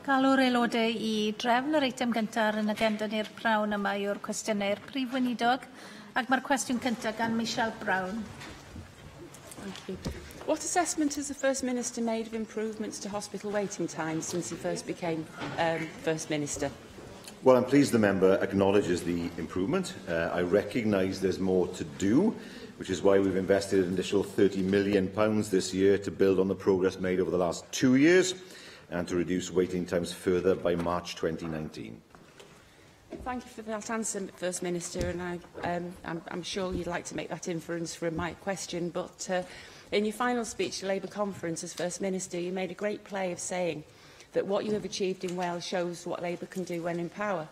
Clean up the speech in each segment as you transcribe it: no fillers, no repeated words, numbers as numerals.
Galw'r aelodau I drefn yr eitem gyntaf yn agenda ni'r prawn yma yw'r cwestiynau'r prif weinidog, ac mae'r cwestiwn cyntaf gan Michelle Brown. Thank you. What assessment has the First Minister made of improvements to hospital waiting times since he first became First Minister? Well, I'm pleased the member acknowledges the improvement. I recognise there's more to do, which is why we've invested an additional £30 million this year to build on the progress made over the last 2 years and to reduce waiting times further by March 2019. Thank you for that answer, First Minister, and I'm sure you'd like to make that inference from my question, but in your final speech to Labour conference as First Minister, you made a great play of saying that what you have achieved in Wales shows what Labour can do when in power.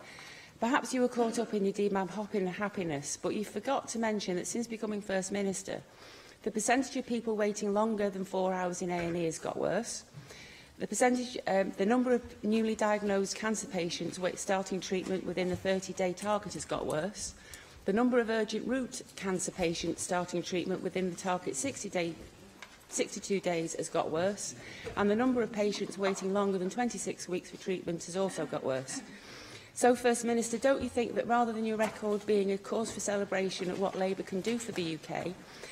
Perhaps you were caught up in your DMAB hopping happiness, but you forgot to mention that since becoming First Minister, the percentage of people waiting longer than 4 hours in A&E has got worse. The number of newly diagnosed cancer patients starting treatment within the 30-day target has got worse. The number of urgent route cancer patients starting treatment within the target 62 days has got worse, and the number of patients waiting longer than 26 weeks for treatment has also got worse. So, First Minister, don't you think that rather than your record being a cause for celebration at what Labour can do for the UK,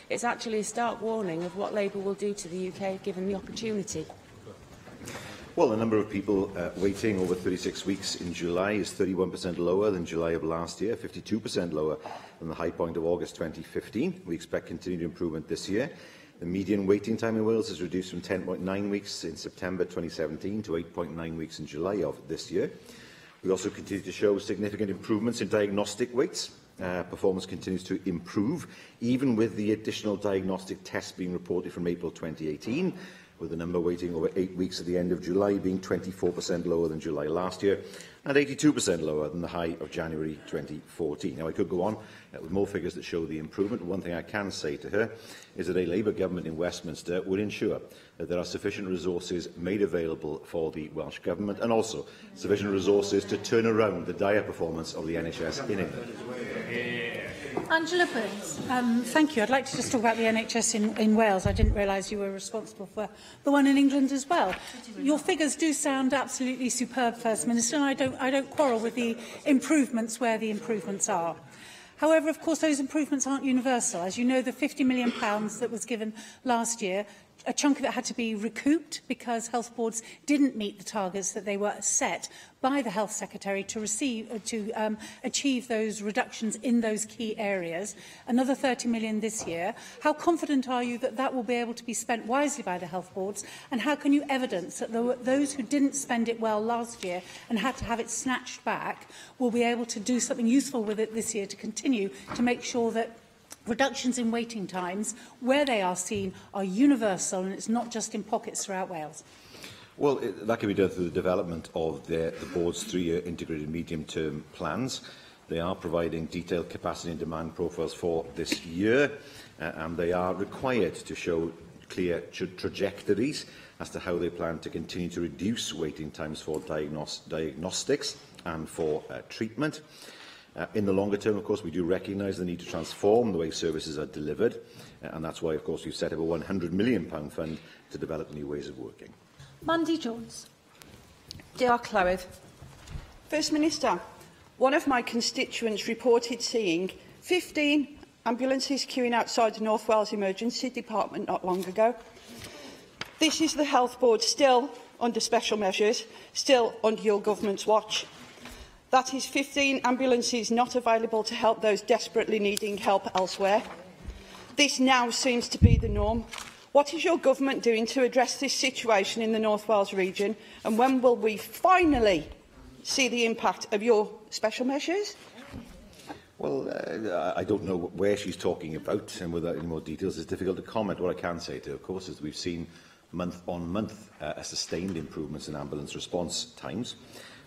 it's actually a stark warning of what Labour will do to the UK given the opportunity? Well, the number of people waiting over 36 weeks in July is 31% lower than July of last year, 52% lower than the high point of August 2015. We expect continued improvement this year. The median waiting time in Wales is reduced from 10.9 weeks in September 2017 to 8.9 weeks in July of this year. We also continue to show significant improvements in diagnostic waits. Performance continues to improve, even with the additional diagnostic tests being reported from April 2018, with the number waiting over 8 weeks at the end of July being 24% lower than July last year and 82% lower than the high of January 2014. Now, I could go on with more figures that show the improvement. One thing I can say to her is that a Labour government in Westminster would ensure that there are sufficient resources made available for the Welsh Government and also sufficient resources to turn around the dire performance of the NHS in England. Angela Burns. Thank you. I'd like to just talk about the NHS in Wales. I didn't realise you were responsible for the one in England as well. Your figures do sound absolutely superb, First Minister, and I don't quarrel with the improvements where the improvements are. However, of course, those improvements aren't universal. As you know, the £50 million that was given last year, a chunk of it had to be recouped because health boards didn't meet the targets that they were set by the Health Secretary to achieve those reductions in those key areas. Another £30 million this year. How confident are you that that will be able to be spent wisely by the health boards? And how can you evidence that those who didn't spend it well last year and had to have it snatched back will be able to do something useful with it this year to continue to make sure that reductions in waiting times, where they are seen, are universal and it's not just in pockets throughout Wales? Well, that can be done through the development of the board's 3-year integrated medium-term plans. They are providing detailed capacity and demand profiles for this year, and they are required to show clear trajectories as to how they plan to continue to reduce waiting times for diagnostics and for treatment. In the longer term, of course, we do recognise the need to transform the way services are delivered, and that's why, of course, we've set up a £100 million fund to develop new ways of working. Mandy Jones. Diolch, Llywydd. First Minister, one of my constituents reported seeing 15 ambulances queuing outside the North Wales Emergency Department not long ago. This is the Health Board still under special measures, still under your government's watch. That is 15 ambulances not available to help those desperately needing help elsewhere. This now seems to be the norm. What is your government doing to address this situation in the North Wales region, and when will we finally see the impact of your special measures? Well, I don't know where she's talking about, and without any more details, it's difficult to comment. What I can say to her, of course, is that we've seen month on month a sustained improvements in ambulance response times.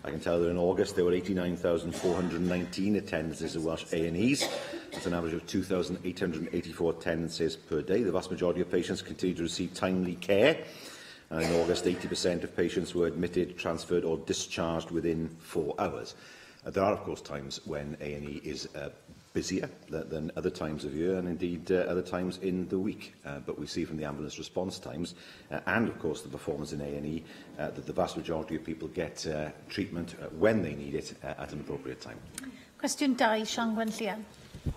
I can tell that in August there were 89,419 attendances at Welsh A&Es. That's an average of 2,884 attendances per day. The vast majority of patients continue to receive timely care. And in August, 80% of patients were admitted, transferred or discharged within 4 hours. There are, of course, times when A&E is busier than other times of year and indeed other times in the week. But we see from the ambulance response times and, of course, the performance in A&E that the vast majority of people get treatment when they need it at an appropriate time. Cwestiwn 2, Sian Gwenllian.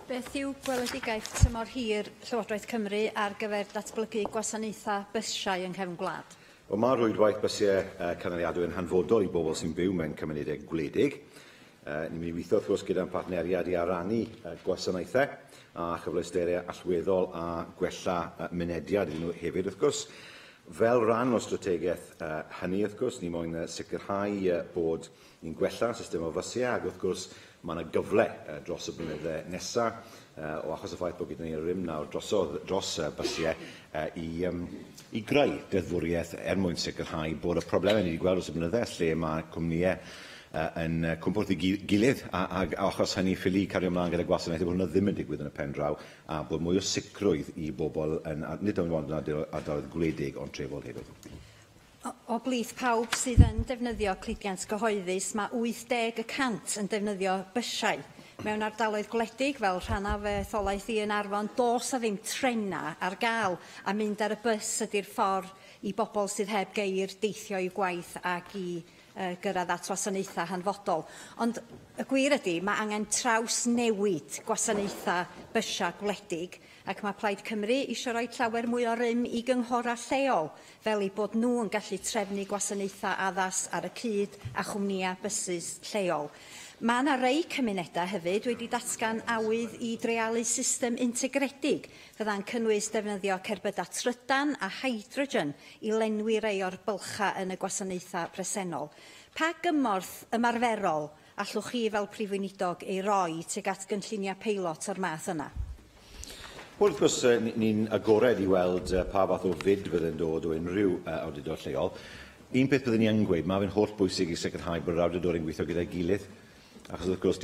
Beth yw gweledigaeth tymor hir Llywodraeth Cymru ar gyfer datblygu gwasanaethau bysiau yng nghefn gwlad? Wel, mae rwydwaith bysiau canoliadwy yn hanfodol i bobl sy'n byw mewn cymunedau gwledig. Ni'n mynd i weithio, wrth gwrs, gyda'n partneriad i arannu gwasanaethau a chyfleusterau allweddol a gwella mynediad iddyn nhw hefyd, wrth gwrs. Fel rhan o strategaeth hynny, wrth gwrs, ni moyn sicrhau bod ni'n gwella system o fysiau ac, wrth gwrs, mae yna gyfle dros y blynydde nesaf o achos y ffaith bod gyda ni rym nawr dros bysiau i greu deddfwriaeth mwyn sicrhau bod y problemau ni wedi gweld dros y blynydde lle mae cwmnïau yn cwmpwrdd i gilydd a achos hynny ffili cario ymlaen gyda gwasanaethau bod hwnna ddim yn digwydd yn y pen draw a bod mwy o sicrwydd i bobl nid o'n fod yn ardaloedd gwledig ond trefol hefyd. O blith pawb sydd yn defnyddio cludiant gyhoeddus, mae 80% yn defnyddio bysiau. Mewn ardaloedd gwledig fel rhannaf etholaeth i yn Arfon, dos a ddim trena ar gael a mynd ar y bus ydy'r ffordd i bobl sydd heb geir deithio i gwaith ac i gyrraedd at wasanaethau hanfodol. Ond y gwir ydy, mae angen traws newid gwasanaethau bysia gwledig ac mae Plaid Cymru eisiau rhoi llawer mwy o rym i gynghora lleol fel i bod nhw yn gallu trefnu gwasanaethau addas ar y cyd a chwmnïau bysys lleol. Mae yna rei cymunedau hefyd wedi datgan awydd i dreialu system integredig fydda'n cynnwys defnyddio cerbydau trydan a hydrogen i lenwi rei o'r bylcha yn y gwasanaethau presennol. Pa gymorth ymarferol allwch chi fel Prif Weinidog ei roi tuag at gynlluniau peilot o'r math yna? Wel, wrth gwrs, ni'n agored i weld pa fath o fyd fydd yn dod o unrhyw awdurdod lleol. Un peth byddwn ni yn gweud, mae fe'n holl bwysig i sicrhau bod yr awdurdod yn gweithio gyda'i gilydd. Achos, wrth gwrs,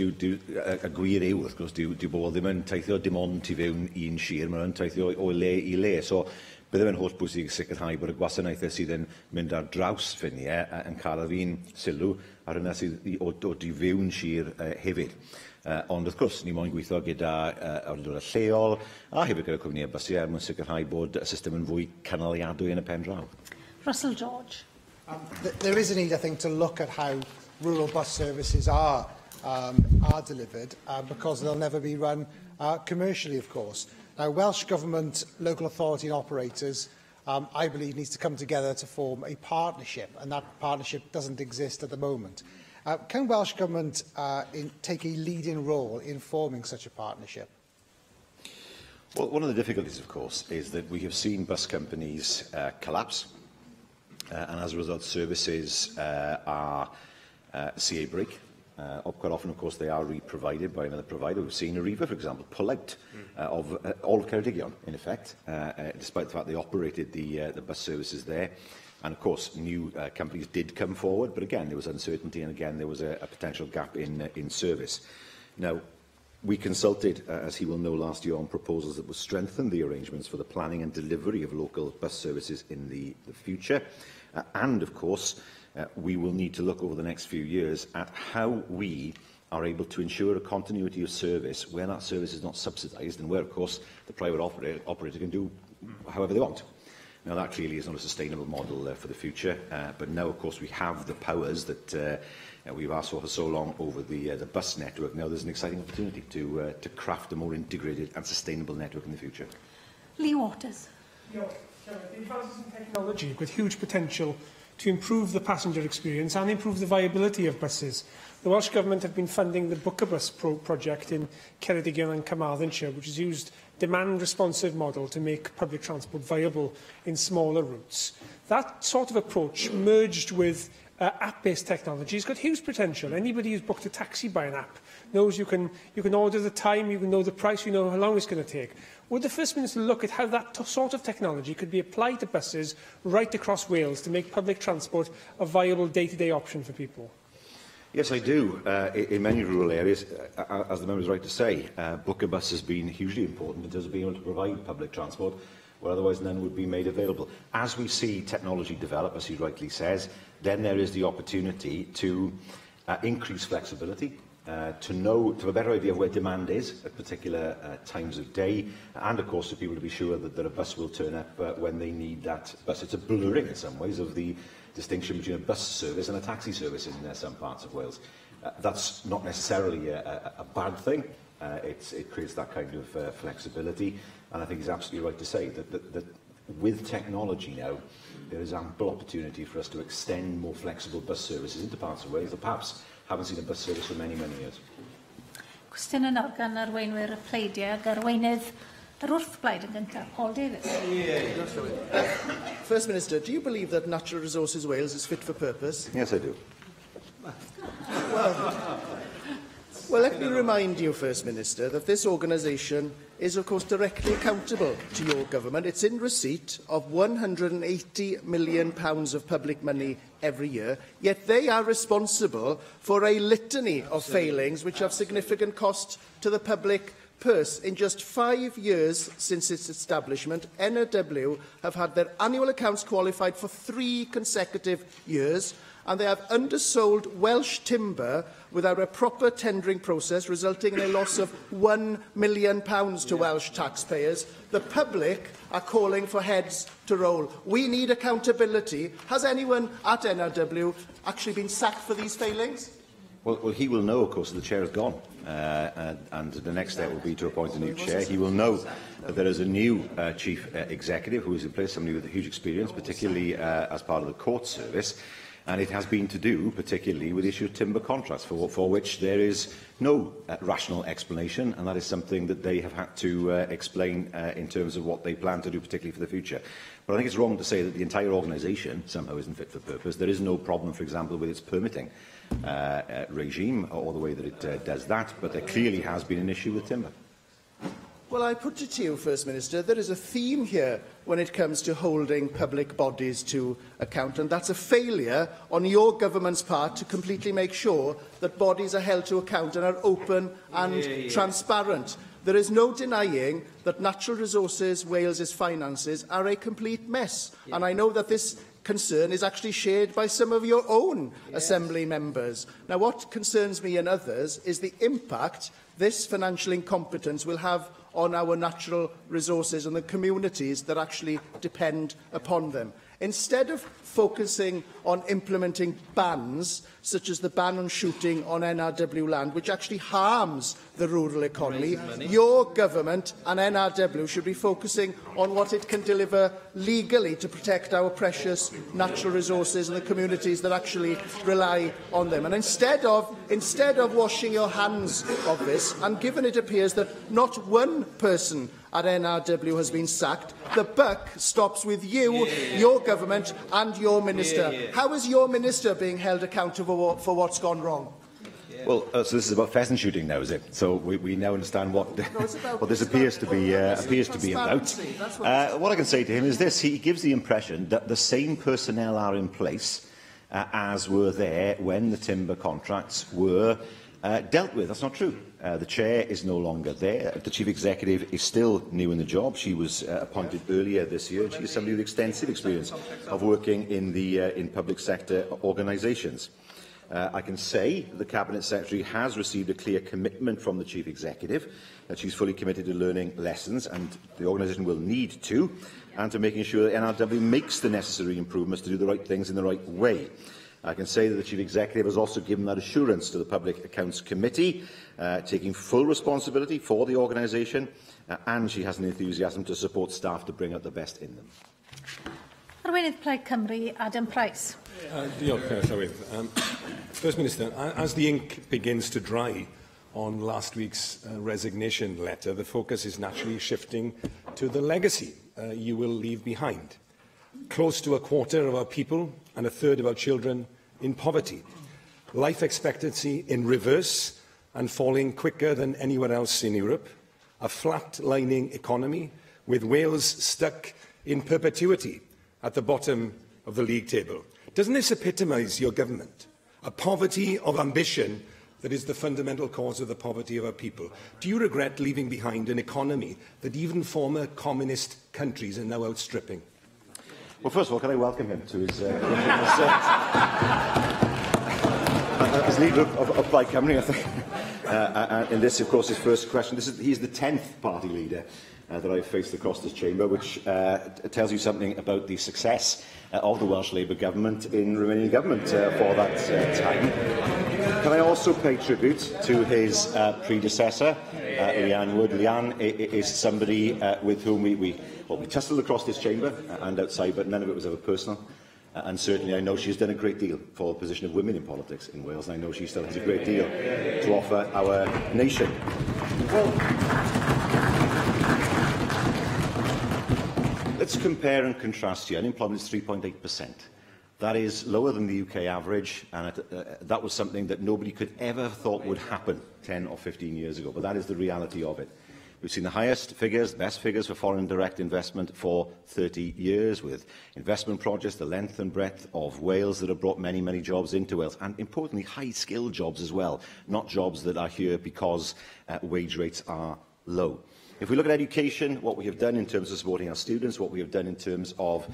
y gwir yw, wrth gwrs, dyw bobl ddim yn teithio dim ond tu fewn un sir, mae'n teithio o le i le. So, bydde fe'n holl bwysig i sicrhau bod y gwasanaethau sydd yn mynd ar draws ffiniau yn cael yr un sylw ar hynny sydd o tu fewn sir hefyd. Ond, wrth gwrs, ni moyn gweithio gyda awdurdodau lleol a hefyd gyda cwmnïau bysiau mwyn sicrhau bod y system yn fwy canoliadwy yn y pen draw. Russell George. There is a need, I think, to look at how rural bus services are delivered because they'll never be run commercially, of course. Now, Welsh Government, local authority and operators, I believe, needs to come together to form a partnership, and that partnership doesn't exist at the moment. Can Welsh Government take a leading role in forming such a partnership? Well, one of the difficulties, of course, is that we have seen bus companies collapse, and as a result, services are CA break. Quite often, of course, they are re-provided by another provider. We've seen Arriva, for example, pull out of all of Ceredigion, in effect, despite the fact they operated the bus services there. And, of course, new companies did come forward, but again, there was uncertainty, and again, there was a potential gap in service. Now, we consulted, as he will know, last year on proposals that would strengthen the arrangements for the planning and delivery of local bus services in the future. And, of course, we will need to look over the next few years at how we are able to ensure a continuity of service where that service is not subsidised and where, of course, the private operator can do however they want. Now, that clearly is not a sustainable model for the future, but now, of course, we have the powers that we've asked for so long over the bus network. Now, there's an exciting opportunity to craft a more integrated and sustainable network in the future. Lee Waters. The advances in technology with huge potential to improve the passenger experience and improve the viability of buses. The Welsh Government have been funding the Bookabus project in Ceredigion and Carmarthenshire, which has used demand-responsive model to make public transport viable in smaller routes. That sort of approach, merged with app-based technology, has got huge potential. Anybody who's booked a taxi by an app knows you can order the time, you can know the price, you know how long it's going to take. Would the First Minister look at how that sort of technology could be applied to buses right across Wales to make public transport a viable day-to-day option for people? Yes, I do. In many rural areas, as the member is right to say, Bookabus has been hugely important in terms of being able to provide public transport where otherwise none would be made available. As we see technology develop, as he rightly says, then there is the opportunity to increase flexibility to have a better idea of where demand is at particular times of day, and of course for people to be sure that a bus will turn up when they need that bus. It's a blurring in some ways of the distinction between a bus service and a taxi service in some parts of Wales. That's not necessarily a bad thing. It creates that kind of flexibility, and I think he's absolutely right to say that with technology now, there is ample opportunity for us to extend more flexible bus services into parts of Wales that perhaps haven't seen a bus service for many, many years. Cwestiwn yn organ arweinwyr y pleidiau ac arweinydd yr wrthblaid yn gyntaf, Paul Davies. First Minister, do you believe that Natural Resources Wales is fit for purpose? Yes, I do. Well, let me remind you, First Minister, that this organisation is, of course, directly accountable to your government. It's in receipt of £180 million of public money every year, yet they are responsible for a litany of failings which have significant cost to the public purse. In just 5 years since its establishment, NRW have had their annual accounts qualified for 3 consecutive years, and they have undersold Welsh timber without a proper tendering process, resulting in a loss of £1 million to Welsh taxpayers. The public are calling for heads to roll. We need accountability. Has anyone at NRW actually been sacked for these failings? Well, he will know, of course, that the chair is gone, and the next step will be to appoint a new chair. He will know that there is a new chief executive who is in place, somebody with huge experience, particularly as part of the court service. And it has been to do, particularly, with the issue of timber contracts, for which there is no rational explanation, and that is something that they have had to explain in terms of what they plan to do, particularly for the future. But I think it's wrong to say that the entire organisation somehow isn't fit for purpose. There is no problem, for example, with its permitting regime or the way that it does that, but there clearly has been an issue with timber. Well, I put it to you, First Minister, there is a theme here when it comes to holding public bodies to account, and that's a failure on your government's part to completely make sure that bodies are held to account and are open and transparent. There is no denying that Natural Resources Wales's finances are a complete mess, and I know that this concern is actually shared by some of your own Assembly members. Now, what concerns me and others is the impact this financial incompetence will have on our natural resources and the communities that actually depend upon them. Instead of focusing on implementing bans, such as the ban on shooting on NRW land, which actually harms the rural economy, your government and NRW should be focusing on what it can deliver legally to protect our precious natural resources and the communities that actually rely on them. And instead of washing your hands of this, and given it appears that not one person at NRW has been sacked, the buck stops with you, your government and your minister. How is your minister being held accountable for what's gone wrong? Well, so this is about pheasant shooting now, is it? So we now understand what this appears to be about. What I can say to him is this: he gives the impression that the same personnel are in place as were there when the timber contracts were dealt with. That's not true. The chair is no longer there. The chief executive is still new in the job. She was appointed earlier this year, and she is somebody with extensive experience of working in public sector organisations. I can say that the Cabinet Secretary has received a clear commitment from the Chief Executive that she's fully committed to learning lessons, and the organisation will need to, and to making sure that NRW makes the necessary improvements to do the right things in the right way. I can say that the Chief Executive has also given that assurance to the Public Accounts Committee, taking full responsibility for the organisation, and she has an enthusiasm to support staff to bring out the best in them. Arweinydd Plaid Cymru, Adam Price. Diolch, Llywydd. First Minister, as the ink begins to dry on last week's resignation letter, the focus is naturally shifting to the legacy you will leave behind. Close to a quarter of our people and a third of our children in poverty. Life expectancy in reverse and falling quicker than anywhere else in Europe. A flat-lining economy with Wales stuck in perpetuity at the bottom of the league table. Doesn't this epitomise your government? A poverty of ambition that is the fundamental cause of the poverty of our people. Do you regret leaving behind an economy that even former communist countries are now outstripping? Well, first of all, can I welcome him to his... as leader of Plaid Cymru, I think, and this, of course, is first question. He's the 10th party leader that I've faced across this chamber, which tells you something about the success of the Welsh Labour government in remaining government for that time. Can I also pay tribute to his predecessor, Leanne Wood? Leanne is somebody with whom we tussled across this chamber and outside, but none of it was ever personal. And certainly I know she's done a great deal for the position of women in politics in Wales, and I know she still has a great deal to offer our nation. Well, let's compare and contrast here. Unemployment is 3.8%. That is lower than the UK average, and that was something that nobody could ever have thought would happen 10 or 15 years ago, but that is the reality of it. We've seen the highest figures, best figures for foreign direct investment for 30 years, with investment projects, the length and breadth of Wales that have brought many, many jobs into Wales, and importantly, high-skilled jobs as well, not jobs that are here because wage rates are low. If we look at education, what we have done in terms of supporting our students, what we have done in terms of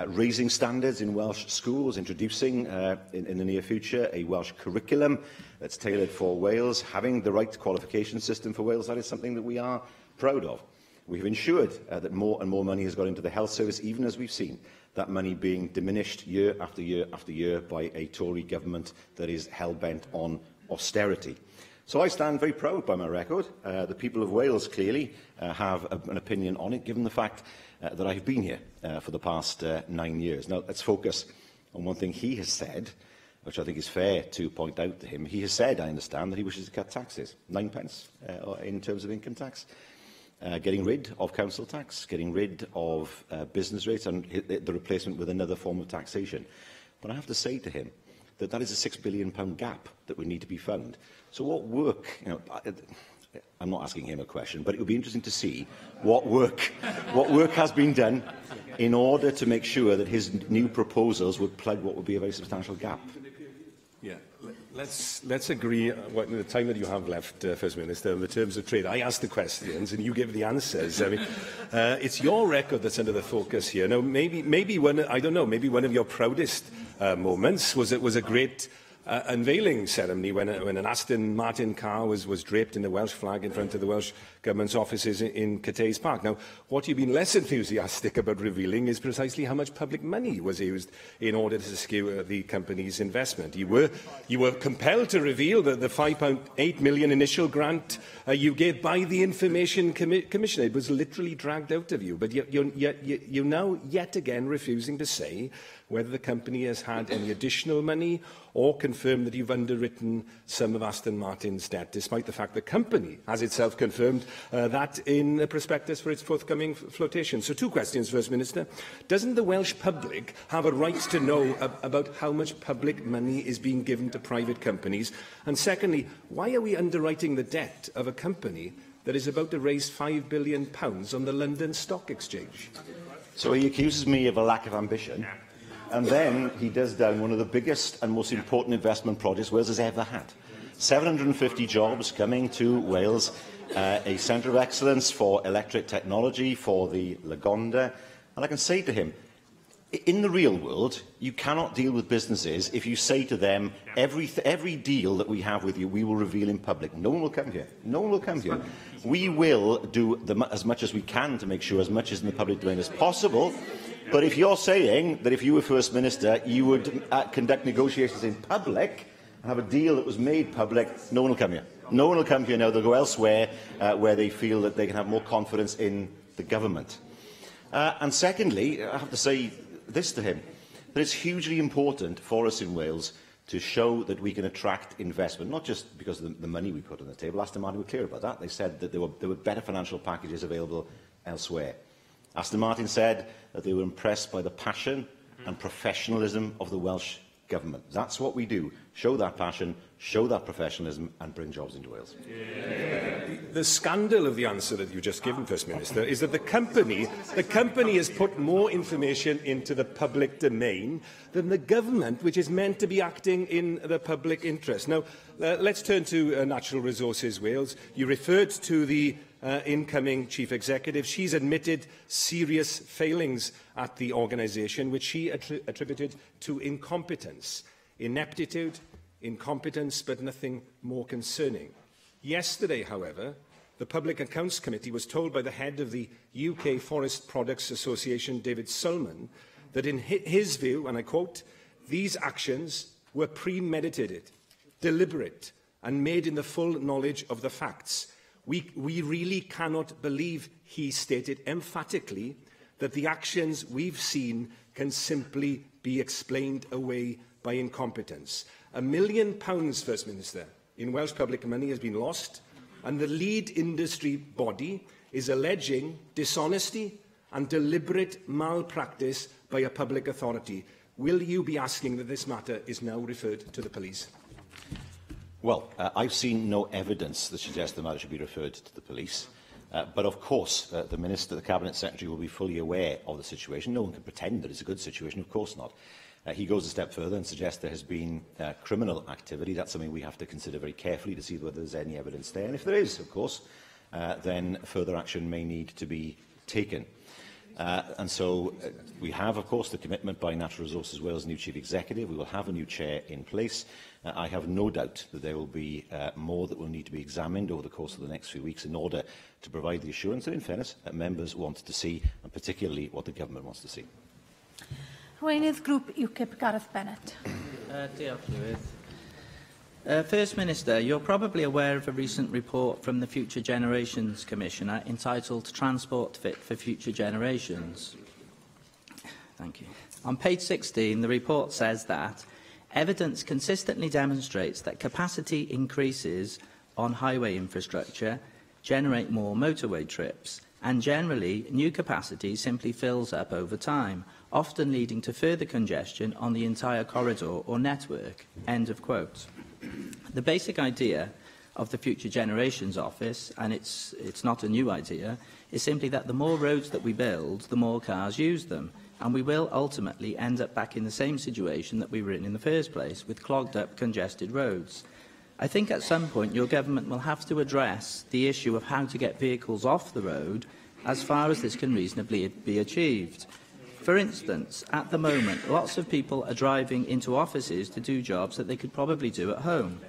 raising standards in Welsh schools, introducing in the near future a Welsh curriculum that's tailored for Wales, having the right qualification system for Wales, that is something that we are proud of. We have ensured that more and more money has got into the health service, even as we've seen that money being diminished year after year after year by a Tory government that is hell-bent on austerity. So I stand very proud by my record. The people of Wales clearly have an opinion on it, given the fact that I have been here for the past 9 years. Now, let's focus on one thing he has said, which I think is fair to point out to him. He has said, I understand, that he wishes to cut taxes, 9 pence in terms of income tax, getting rid of council tax, getting rid of business rates, and the replacement with another form of taxation. But I have to say to him that that is a £6 billion gap that would need to be found. So what work, I'm not asking him a question, but it would be interesting to see what work has been done in order to make sure that his new proposals would plug what would be a very substantial gap. Yeah, let's agree what the time that you have left, First Minister, in the terms of trade. I ask the questions and you give the answers. I mean, it's your record that's under the focus here. Now, maybe one, I don't know, maybe one of your proudest moments was a great unveiling ceremony when an Aston Martin car was draped in the Welsh flag in front of the Welsh Government's offices in Cathays Park. Now, what you've been less enthusiastic about revealing is precisely how much public money was used in order to secure the company's investment. You were compelled to reveal that the £5.8 million initial grant you gave by the Information Commissioner. It was literally dragged out of you, but you're now yet again refusing to say whether the company has had any additional money or confirm that you've underwritten some of Aston Martin's debt, despite the fact the company has itself confirmed that in the prospectus for its forthcoming flotation. So 2 questions, First Minister. Doesn't the Welsh public have a right to know about how much public money is being given to private companies? And secondly, why are we underwriting the debt of a company that is about to raise £5 billion on the London Stock Exchange? So he accuses me of a lack of ambition. And then he does down one of the biggest and most important investment projects Wales has ever had. 750 jobs coming to Wales, a centre of excellence for electric technology, for the Lagonda. And I can say to him, in the real world, you cannot deal with businesses if you say to them, every deal that we have with you, we will reveal in public. No one will come here. No one will come here. We will do as much as we can to make sure as much is in the public domain as possible. But if you're saying that if you were First Minister, you would conduct negotiations in public and have a deal that was made public, no one will come here. No one will come here now. They'll go elsewhere where they feel that they can have more confidence in the government. And secondly, I have to say this to him, that it's hugely important for us in Wales to show that we can attract investment, not just because of the money we put on the table. Aston Martin were clear about that. They said that there were better financial packages available elsewhere. Aston Martin said that they were impressed by the passion and professionalism of the Welsh Government. That's what we do. Show that passion, show that professionalism and bring jobs into Wales. The scandal of the answer that you just given, First Minister, is that the company has put more information into the public domain than the government, which is meant to be acting in the public interest. Now, let's turn to Natural Resources Wales. You referred to the incoming Chief Executive. She's admitted serious failings at the organisation, which she attributed to incompetence, ineptitude incompetence, but nothing more concerning. Yesterday, however, the Public Accounts Committee was told by the head of the UK Forest Products Association, David Sulman, that in his view, and I quote, "These actions were premeditated, deliberate, and made in the full knowledge of the facts. We really cannot believe," he stated emphatically, "that the actions we've seen can simply be explained away by incompetence." £1 million, First Minister, in Welsh public money has been lost, and the lead industry body is alleging dishonesty and deliberate malpractice by a public authority. Will you be asking that this matter is now referred to the police? Well, I've seen no evidence that suggests the matter should be referred to the police. But of course, the Minister, the Cabinet Secretary, will be fully aware of the situation. No one can pretend that it's a good situation, of course not. He goes a step further and suggests there has been criminal activity. That's something we have to consider very carefully to see whether there's any evidence there. And if there is, of course, then further action may need to be taken. And so we have, of course, the commitment by Natural Resources Wales' new Chief Executive. We will have a new chair in place. I have no doubt that there will be more that will need to be examined over the course of the next few weeks in order to provide the assurance that, in fairness, members want to see, and particularly what the government wants to see. Hweinydd Grŵp UKIP, Gareth Bennett. Diolch, Llywydd. First Minister, you're probably aware of a recent report from the Future Generations Commissioner entitled Transport Fit for Future Generations. Thank you. On page 16, the report says that evidence consistently demonstrates that capacity increases on highway infrastructure generate more motorway trips, and generally, new capacity simply fills up over time, often leading to further congestion on the entire corridor or network. End of quote. The basic idea of the Future Generations Office, and it's not a new idea, is simply that the more roads that we build, the more cars use them, and we will ultimately end up back in the same situation that we were in the first place, with clogged up, congested roads. I think at some point your government will have to address the issue of how to get vehicles off the road as far as this can reasonably be achieved. For instance, at the moment, lots of people are driving into offices to do jobs that they could probably do at home.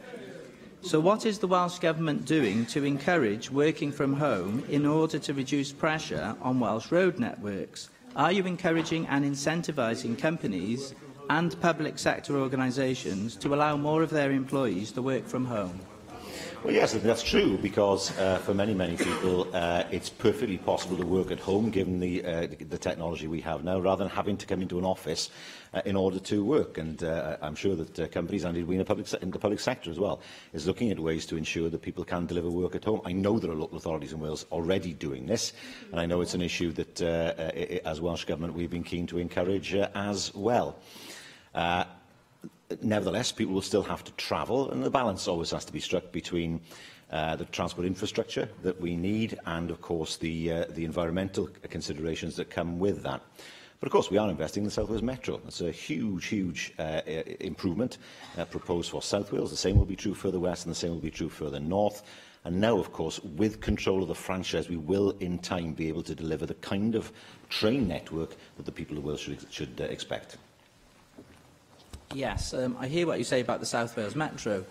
So what is the Welsh Government doing to encourage working from home in order to reduce pressure on Welsh road networks? Are you encouraging and incentivising companies and public sector organisations to allow more of their employees to work from home? Well, yes, that's true, because for many, many people, it's perfectly possible to work at home, given the technology we have now, rather than having to come into an office in order to work. And I'm sure that companies, and indeed in the public sector as well, is looking at ways to ensure that people can deliver work at home. I know there are local authorities in Wales already doing this, and I know it's an issue that, as Welsh Government, we've been keen to encourage as well. Nevertheless, people will still have to travel, and the balance always has to be struck between the transport infrastructure that we need and, of course, the environmental considerations that come with that. But, of course, we are investing in the South Wales Metro. It's a huge, huge improvement proposed for South Wales. The same will be true further west, and the same will be true further north. And now, of course, with control of the franchise, we will, in time, be able to deliver the kind of train network that the people of Wales should expect. Yes, I hear what you say about the South Wales Metro,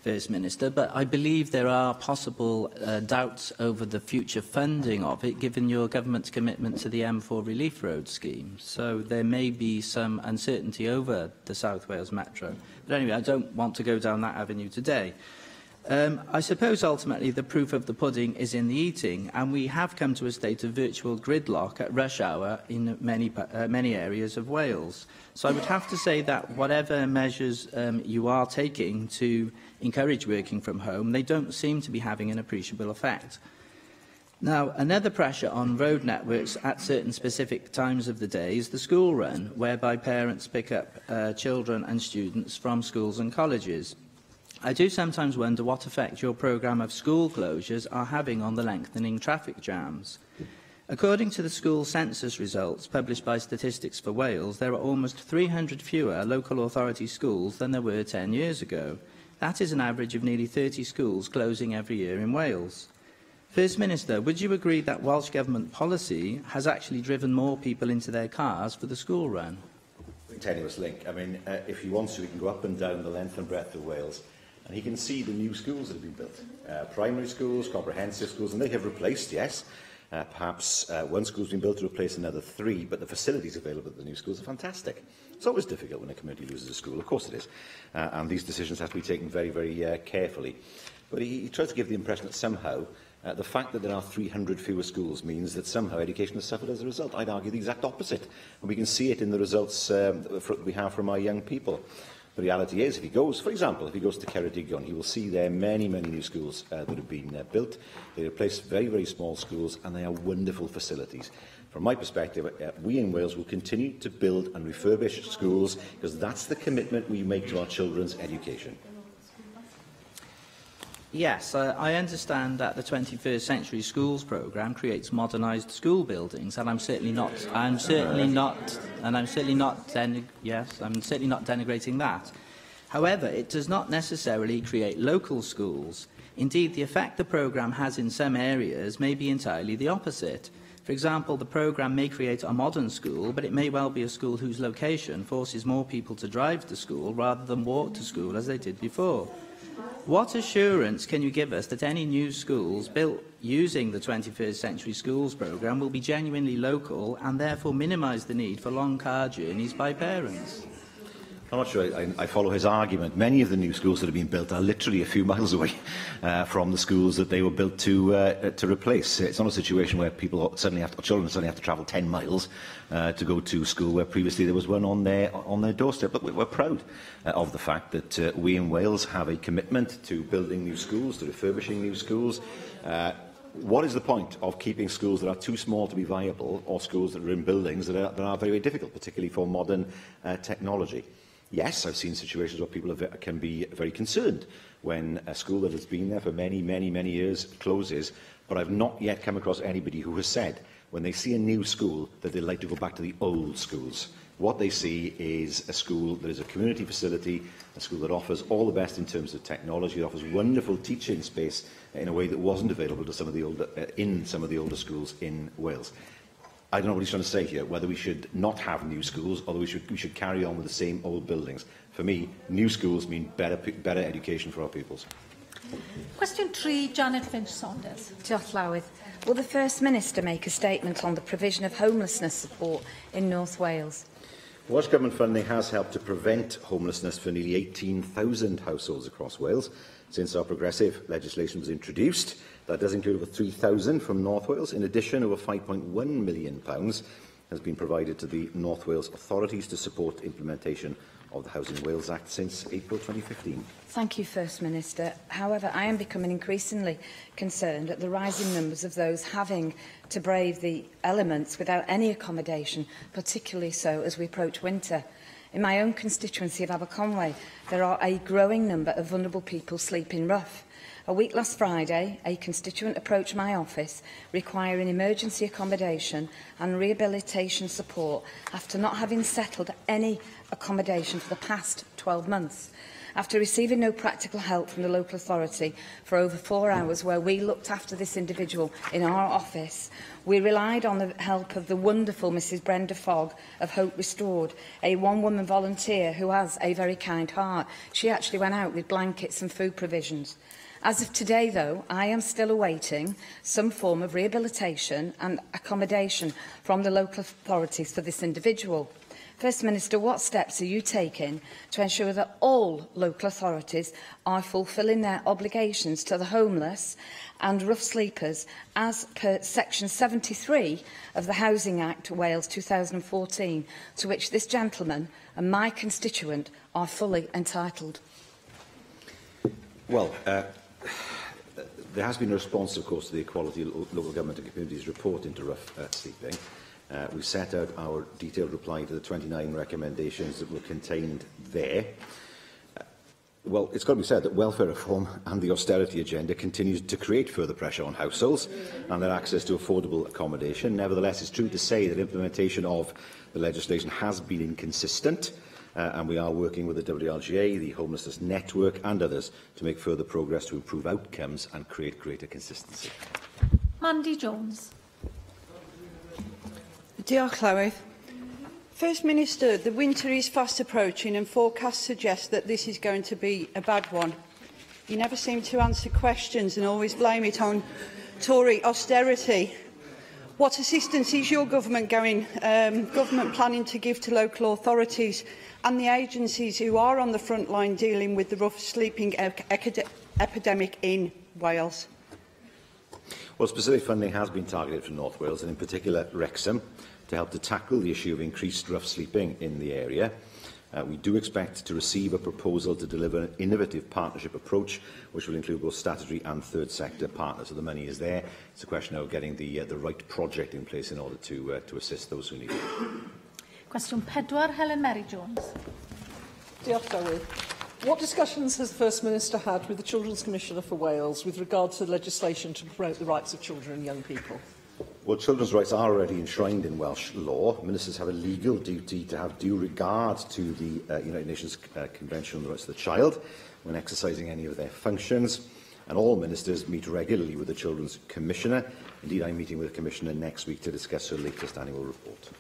First Minister, but I believe there are possible doubts over the future funding of it, given your government's commitment to the M4 Relief Road scheme. So there may be some uncertainty over the South Wales Metro. But anyway, I don't want to go down that avenue today. I suppose ultimately the proof of the pudding is in the eating, and we have come to a state of virtual gridlock at rush hour in many areas of Wales. So I would have to say that whatever measures you are taking to encourage working from home, they don't seem to be having an appreciable effect. Now, another pressure on road networks at certain specific times of the day is the school run, whereby parents pick up children and students from schools and colleges. I do sometimes wonder what effect your programme of school closures are having on the lengthening traffic jams. According to the school census results published by Statistics for Wales, there are almost 300 fewer local authority schools than there were 10 years ago. That is an average of nearly 30 schools closing every year in Wales. First Minister, would you agree that Welsh Government policy has actually driven more people into their cars for the school run? tenuous link. I mean, if he wants to, he can go up and down the length and breadth of Wales, and he can see the new schools that have been built. Primary schools, comprehensive schools, and they have replaced, yes. Perhaps one school's been built to replace another 3, but the facilities available at the new schools are fantastic. It's always difficult when a community loses a school, of course it is, and these decisions have to be taken very, very carefully. But he tries to give the impression that somehow the fact that there are 300 fewer schools means that somehow education has suffered as a result. I'd argue the exact opposite, and we can see it in the results we have from our young people. The reality is, if he goes, for example, if he goes to Ceredigion, he will see there many, many new schools that have been built. They replace very, very small schools, and they are wonderful facilities. From my perspective, we in Wales will continue to build and refurbish schools because that's the commitment we make to our children's education. Yes, I understand that the 21st Century Schools programme creates modernised school buildings, and I'm certainly not denigrating that. However, it does not necessarily create local schools. Indeed, the effect the programme has in some areas may be entirely the opposite. For example, the programme may create a modern school, but it may well be a school whose location forces more people to drive to school rather than walk to school as they did before. What assurance can you give us that any new schools built using the 21st Century Schools programme will be genuinely local and therefore minimise the need for long car journeys by parents? I'm not sure I follow his argument. Many of the new schools that have been built are literally a few miles away from the schools that they were built to replace. It's not a situation where children suddenly have to travel 10 miles to go to school, where previously there was one on their doorstep. But we're proud of the fact that we in Wales have a commitment to building new schools, to refurbishing new schools. What is the point of keeping schools that are too small to be viable, or schools that are in buildings that are very, very difficult, particularly for modern technology? Yes, I've seen situations where people can be very concerned when a school that has been there for many, many, many years closes, but I've not yet come across anybody who has said, when they see a new school, that they'd like to go back to the old schools. What they see is a school that is a community facility, a school that offers all the best in terms of technology, that offers wonderful teaching space in a way that wasn't available to some of the older schools in Wales. I don't know what he's trying to say here, whether we should not have new schools or we should carry on with the same old buildings. For me, new schools mean better education for our pupils. Question 3, Janet Finch-Saunders. Diolch Llywydd. Will the First Minister make a statement on the provision of homelessness support in North Wales? Welsh Government funding has helped to prevent homelessness for nearly 18,000 households across Wales since our progressive legislation was introduced. That does include over 3,000 from North Wales. In addition, over £5.1 million has been provided to the North Wales authorities to support implementation of the Housing Wales Act since April 2015. Thank you, First Minister. However, I am becoming increasingly concerned at the rising numbers of those having to brave the elements without any accommodation, particularly so as we approach winter. In my own constituency of Aberconway, there are a growing number of vulnerable people sleeping rough. A week last Friday, a constituent approached my office requiring emergency accommodation and rehabilitation support after not having settled any accommodation for the past 12 months. After receiving no practical help from the local authority for over 4 hours where we looked after this individual in our office, we relied on the help of the wonderful Mrs Brenda Fogg of Hope Restored, a one-woman volunteer who has a very kind heart. She actually went out with blankets and food provisions. As of today, though, I am still awaiting some form of rehabilitation and accommodation from the local authorities for this individual. First Minister, what steps are you taking to ensure that all local authorities are fulfilling their obligations to the homeless and rough sleepers as per Section 73 of the Housing Act Wales 2014, to which this gentleman and my constituent are fully entitled? Well, there has been a response, of course, to the Equality Local Government and Communities report into rough sleeping. We set out our detailed reply to the 29 recommendations that were contained there. Well, it's got to be said that welfare reform and the austerity agenda continues to create further pressure on households and their access to affordable accommodation. Nevertheless, it's true to say that implementation of the legislation has been inconsistent, and we are working with the WRGA, the Homelessness Network and others to make further progress to improve outcomes and create greater consistency. Mandy Jones. Diolch Llywydd. First Minister, the winter is fast approaching and forecasts suggest that this is going to be a bad one. You never seem to answer questions and always blame it on Tory austerity. What assistance is your government planning to give to local authorities and the agencies who are on the front line dealing with the rough sleeping epidemic in Wales? Well, specific funding has been targeted for North Wales, and in particular Wrexham, to help to tackle the issue of increased rough sleeping in the area. We do expect to receive a proposal to deliver an innovative partnership approach, which will include both statutory and third sector partners. So the money is there. It's a question of getting the right project in place in order to assist those who need it. Cwestiwn 4, Helen Mary Jones. Diolch, Tywydd. What discussions has the First Minister had with the Children's Commissioner for Wales with regard to legislation to promote the rights of children and young people? Well, children's rights are already enshrined in Welsh law. Ministers have a legal duty to have due regard to the United Nations Convention on the Rights of the Child when exercising any of their functions. And all ministers meet regularly with the Children's Commissioner. Indeed, I'm meeting with the Commissioner next week to discuss her latest annual report.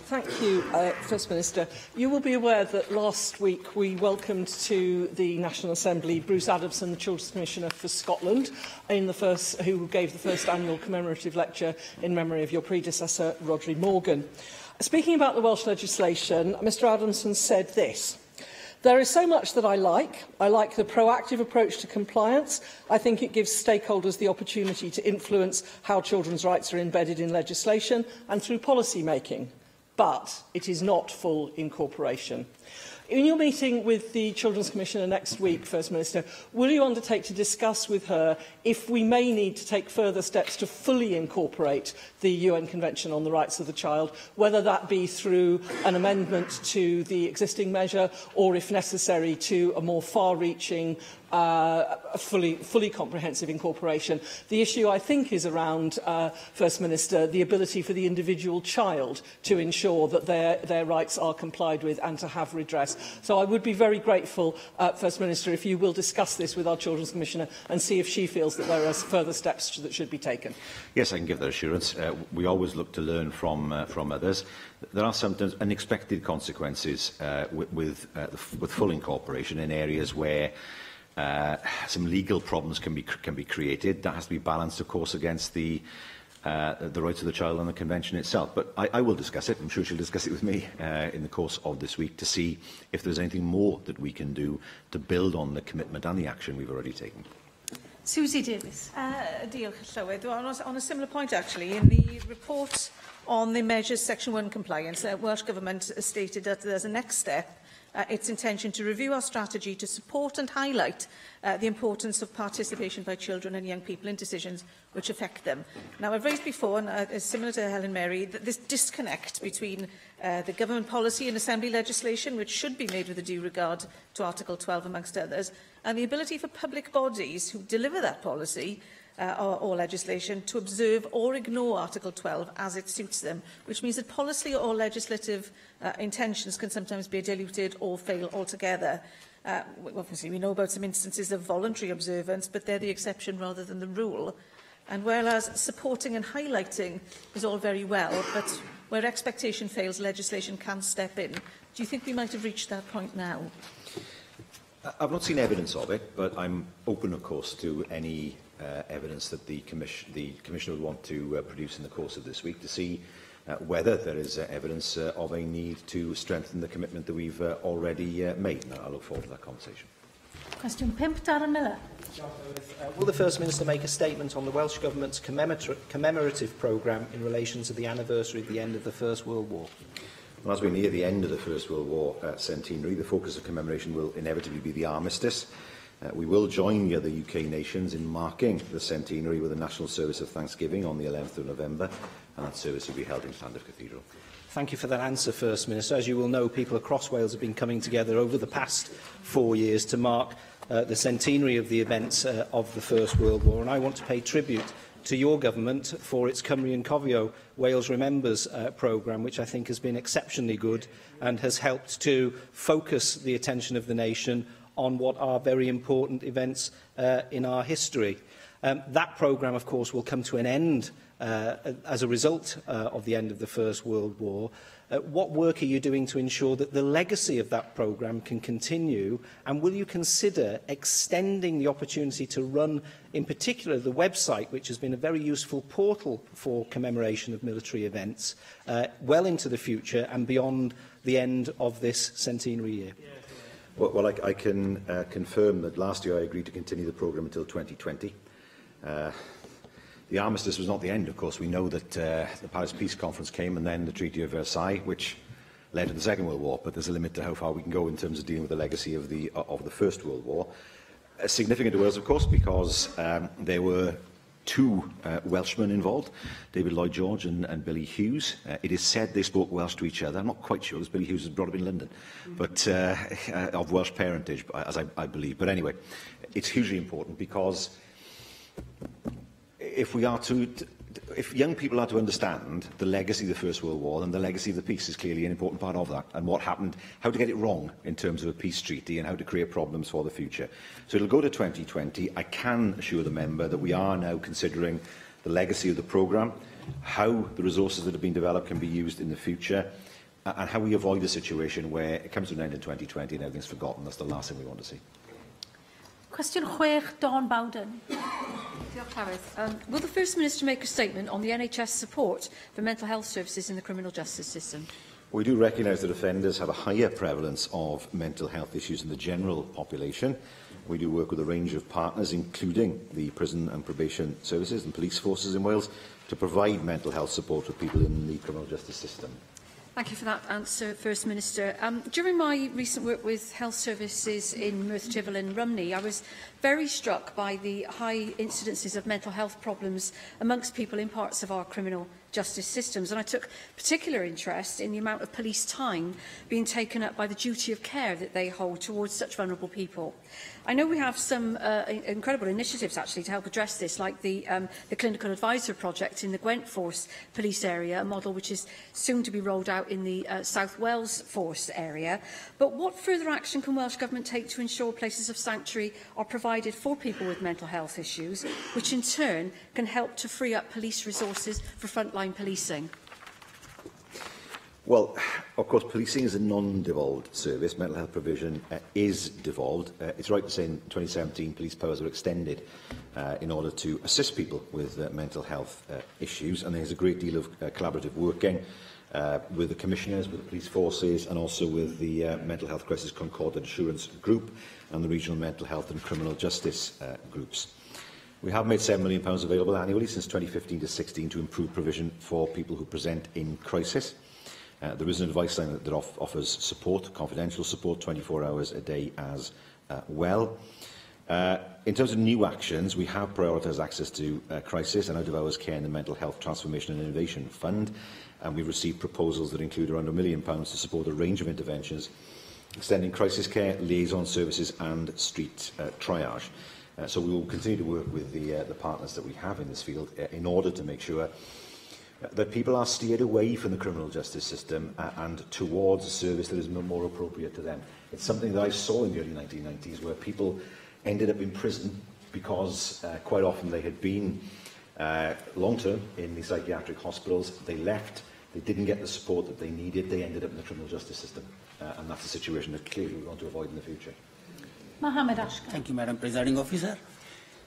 Thank you, First Minister. You will be aware that last week we welcomed to the National Assembly Bruce Adamson, the Children's Commissioner for Scotland, who gave the first annual commemorative lecture in memory of your predecessor, Rhodri Morgan. Speaking about the Welsh legislation, Mr Adamson said this: "There is so much that I like. I like the proactive approach to compliance. I think it gives stakeholders the opportunity to influence how children's rights are embedded in legislation and through policy making. But it is not full incorporation." In your meeting with the Children's Commissioner next week, First Minister, will you undertake to discuss with her if we may need to take further steps to fully incorporate the UN Convention on the Rights of the Child, whether that be through an amendment to the existing measure or, if necessary, to a more far-reaching fully comprehensive incorporation? The issue, I think, is around, First Minister, the ability for the individual child to ensure that their rights are complied with and to have redress. So I would be very grateful, First Minister, if you will discuss this with our Children's Commissioner and see if she feels that there are further steps that should be taken. Yes, I can give that assurance. We always look to learn from others. There are sometimes unexpected consequences with full incorporation in areas where some legal problems can be created. That has to be balanced, of course, against the rights of the child and the convention itself. But I will discuss it. I'm sure she'll discuss it with me in the course of this week to see if there's anything more that we can do to build on the commitment and the action we've already taken. Susie Davis. Diolch, Llywyd. On a similar point, actually, in the report on the measures Section 1 compliance, the Welsh Government has stated that there's a next step, its intention to review our strategy to support and highlight the importance of participation by children and young people in decisions which affect them. Now, I've raised before, and similar to Helen Mary, that this disconnect between the government policy and Assembly legislation, which should be made with a due regard to Article 12, amongst others, and the ability for public bodies who deliver that policy or legislation to observe or ignore Article 12 as it suits them, which means that policy or legislative intentions can sometimes be diluted or fail altogether. Obviously, we know about some instances of voluntary observance, but they're the exception rather than the rule. And whereas supporting and highlighting is all very well, but where expectation fails, legislation can step in. Do you think we might have reached that point now? I've not seen evidence of it, but I'm open, of course, to any evidence that the Commissioner would want to produce in the course of this week to see whether there is evidence of a need to strengthen the commitment that we've already made. And I look forward to that conversation. Question 5, Darren Miller. Will the First Minister make a statement on the Welsh Government's commemorative programme in relation to the anniversary of the end of the First World War? Well, as we near the end of the First World War centenary, the focus of commemoration will inevitably be the armistice. We will join the other UK nations in marking the centenary with a national service of Thanksgiving on the 11th of November, and that service will be held in Llandaff Cathedral. Thank you for that answer, First Minister. As you will know, people across Wales have been coming together over the past 4 years to mark the centenary of the events of the First World War, and I want to pay tribute to your government for its Cymru and Cofio Wales Remembers programme, which I think has been exceptionally good and has helped to focus the attention of the nation on what are very important events in our history. That programme, of course, will come to an end as a result of the end of the First World War. What work are you doing to ensure that the legacy of that programme can continue? And will you consider extending the opportunity to run, in particular, the website, which has been a very useful portal for commemoration of military events, well into the future and beyond the end of this centenary year? Well, I can confirm that last year I agreed to continue the programme until 2020. The armistice was not the end, of course. We know that the Paris Peace Conference came and then the Treaty of Versailles, which led to the Second World War, but there's a limit to how far we can go in terms of dealing with the legacy of the First World War. Significant to Wales, of course, because there were two Welshmen involved, David Lloyd George and Billy Hughes. It is said they spoke Welsh to each other. I'm not quite sure, because Billy Hughes was brought up in London, but of Welsh parentage, as I believe. But anyway, it's hugely important because if young people are to understand the legacy of the First World War, then the legacy of the peace is clearly an important part of that, and what happened, how to get it wrong in terms of a peace treaty and how to create problems for the future. So it'll go to 2020. I can assure the member that we are now considering the legacy of the programme, how the resources that have been developed can be used in the future, and how we avoid a situation where it comes to an end in 2020 and everything's forgotten. That's the last thing we want to see. Cwestiwn 6, Dawn Bowden. Will the First Minister make a statement on the NHS support for mental health services in the criminal justice system? We do recognise that offenders have a higher prevalence of mental health issues in the general population. We do work with a range of partners, including the prison and probation services and police forces in Wales, to provide mental health support for people in the criminal justice system. Thank you for that answer, First Minister. During my recent work with health services in Merthyr Tydfil and Rumney, I was very struck by the high incidences of mental health problems amongst people in parts of our criminal justice systems, and I took particular interest in the amount of police time being taken up by the duty of care that they hold towards such vulnerable people. I know we have some incredible initiatives actually to help address this, like the Clinical Advisor Project in the Gwent Force police area, a model which is soon to be rolled out in the South Wales Force area. But what further action can Welsh Government take to ensure places of sanctuary are provided for people with mental health issues, which in turn can help to free up police resources for frontline policing? Well, of course, policing is a non-devolved service. Mental health provision is devolved. It's right to say in 2017 police powers were extended in order to assist people with mental health issues, and there's a great deal of collaborative working with the commissioners, with the police forces, and also with the Mental Health Crisis Concord and Assurance Group and the regional mental health and criminal justice groups. We have made £7 million available annually since 2015 to 16 to improve provision for people who present in crisis. There is an advice line that offers support, confidential support, 24 hours a day as well. In terms of new actions, we have prioritised access to crisis and out-of-hours care in the Mental Health Transformation and Innovation Fund, and we've received proposals that include around £1 million to support a range of interventions, extending crisis care, liaison services and street triage. So we will continue to work with the partners that we have in this field in order to make sure that people are steered away from the criminal justice system and towards a service that is more appropriate to them. It's something that I saw in the early 1990s, where people ended up in prison because quite often they had been long-term in the psychiatric hospitals. They left, they didn't get the support that they needed, they ended up in the criminal justice system. And that's a situation that clearly we want to avoid in the future. Mohammed Ashkan. Thank you, Madam Presiding Officer.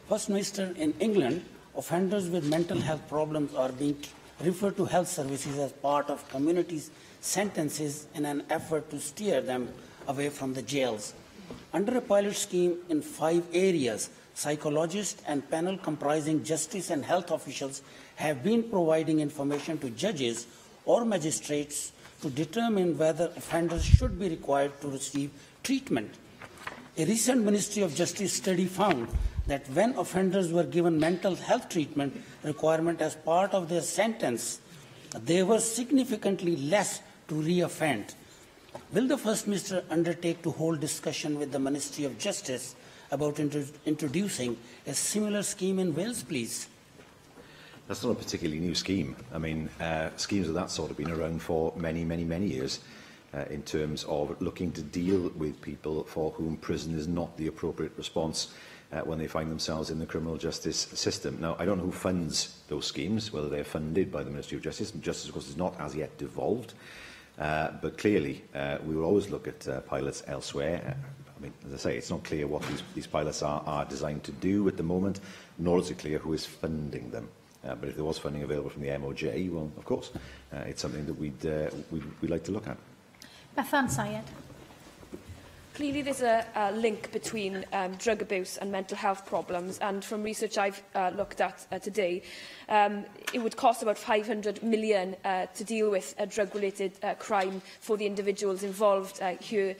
First Minister, in England, offenders with mental health problems are being referred to health services as part of communities' sentences in an effort to steer them away from the jails. Under a pilot scheme in 5 areas, psychologists and panel comprising justice and health officials have been providing information to judges or magistrates to determine whether offenders should be required to receive treatment. A recent Ministry of Justice study found that when offenders were given mental health treatment requirement as part of their sentence, they were significantly less to re-offend. Will the First Minister undertake to hold discussion with the Ministry of Justice about introducing a similar scheme in Wales, please? That's not a particularly new scheme. I mean, schemes of that sort have been around for many, many, many years in terms of looking to deal with people for whom prison is not the appropriate response when they find themselves in the criminal justice system. Now, I don't know who funds those schemes, whether they're funded by the Ministry of Justice. Justice, of course, is not as yet devolved. But clearly, we will always look at pilots elsewhere. I mean, as I say, it's not clear what these pilots are designed to do at the moment, nor is it clear who is funding them. But if there was funding available from the MOJ, well, of course, it's something that we'd like to look at. Bethan Syed. Clearly, there's a link between drug abuse and mental health problems, and from research I've looked at today, it would cost about £500 million to deal with drug-related crime for the individuals involved here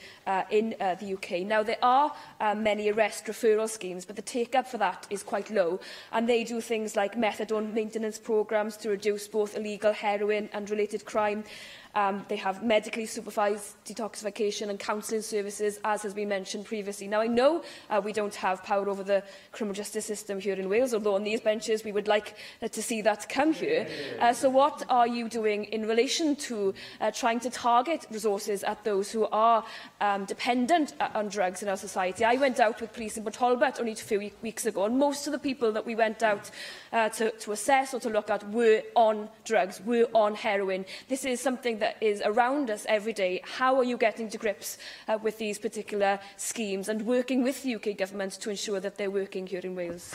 in the UK. Now, there are many arrest referral schemes, but the take-up for that is quite low, and they do things like methadone maintenance programmes to reduce both illegal heroin and related crime. They have medically supervised detoxification and counselling services, as has been mentioned previously. Now, I know we don't have power over the criminal justice system here in Wales, although on these benches we would like to see that come here. So what are you doing in relation to trying to target resources at those who are dependent on drugs in our society? I went out with police in Port Talbot only a few weeks ago, and most of the people that we went out to assess or to look at were on drugs, were on heroin. This is something that is around us every day. How are you getting to grips with these particular schemes and working with the UK Government to ensure that they're working here in Wales?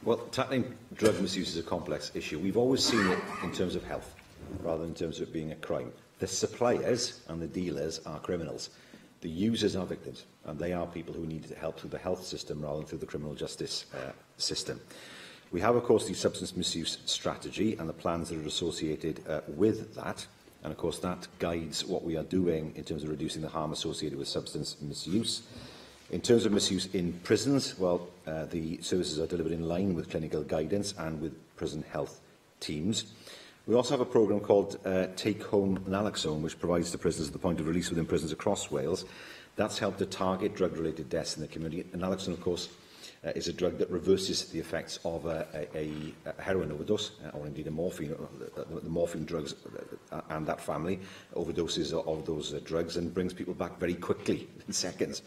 Well, tackling drug misuse is a complex issue. We've always seen it in terms of health, rather than in terms of it being a crime. The suppliers and the dealers are criminals. The users are victims, and they are people who need help through the health system rather than through the criminal justice system. We have, of course, the substance misuse strategy and the plans that are associated with that. And, of course, that guides what we are doing in terms of reducing the harm associated with substance misuse. In terms of misuse in prisons, well, the services are delivered in line with clinical guidance and with prison health teams. We also have a programme called Take Home Naloxone, which provides to prisoners at the point of release within prisons across Wales. That's helped to target drug-related deaths in the community. And naloxone, of course, is a drug that reverses the effects of a heroin overdose, or indeed a morphine, the morphine drugs and that family, overdoses of those drugs, and brings people back very quickly, in seconds,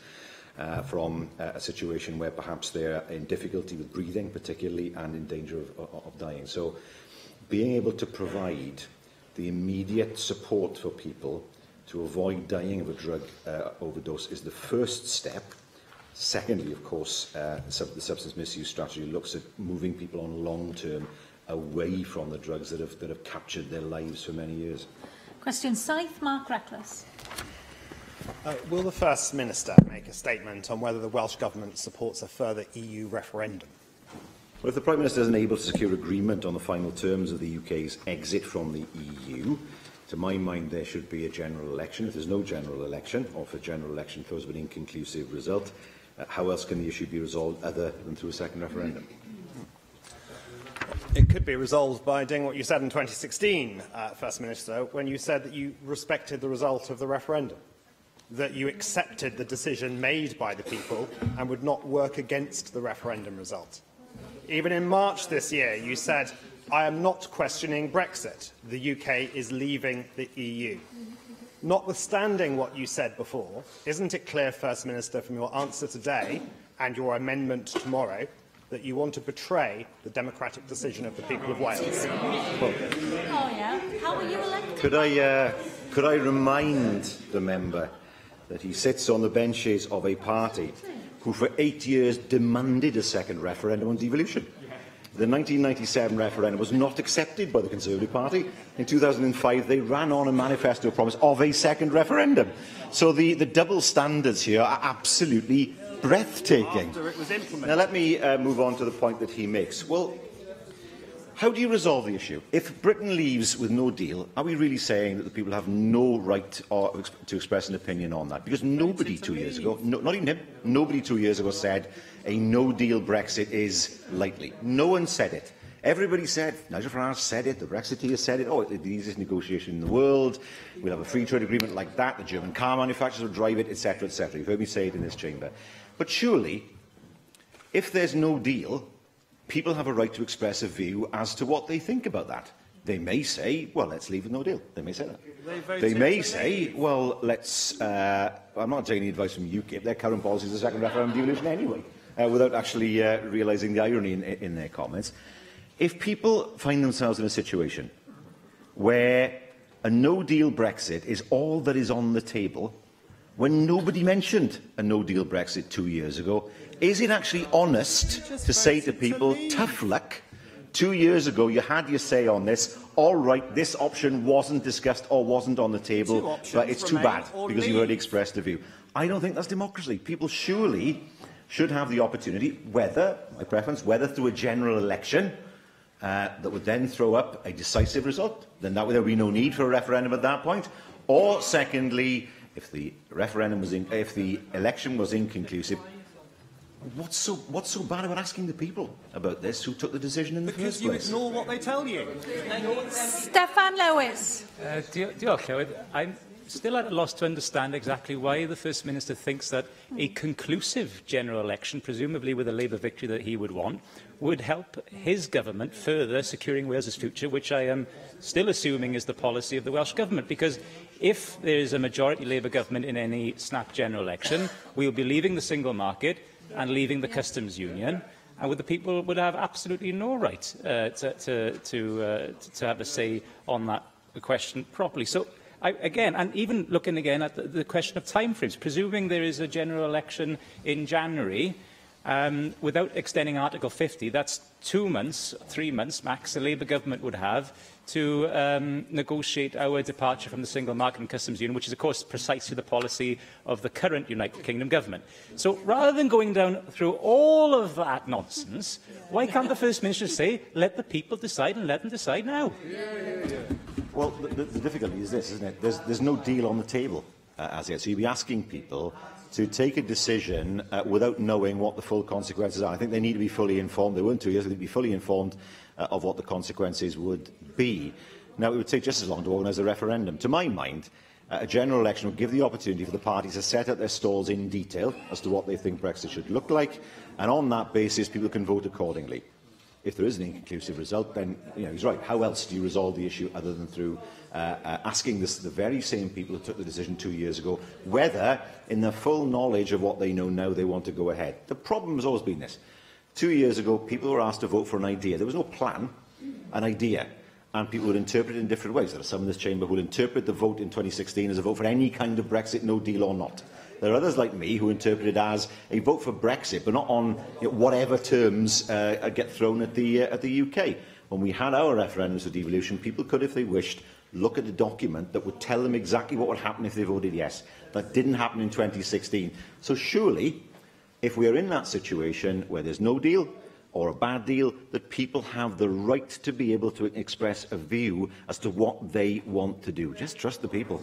from a situation where perhaps they're in difficulty with breathing, particularly, and in danger of dying. So being able to provide the immediate support for people to avoid dying of a drug overdose is the first step. Secondly, of course, the substance misuse strategy looks at moving people on long-term away from the drugs that have captured their lives for many years. Question 7, Mark Reckless. Will the First Minister make a statement on whether the Welsh Government supports a further EU referendum? Well, if the Prime Minister isn't able to secure agreement on the final terms of the UK's exit from the EU, to my mind, there should be a general election. If there's no general election, or if a general election throws an inconclusive result, how else can the issue be resolved other than through a second referendum? It could be resolved by doing what you said in 2016, First Minister, when you said that you respected the result of the referendum, that you accepted the decision made by the people and would not work against the referendum result. Even in March this year, you said, "I am not questioning Brexit. The UK is leaving the EU." Notwithstanding what you said before, isn't it clear, First Minister, from your answer today and your amendment tomorrow, that you want to betray the democratic decision of the people of Wales? Oh, yeah. How were you elected? Could I remind the member that he sits on the benches of a party who for 8 years demanded a second referendum on devolution? The 1997 referendum was not accepted by the Conservative Party. In 2005, they ran on a manifesto promise of a second referendum. So the double standards here are absolutely breathtaking. After it was implemented. Now, let me move on to the point that he makes. Well, how do you resolve the issue? If Britain leaves with no deal, are we really saying that the people have no right to express an opinion on that? Because nobody 2 years ago, not even him, nobody 2 years ago said a no-deal Brexit is likely. No one said it. Everybody said, Nigel Farage said it, the Brexiteers said it, oh, it's the easiest negotiation in the world, we'll have a free trade agreement like that, the German car manufacturers will drive it, etc., etc. You've heard me say it in this chamber. But surely, if there's no deal, people have a right to express a view as to what they think about that. They may say, well, let's leave with no deal. They may say that. They may say, well, let's... I'm not taking any advice from UKIP. Their current policy is a second referendum devolution anyway. without actually realising the irony in their comments. If people find themselves in a situation where a no-deal Brexit is all that is on the table, when nobody mentioned a no-deal Brexit 2 years ago, is it actually honest to say to people, tough luck, 2 years ago you had your say on this, all right, this option wasn't discussed or wasn't on the table, but it's too bad because you've already expressed a view. I don't think that's democracy. People surely should have the opportunity, whether, my preference, whether through a general election that would then throw up a decisive result, then there would be no need for a referendum at that point, or secondly, if the election was inconclusive, what's so bad about asking the people about this who took the decision in the first place? Because you ignore what they tell you. Steffan Lewis. Diolch, Llywydd. I'm still at a loss to understand exactly why the First Minister thinks that a conclusive general election, presumably with a Labour victory that he would want, would help his government further securing Wales's future, which I am still assuming is the policy of the Welsh Government. Because if there is a majority Labour government in any snap general election, we will be leaving the single market and leaving the customs union, and the people would have absolutely no right to have a say on that question properly. So, again, and even looking again at the question of timeframes, presuming there is a general election in January, without extending Article 50, that's 2 months, 3 months max, the Labour government would have to negotiate our departure from the single market and customs union, which is, of course, precisely the policy of the current United Kingdom government. So, rather than going down through all of that nonsense, why can't the First Minister say, let the people decide and let them decide now? Well, the difficulty is this, isn't it? There's no deal on the table as yet. So you'll be asking people to take a decision without knowing what the full consequences are. I think they need to be fully informed. They weren't 2 years, they need to be fully informed of what the consequences would be. Now, it would take just as long to organise a referendum. To my mind, a general election would give the opportunity for the parties to set out their stalls in detail as to what they think Brexit should look like, and on that basis, people can vote accordingly. If there is an inconclusive result, then he's right. How else do you resolve the issue other than through asking the very same people who took the decision 2 years ago whether, in the full knowledge of what they know now, they want to go ahead? The problem has always been this. 2 years ago, people were asked to vote for an idea. There was no plan, an idea, and people would interpret it in different ways. There are some in this chamber who will interpret the vote in 2016 as a vote for any kind of Brexit, no deal or not. There are others like me who interpret it as a vote for Brexit, but not on whatever terms get thrown at the UK. When we had our referendums for devolution, people could, if they wished, look at a document that would tell them exactly what would happen if they voted yes. That didn't happen in 2016. So surely, if we are in that situation where there's no deal or a bad deal, that people have the right to be able to express a view as to what they want to do. Just trust the people.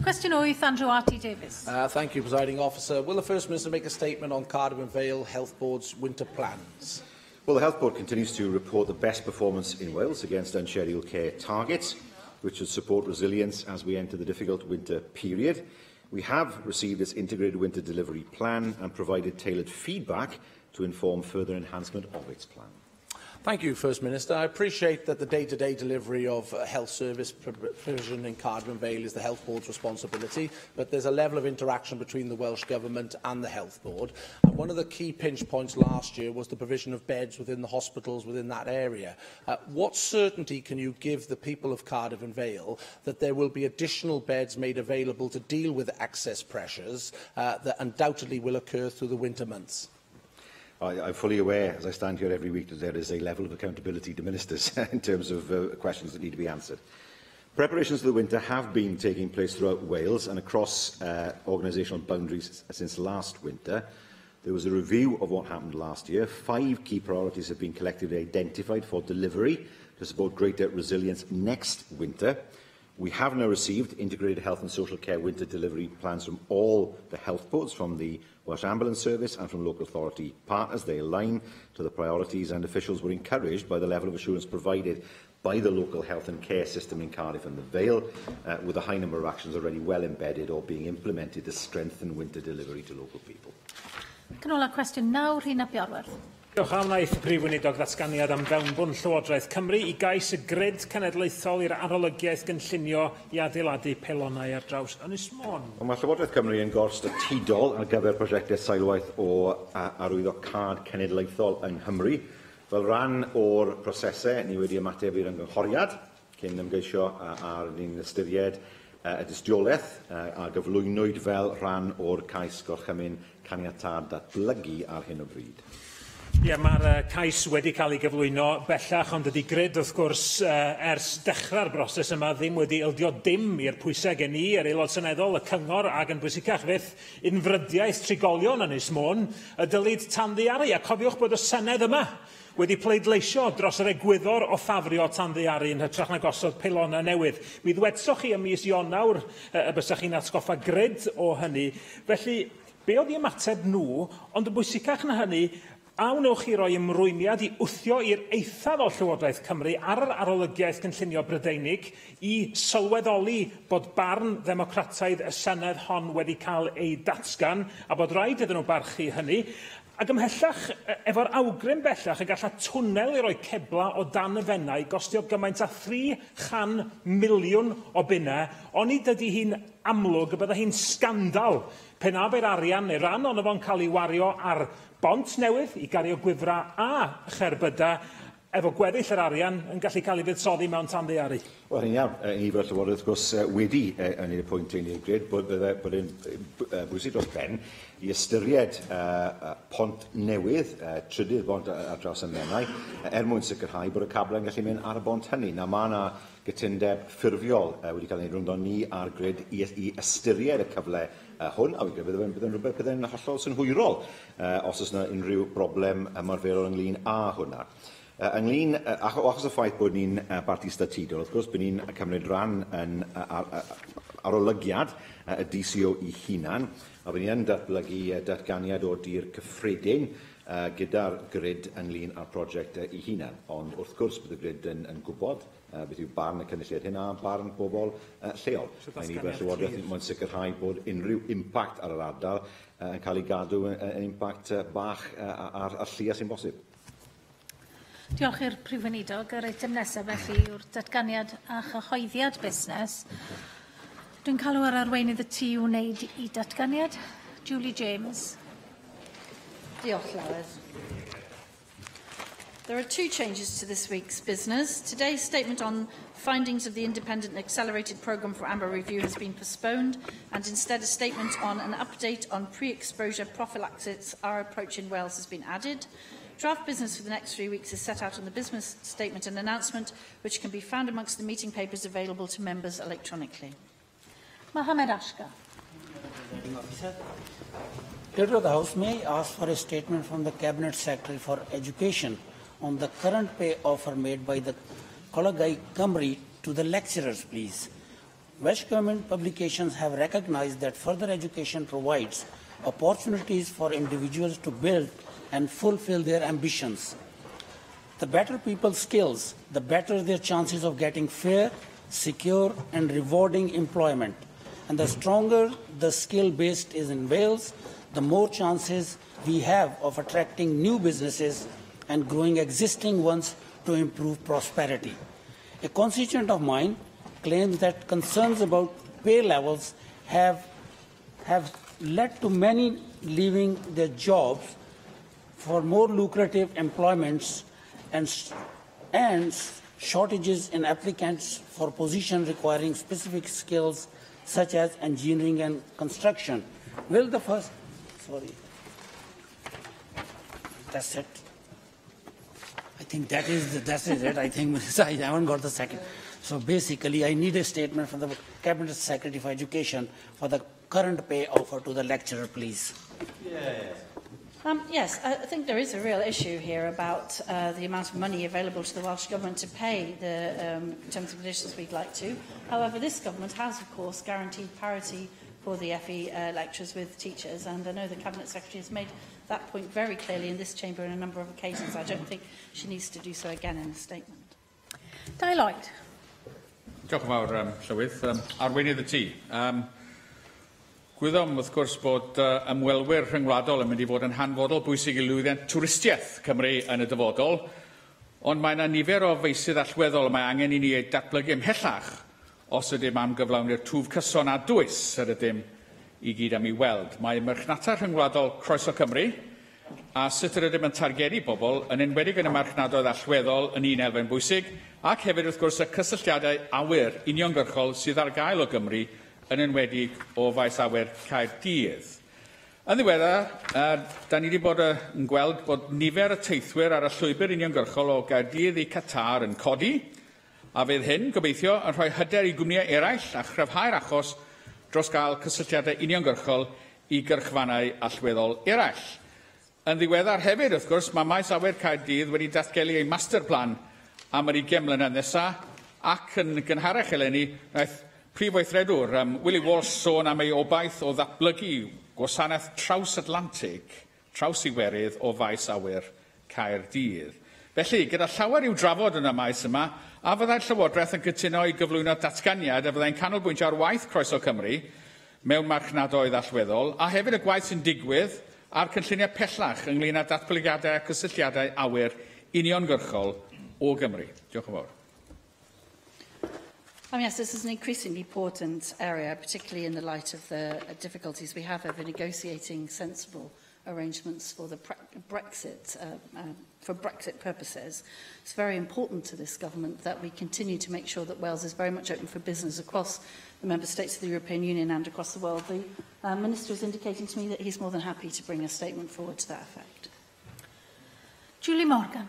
Question 8, Andrew Arty-Davies. Thank you, Presiding Officer. Will the First Minister make a statement on Cardiff and Vale Health Board's winter plans? Well, the Health Board continues to report the best performance in Wales against unscheduled care targets, which should support resilience as we enter the difficult winter period. We have received its integrated winter delivery plan and provided tailored feedback to inform further enhancement of its plan. Thank you, First Minister. I appreciate that the day-to-day delivery of health service provision in Cardiff and Vale is the Health Board's responsibility, but there's a level of interaction between the Welsh Government and the Health Board. And one of the key pinch points last year was the provision of beds within the hospitals within that area. What certainty can you give the people of Cardiff and Vale that there will be additional beds made available to deal with access pressures that undoubtedly will occur through the winter months? I'm fully aware, as I stand here every week, that there is a level of accountability to ministers in terms of questions that need to be answered. Preparations for the winter have been taking place throughout Wales and across organisational boundaries since last winter. There was a review of what happened last year. 5 key priorities have been collectively identified for delivery to support greater resilience next winter. We have now received integrated health and social care winter delivery plans from all the health boards, from the Welsh Ambulance Service and from local authority partners. They align to the priorities, and officials were encouraged by the level of assurance provided by the local health and care system in Cardiff and the Vale, with a high number of actions already well embedded or being implemented to strengthen winter delivery to local people. Can I cwestiwn nawr, Rhina Biarwerth. Diolch am wnaeth y Prif Weinidog ddatganiad am fewnbwn Llywodraeth Cymru i gais y grid cenedlaethol i'r arolygiaeth gynllunio i adeiladu pelonau ar draws Ynys Môn. Mae Llywodraeth Cymru yn gors statudol ar gyfer prosiectau seilwaith o arwyddo cad cenedlaethol yng Nghymru. Fel rhan o'r prosesau, ni wedi ymateb i'r ymgynghoriad cyn ymgeisio ar ni'n ystyried y dystiolaeth a gyflwynwyd fel rhan o'r cais gorchymyn caniatâd datblygu ar hyn o bryd. Mae'r cais wedi cael ei gyflwyno bellach, ond ydy grid wrth gwrs ers dechrau'r broses yma ddim wedi ildio dim i'r pwysau gen i, yr aelod seneddol, y cyngor ac yn bwysicach fyth unfrydiaeth trigolion Ynys Môn, y dylid tanddiaru. A cofiwch bod y Senedd yma wedi pleidleisio dros yr egwyddor o ffafrio tanddiaru yn hytrach na gosod peilona newydd. Mi ddwedsoch chi ym mis Ionawr y bysach chi'n atgoffa grid o hynny. Felly, be oedd i ymateb nhw, ond y bwysicach na hynny, a wnewch chi roi ymrwymiad i wthio i'r eithaf o Llywodraeth Cymru ar yr arolygiaeth gynllunio Brydeinig i sylweddoli bod barn ddemocrataidd y Senedd hon wedi cael ei datgan a bod rhaid iddyn nhw barchu hynny. Ac ymhellach, efo'r awgrym bellach, y galla twnnel i roi cebla o dan y fennau gostio gymaint â 300 miliwn o bunnau, ond i dydy hi'n amlwg y bydda hi'n scandal pe na bydd arian neu ran ond fo'n cael ei wario ar bont newydd i gario gwifra a cherbyda efo gweddill yr arian yn gallu cael ei fuddsoddi mewn tanddiaru. Wel, hyn iawn. Ni fel Llywodraeth, wrth gwrs, wedi yn ei pwynt ein grid bod yn bwysig dros ben i ystyried pont newydd, trydydd bont ar draws y Menai, mwyn sicrhau bod y cabl yn gallu mynd ar y bont hynny. Mae yna gytundeb ffurfiol wedi cael ei rwndo ni ar grid i ystyried y cyfle hwn, a byddai'n rhywbeth byddai'n hollol synhwyrol os oes yna unrhyw broblem ymarferol ynglyn â hwnna. Ynglyn, achos y ffaith bod ni'n barti statudol, wrth gwrs, bod ni'n cymryd rhan yn arolygiad y DCO i hunan, a bod ni'n datblygu datganiad o dir cyffredin gyda'r grid ynglyn â'r prosiect i hunan. Ond wrth gwrs bydd y grid yn gwybod beth yw barn y cynulliad hynna, barn bobl lleol. Mae ni fel Llywodraeth yn sicrhau bod unrhyw impact ar yr ardal yn cael ei gadw yn impact bach ar lluas sy'n bosib. Diolch i'r Prif Weinidog. Yr eitem nesaf felly yw'r datganiad a chyhoeddiad busnes. Dwi'n cael ar arweinydd y tŷ wneud i datganiad. Julie James. Diolch, Llywydd. There are two changes to this week's business. Today's statement on findings of the Independent and Accelerated Programme for Amber Review has been postponed, and instead a statement on an update on pre-exposure prophylaxis, our approach in Wales, has been added. Draft business for the next 3 weeks is set out on the business statement and announcement, which can be found amongst the meeting papers available to members electronically. Mohamed Ashka. Leader of the House, may I ask for a statement from the Cabinet Secretary for Education on the current pay offer made by the Colagai Cymru to the lecturers, please. Welsh Government publications have recognised that further education provides opportunities for individuals to build and fulfill their ambitions. The better people's skills, the better their chances of getting fair, secure and rewarding employment. And the stronger the skill base is in Wales, the more chances we have of attracting new businesses and growing existing ones to improve prosperity. A constituent of mine claims that concerns about pay levels have led to many leaving their jobs for more lucrative employments and shortages in applicants for positions requiring specific skills such as engineering and construction. Will the first... Sorry. That's it. I think that is it. I think I haven't got the second. So basically, I need a statement from the Cabinet Secretary for Education for the current pay offer to the lecturer, please. Yes, I think there is a real issue here about the amount of money available to the Welsh Government to pay the terms and conditions we'd like to. However, this Government has, of course, guaranteed parity for the FE lecturers with teachers, and I know the Cabinet Secretary has made that point very clearly in this chamber on a number of occasions. I don't think she needs to do so again in a statement. Dai Lloyd. Diolch yn fawr, Llywydd. Arweinydd y tŷ. Gwyddom, wrth gwrs, bod ymwelwyr rhyngwladol yn mynd i fod yn hanfodol bwysig i lwyddiant twristiaeth Cymru yn y dyfodol, ond mae yna nifer o feisydd allweddol mae angen i ni ei datblygu ymhellach os ydym am gyflawni'r twf cyson a dwys yr ydym i gyd am ei weld. Mae marchnata rhyngwladol Croeso Cymru a sut yr ydym yn targedu bobl yn enwedig yn y marchnadoedd allweddol yn un elfen bwysig, ac hefyd wrth gwrs y cysylltiadau awyr uniongyrchol sydd ar gael o Gymru yn enwedig o faes awyr Caerdydd. Yn ddiweddar, da ni wedi bod yn gweld bod nifer y teithwyr ar y llwybr uniongyrchol o Gaerdydd i Qatar yn codi, a fydd hyn, gobeithio, yn rhoi hyder i gwmnïau eraill a chryfhau'r achos dros gael cysylltiadau uniongyrchol i gyrchfannau allweddol eraill. Yn ddiweddar hefyd, wrth gwrs, mae maes awyr Caerdydd wedi datgelu ei masterplan am yr 20 mlynedd nesaf, ac yn gynharach eleni, wnaeth Prif Weithredwr Willie Walsh sôn am ei obaith o ddatblygu gwasanaeth traws-Atlantig, traws-Iwerydd o faes awyr Caerdydd. Felly, gyda llawer i'w drafod yn y maes yma, a fyddai'r Llywodraeth yn cytuno i gyflwyno datganiad a fyddai'n canolbwyntio ar waith Croeso Cymru mewn marchnadoedd allweddol, a hefyd y gwaith sy'n digwydd a'r cynlluniau pellach ynglŷn â datblygiadau a cysylltiadau awyr uniongyrchol o Gymru. Diolch yn fawr. Yes, this is an increasingly important area, particularly in the light of the difficulties we have over negotiating sensible arrangements for the Brexit, for Brexit purposes. It's very important to this government that we continue to make sure that Wales is very much open for business across the member states of the European Union and across the world. The Minister is indicating to me that he's more than happy to bring a statement forward to that effect. Julie Morgan.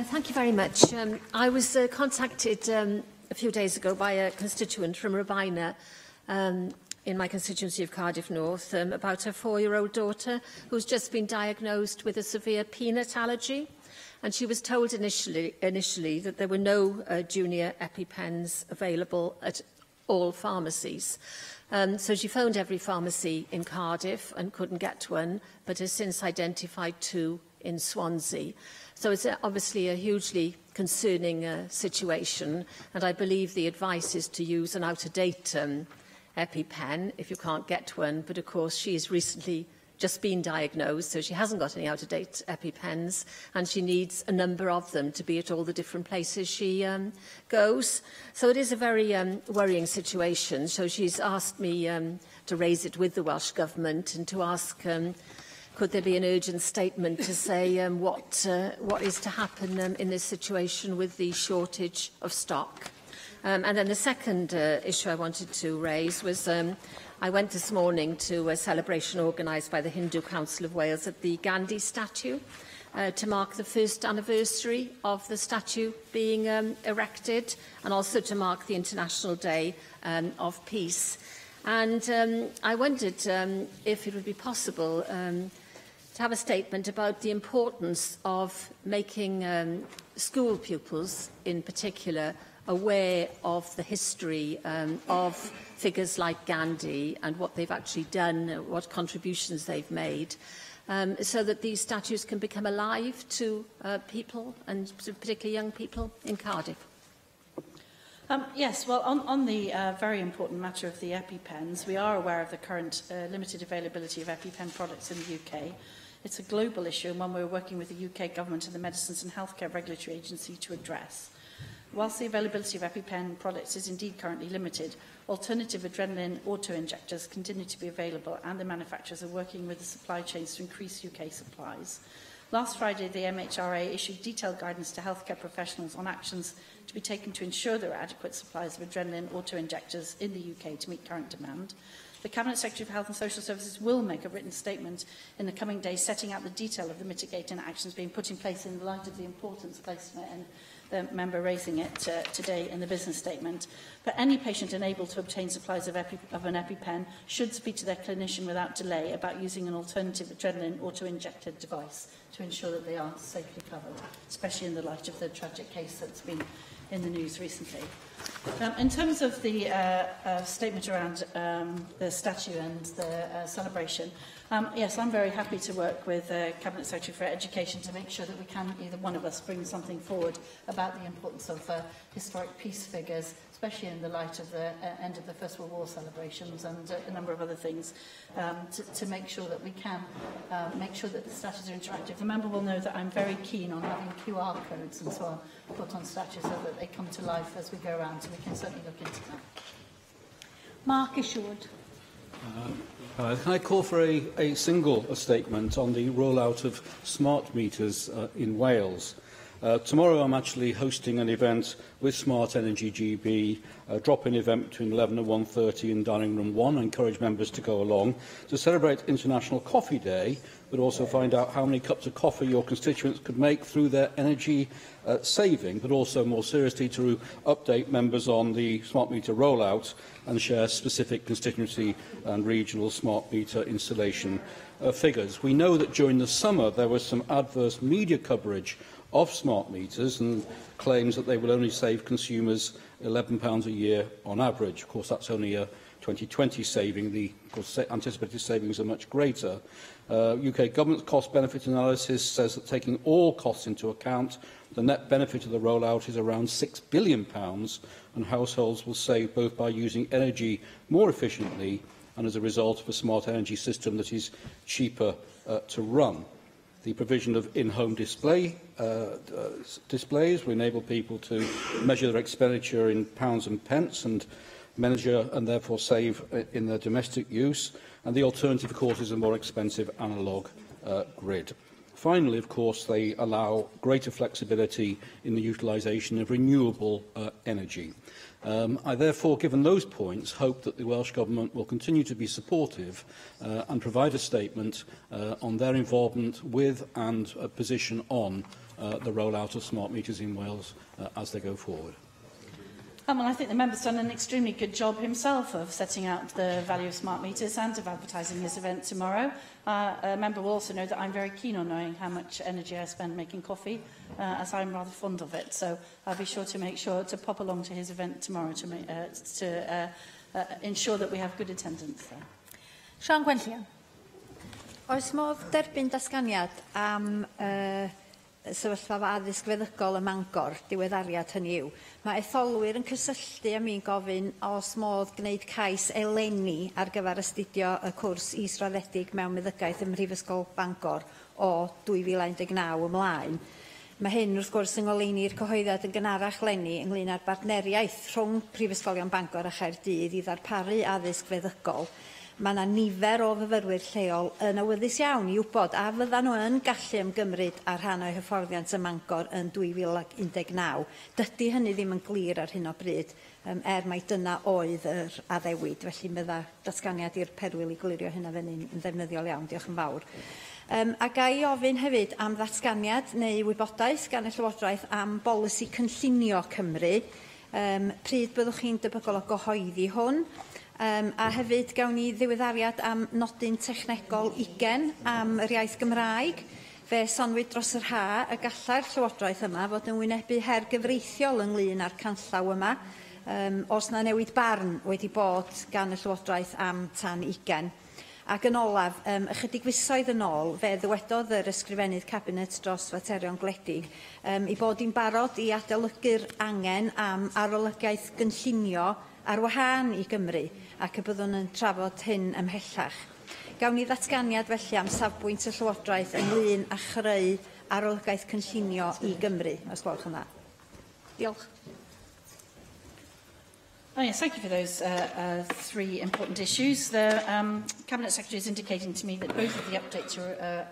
Thank you very much. I was contacted a few days ago by a constituent from Robina in my constituency of Cardiff North about her 4-year-old daughter who's just been diagnosed with a severe peanut allergy. And she was told initially that there were no junior EpiPens available at all pharmacies. So she phoned every pharmacy in Cardiff and couldn't get one, but has since identified 2 in Swansea. So it's obviously a hugely concerning situation, and I believe the advice is to use an out-of-date EpiPen if you can't get one, but of course she's recently just been diagnosed, so she hasn't got any out-of-date EpiPens, and she needs a number of them to be at all the different places she goes. So it is a very worrying situation. So she's asked me to raise it with the Welsh Government and to ask could there be an urgent statement to say what is to happen in this situation with the shortage of stock. And then the second issue I wanted to raise was I went this morning to a celebration organised by the Hindu Council of Wales at the Gandhi statue to mark the 1st anniversary of the statue being erected, and also to mark the International Day of Peace. And I wondered if it would be possible to have a statement about the importance of making school pupils, in particular, aware of the history of figures like Gandhi and what they've actually done, what contributions they've made, so that these statues can become alive to people, and particularly young people in Cardiff. Yes, well, on the very important matter of the EpiPens, we are aware of the current limited availability of EpiPen products in the UK. It's a global issue and one we're working with the UK Government and the Medicines and Healthcare Regulatory Agency to address. Whilst the availability of EpiPen products is indeed currently limited, alternative adrenaline auto-injectors continue to be available, and the manufacturers are working with the supply chains to increase UK supplies. Last Friday, the MHRA issued detailed guidance to healthcare professionals on actions to be taken to ensure there are adequate supplies of adrenaline auto-injectors in the UK to meet current demand. The Cabinet Secretary for Health and Social Services will make a written statement in the coming days setting out the detail of the mitigating actions being put in place in light of the importance placed on it, and the member raising it today in the business statement. But any patient unable to obtain supplies of an EpiPen should speak to their clinician without delay about using an alternative adrenaline auto-injector device to ensure that they are safely covered, especially in the light of the tragic case that's been in the news recently. In terms of the statement around the statue and the celebration, Yes, I'm very happy to work with Cabinet Secretary for Education to make sure that we can, either one of us, bring something forward about the importance of historic peace figures, especially in the light of the end of the First World War celebrations and a number of other things, to make sure that we can make sure that the statues are interactive. The member will know that I'm very keen on having QR codes and so on put on statues so that they come to life as we go around, so we can certainly look into that. Mark Isherwood. Can I call for a single statement on the rollout of smart meters in Wales? Tomorrow I'm actually hosting an event with Smart Energy GB, a drop-in event between 11 and 1:30 in Dining Room 1. I encourage members to go along to celebrate International Coffee Day, but also find out how many cups of coffee your constituents could make through their energy saving, but also, more seriously, to update members on the smart meter rollout and share specific constituency and regional smart meter installation figures. We know that during the summer there was some adverse media coverage of smart meters and claims that they will only save consumers £11 a year on average. Of course, that's only a 2020 saving. The anticipated savings are much greater. UK Government's cost-benefit analysis says that taking all costs into account, the net benefit of the rollout is around £6 billion, and households will save both by using energy more efficiently and as a result of a smart energy system that is cheaper to run. The provision of in-home displays will enable people to measure their expenditure in pounds and pence and measure and therefore save in their domestic use. And the alternative, of course, is a more expensive analogue grid. Finally, of course, they allow greater flexibility in the utilisation of renewable energy. I therefore, given those points, hope that the Welsh Government will continue to be supportive and provide a statement on their involvement with and a position on the rollout of smart meters in Wales as they go forward. Well, I think the member's done an extremely good job himself of setting out the value of smart meters and of advertising his event tomorrow. A member will also know that I'm very keen on knowing how much energy I spend making coffee, as I'm rather fond of it. So I'll be sure to make sure to pop along to his event tomorrow to ensure that we have good attendance there. Sian Gwenllian. Oes modd derbyn datganiad am sefyllfa addysg feddygol ym Mangor, diweddariad hynny yw. Mae etholwyr yn cysylltu â mi'n gofyn os modd gwneud cais eleni ar gyfer astudio y cwrs israddedig mewn meddygaeth ym Mhrifysgol Bangor o 2019 ymlaen. Mae hyn wrth gwrs yn ngoleuni'r cyhoeddiad yn gynharach leni ynglŷn â'r bartneriaeth rhwng Prifysgolion Bangor a Chaerdydd i ddarparu addysg feddygol. Mae yna nifer o fyfyrwyr lleol yn awyddus iawn i wybod a fyddan nhw yn gallu ymgymryd ar rhan o'i hyfforddiant ym Mangor yn 2019. Dydy hynny ddim yn glir ar hyn o bryd, mai dyna oedd yr addewid. Felly bydda datganiad i'r perwyl i glirio hynna fyny'n ddefnyddiol iawn. Diolch yn fawr. A ga i ofyn hefyd am ddatganiad neu wybodaeth gan y Llywodraeth am bolisi cynllunio Cymru. Pryd byddwch chi'n debygol o gyhoeddi hwn? A hefyd gawn ni ddiweddariad am nodyn technegol 20 am yr iaith Gymraeg. Fe sonwyd dros yr ha y gallai'r Llywodraeth yma fod yn wynebu her gyfreithiol ynglŷn â'r canllaw yma, os na newid barn wedi bod gan y Llywodraeth am tan 20. Ac yn olaf, ychydig fisoedd yn ôl, fe ddywedodd yr ysgrifennydd Cabinet dros faterion gwledig i bod i'n barod i adolygu'r angen am arolygaeth gynllunio ar wahân i Gymru, ac y byddwn yn trafod hyn ymhellach. Gawn ni ddatganiad felly am safbwynt y Llywodraeth ynglŷn â chreu arolygaeth cynllunio i Gymru, os gwelwch yn dda. Diolch. Oh, yes, thank you for those three important issues. The Cabinet Secretary is indicating to me that both of the updates you're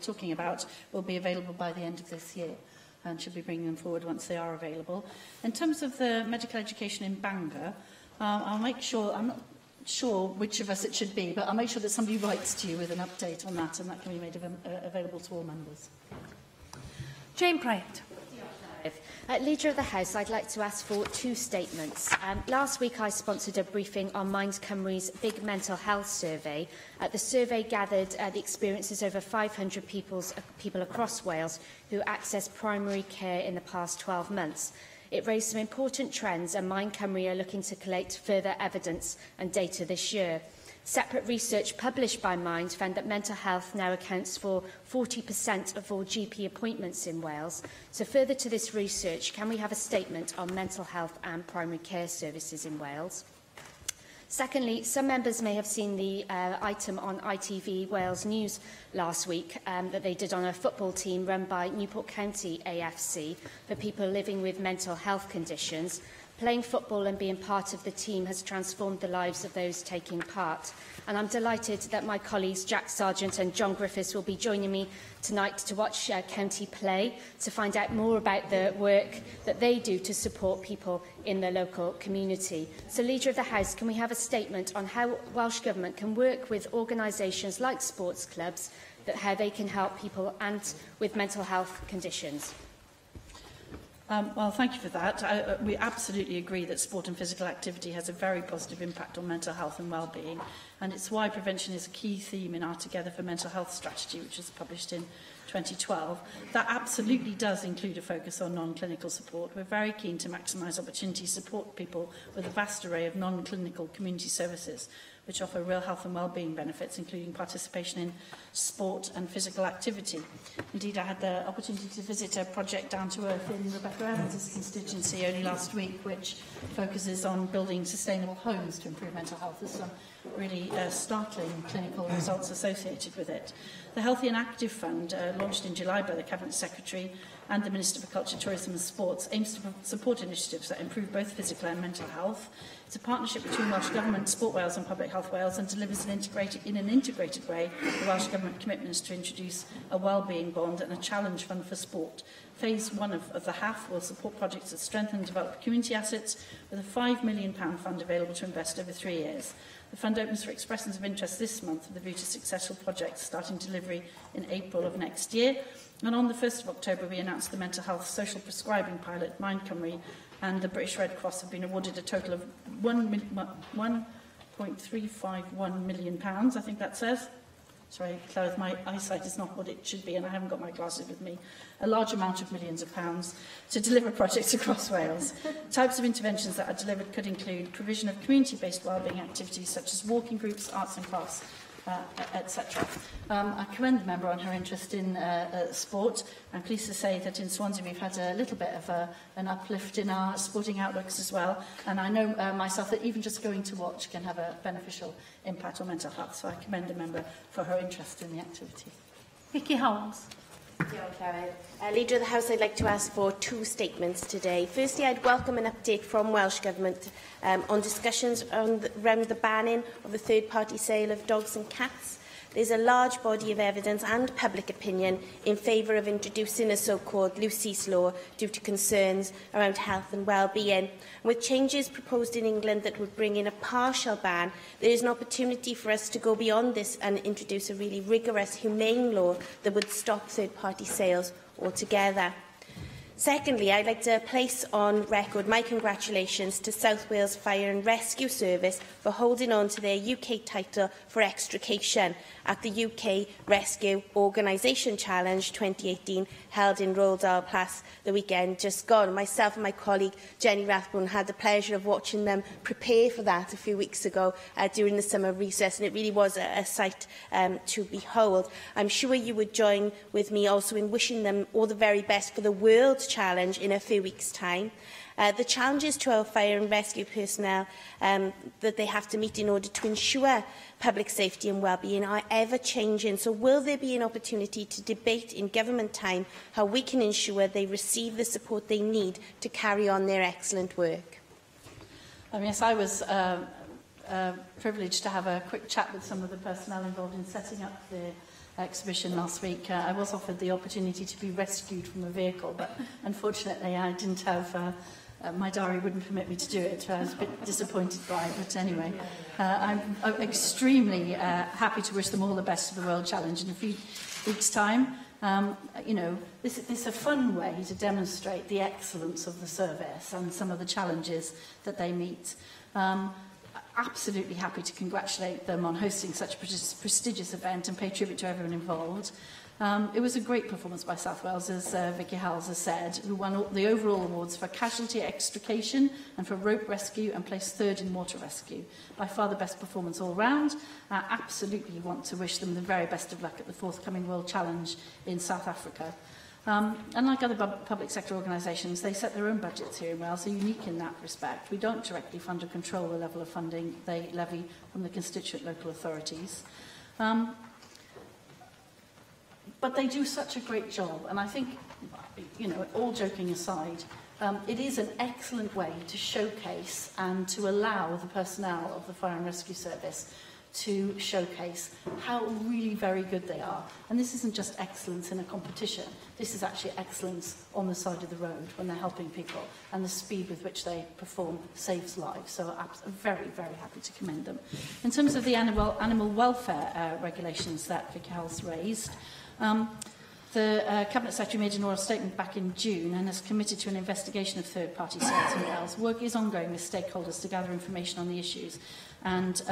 talking about will be available by the end of this year, and should be bringing them forward once they are available. In terms of the medical education in Bangor, I'll make sure, I'm not sure which of us it should be, but I'll make sure that somebody writes to you with an update on that, and that can be made available to all members. Jane Bryant. Leader of the House, I'd like to ask for two statements. Last week I sponsored a briefing on Mind Cymru's big mental health survey. The survey gathered the experiences of over 500 people across Wales who accessed primary care in the past 12 months. It raised some important trends, and Mind Cymru are looking to collect further evidence and data this year. Separate research published by Mind found that mental health now accounts for 40% of all GP appointments in Wales. So further to this research, can we have a statement on mental health and primary care services in Wales? Secondly, some members may have seen the item on ITV Wales News last week that they did on a football team run by Newport County AFC for people living with mental health conditions. Playing football and being part of the team has transformed the lives of those taking part. And I'm delighted that my colleagues Jack Sargent and John Griffiths will be joining me tonight to watch County play, to find out more about the work that they do to support people in the local community. So, Leader of the House, can we have a statement on how Welsh Government can work with organisations like sports clubs, how they can help people and with mental health conditions? Well, thank you for that. We absolutely agree that sport and physical activity has a very positive impact on mental health and well-being, and it's why prevention is a key theme in our Together for Mental Health strategy, which was published in 2012. That absolutely does include a focus on non-clinical support. We're very keen to maximise opportunities to support people with a vast array of non-clinical community services, which offer real health and well-being benefits, including participation in sport and physical activity. Indeed, I had the opportunity to visit a project down to earth in Rebecca Evans' constituency only last week, which focuses on building sustainable homes to improve mental health. There's some really startling clinical results associated with it. The Healthy and Active Fund, launched in July by the Cabinet Secretary and the Minister for Culture, Tourism and Sports, aims to support initiatives that improve both physical and mental health. It's a partnership between Welsh Government, Sport Wales and Public Health Wales, and delivers in an integrated way the Welsh Government commitments to introduce a wellbeing bond and a challenge fund for sport. Phase 1 of the HAF will support projects that strengthen and develop community assets, with a £5 million fund available to invest over 3 years. The fund opens for expressions of interest this month with a view to successful projects starting delivery in April of next year. And on the 1st of October, we announced the mental health social prescribing pilot, Mind Cymru, and the British Red Cross have been awarded a total of £1.351 million, I think that says. Sorry, Claire, my eyesight is not what it should be, and I haven't got my glasses with me. A large amount of millions of pounds to deliver projects across Wales. Types of interventions that are delivered could include provision of community-based wellbeing activities such as walking groups, arts and crafts, etc. I commend the member on her interest in sport. I'm pleased to say that in Swansea we've had a little bit of an uplift in our sporting outlooks as well, and I know myself that even just going to watch can have a beneficial impact on mental health, so I commend the member for her interest in the activity. Vicky Howells. Leader of the House, I'd like to ask for 2 statements today. Firstly, I'd welcome an update from Welsh Government on discussions around the banning of the third-party sale of dogs and cats. There's a large body of evidence and public opinion in favour of introducing a so-called Lucy's Law due to concerns around health and well-being. With changes proposed in England that would bring in a partial ban, there is an opportunity for us to go beyond this and introduce a really rigorous, humane law that would stop third-party sales altogether. Secondly, I'd like to place on record my congratulations to South Wales Fire and Rescue Service for holding on to their UK title for extrication at the UK Rescue Organisation Challenge 2018 held in Roldal Pass the weekend just gone. Myself and my colleague Jenny Rathbone had the pleasure of watching them prepare for that a few weeks ago during the summer recess, and it really was a sight to behold. I'm sure you would join with me also in wishing them all the very best for the World Challenge in a few weeks' time. The challenges to our fire and rescue personnel that they have to meet in order to ensure public safety and well-being are ever-changing. So will there be an opportunity to debate in government time how we can ensure they receive the support they need to carry on their excellent work? Yes, I was privileged to have a quick chat with some of the personnel involved in setting up the exhibition last week. I was offered the opportunity to be rescued from a vehicle, but unfortunately I didn't have, my diary wouldn't permit me to do it. I was a bit disappointed by it, but anyway, I'm extremely happy to wish them all the best for the World Challenge in a few weeks' time. You know, this is a fun way to demonstrate the excellence of the service and some of the challenges that they meet. Absolutely happy to congratulate them on hosting such a prestigious event and pay tribute to everyone involved. It was a great performance by South Wales, as Vicky Howells has said, who won the overall awards for casualty extrication and for rope rescue and placed third in water rescue. By far the best performance all round. Absolutely want to wish them the very best of luck at the forthcoming World Challenge in South Africa. Unlike other public sector organisations, they set their own budgets here in Wales, are unique in that respect. We don't directly fund or control the level of funding they levy from the constituent local authorities. But they do such a great job, and I think, you know, all joking aside, it is an excellent way to showcase and to allow the personnel of the Fire and Rescue Service to showcase how really very good they are. And this isn't just excellence in a competition, this is actually excellence on the side of the road when they're helping people, and the speed with which they perform saves lives. So I'm very, very happy to commend them. In terms of the animal welfare regulations that Vicky Howells raised, the Cabinet Secretary made an oral statement back in June and has committed to an investigation of third-party sales in Wales. Work is ongoing with stakeholders to gather information on the issues, and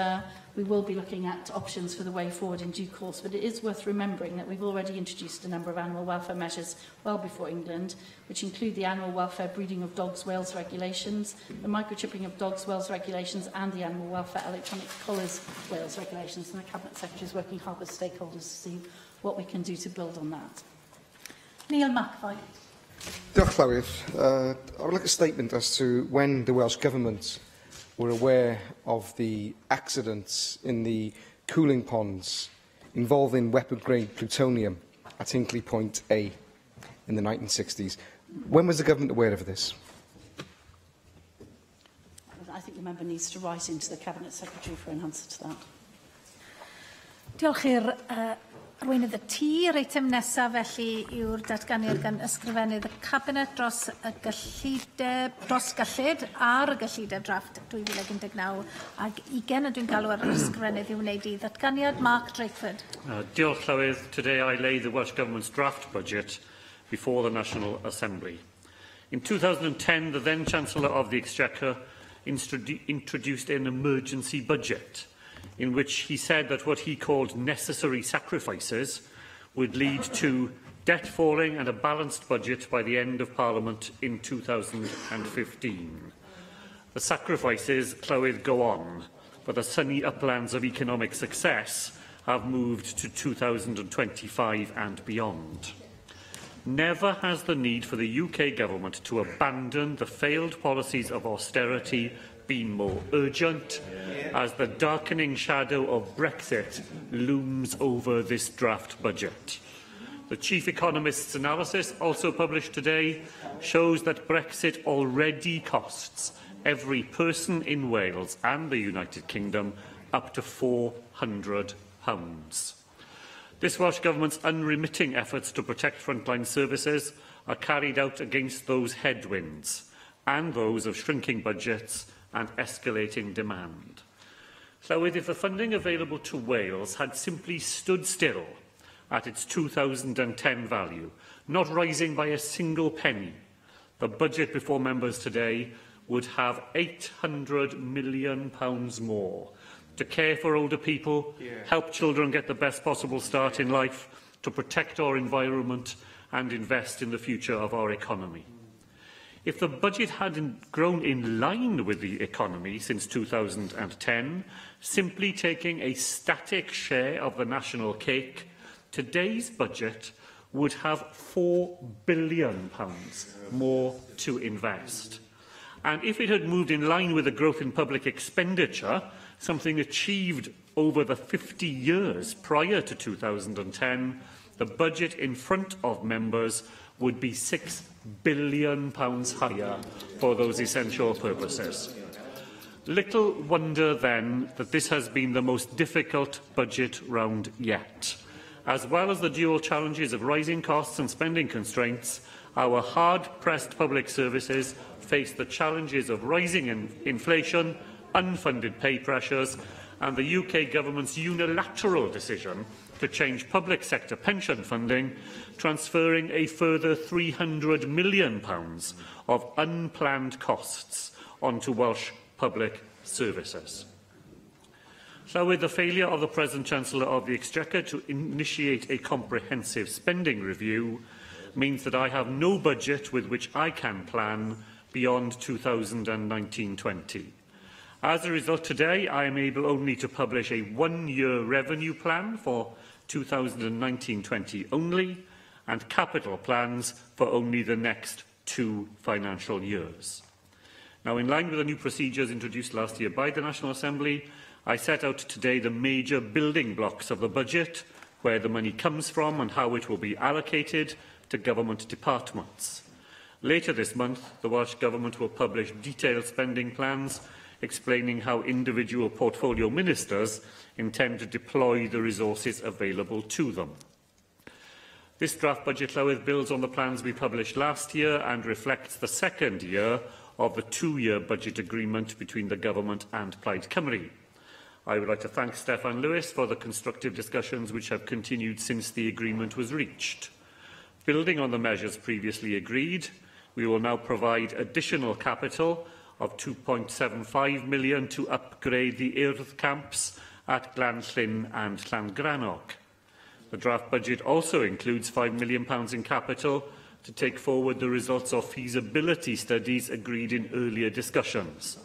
we will be looking at options for the way forward in due course. But it is worth remembering that we've already introduced a number of animal welfare measures well before England, which include the Animal Welfare Breeding of Dogs Wales regulations, the Microchipping of Dogs Wales regulations, and the Animal Welfare Electronic Collars Wales regulations. And the Cabinet Secretary is working hard with stakeholders to see what we can do to build on that. Neil McAvoy. Diolch, Llywydd. I would like a statement as to when the Welsh Government were aware of the accidents in the cooling ponds involving weapon-grade plutonium at Hinkley Point A in the 1960s. When was the Government aware of this? I think the member needs to write into the Cabinet Secretary for an answer to that. Diolch i'r arweinydd y tir. Eitem nesaf felly yw'r datganiad gan ysgrifennydd y Cabinet dros y gyllid ar y gyllideb drafft 2019 ac 20 a dwi'n galw ar ysgrifennydd i wneud i ddatganiad. Mark Drakeford. Diolch, Llywydd. Today I lay the Welsh Government's draft budget before the National Assembly. In 2010, the then Chancellor of the Exchequer introduced an emergency budget in which he said that what he called necessary sacrifices would lead to debt falling and a balanced budget by the end of Parliament in 2015. The sacrifices, Llywydd, go on, but the sunny uplands of economic success have moved to 2025 and beyond. Never has the need for the UK Government to abandon the failed policies of austerity been more urgent, as the darkening shadow of Brexit looms over this draft budget. The Chief Economist's analysis, also published today, shows that Brexit already costs every person in Wales and the United Kingdom up to £400. This Welsh Government's unremitting efforts to protect frontline services are carried out against those headwinds and those of shrinking budgets and escalating demand. Llywydd, if the funding available to Wales had simply stood still at its 2010 value, not rising by a single penny, the budget before members today would have £800 million more to care for older people, help children get the best possible start in life, to protect our environment and invest in the future of our economy. If the budget hadn't grown in line with the economy since 2010, simply taking a static share of the national cake, today's budget would have £4 billion more to invest. And if it had moved in line with the growth in public expenditure, something achieved over the 50 years prior to 2010, the budget in front of members would be £6 billion higher for those essential purposes. Little wonder, then, that this has been the most difficult budget round yet. As well as the dual challenges of rising costs and spending constraints, our hard-pressed public services face the challenges of rising inflation, unfunded pay pressures, and the UK Government's unilateral decision to change public sector pension funding, transferring a further £300 million of unplanned costs onto Welsh public services. So, with the failure of the present Chancellor of the Exchequer to initiate a comprehensive spending review means that I have no budget with which I can plan beyond 2019-20. As a result, today I am able only to publish a one-year revenue plan for 2019-20 only, and capital plans for only the next 2 financial years. Now, in line with the new procedures introduced last year by the National Assembly, I set out today the major building blocks of the budget, where the money comes from and how it will be allocated to government departments. Later this month, the Welsh Government will publish detailed spending plans explaining how individual portfolio ministers intend to deploy the resources available to them. This draft budget, Llywydd, builds on the plans we published last year and reflects the second year of the 2-year budget agreement between the Government and Plaid Cymru. I would like to thank Steffan Lewis for the constructive discussions which have continued since the agreement was reached. Building on the measures previously agreed, we will now provide additional capital of £2.75 million to upgrade the Urdd camps at Glanllyn and Llangrannog. The draft budget also includes £5 million in capital to take forward the results of feasibility studies agreed in earlier discussions.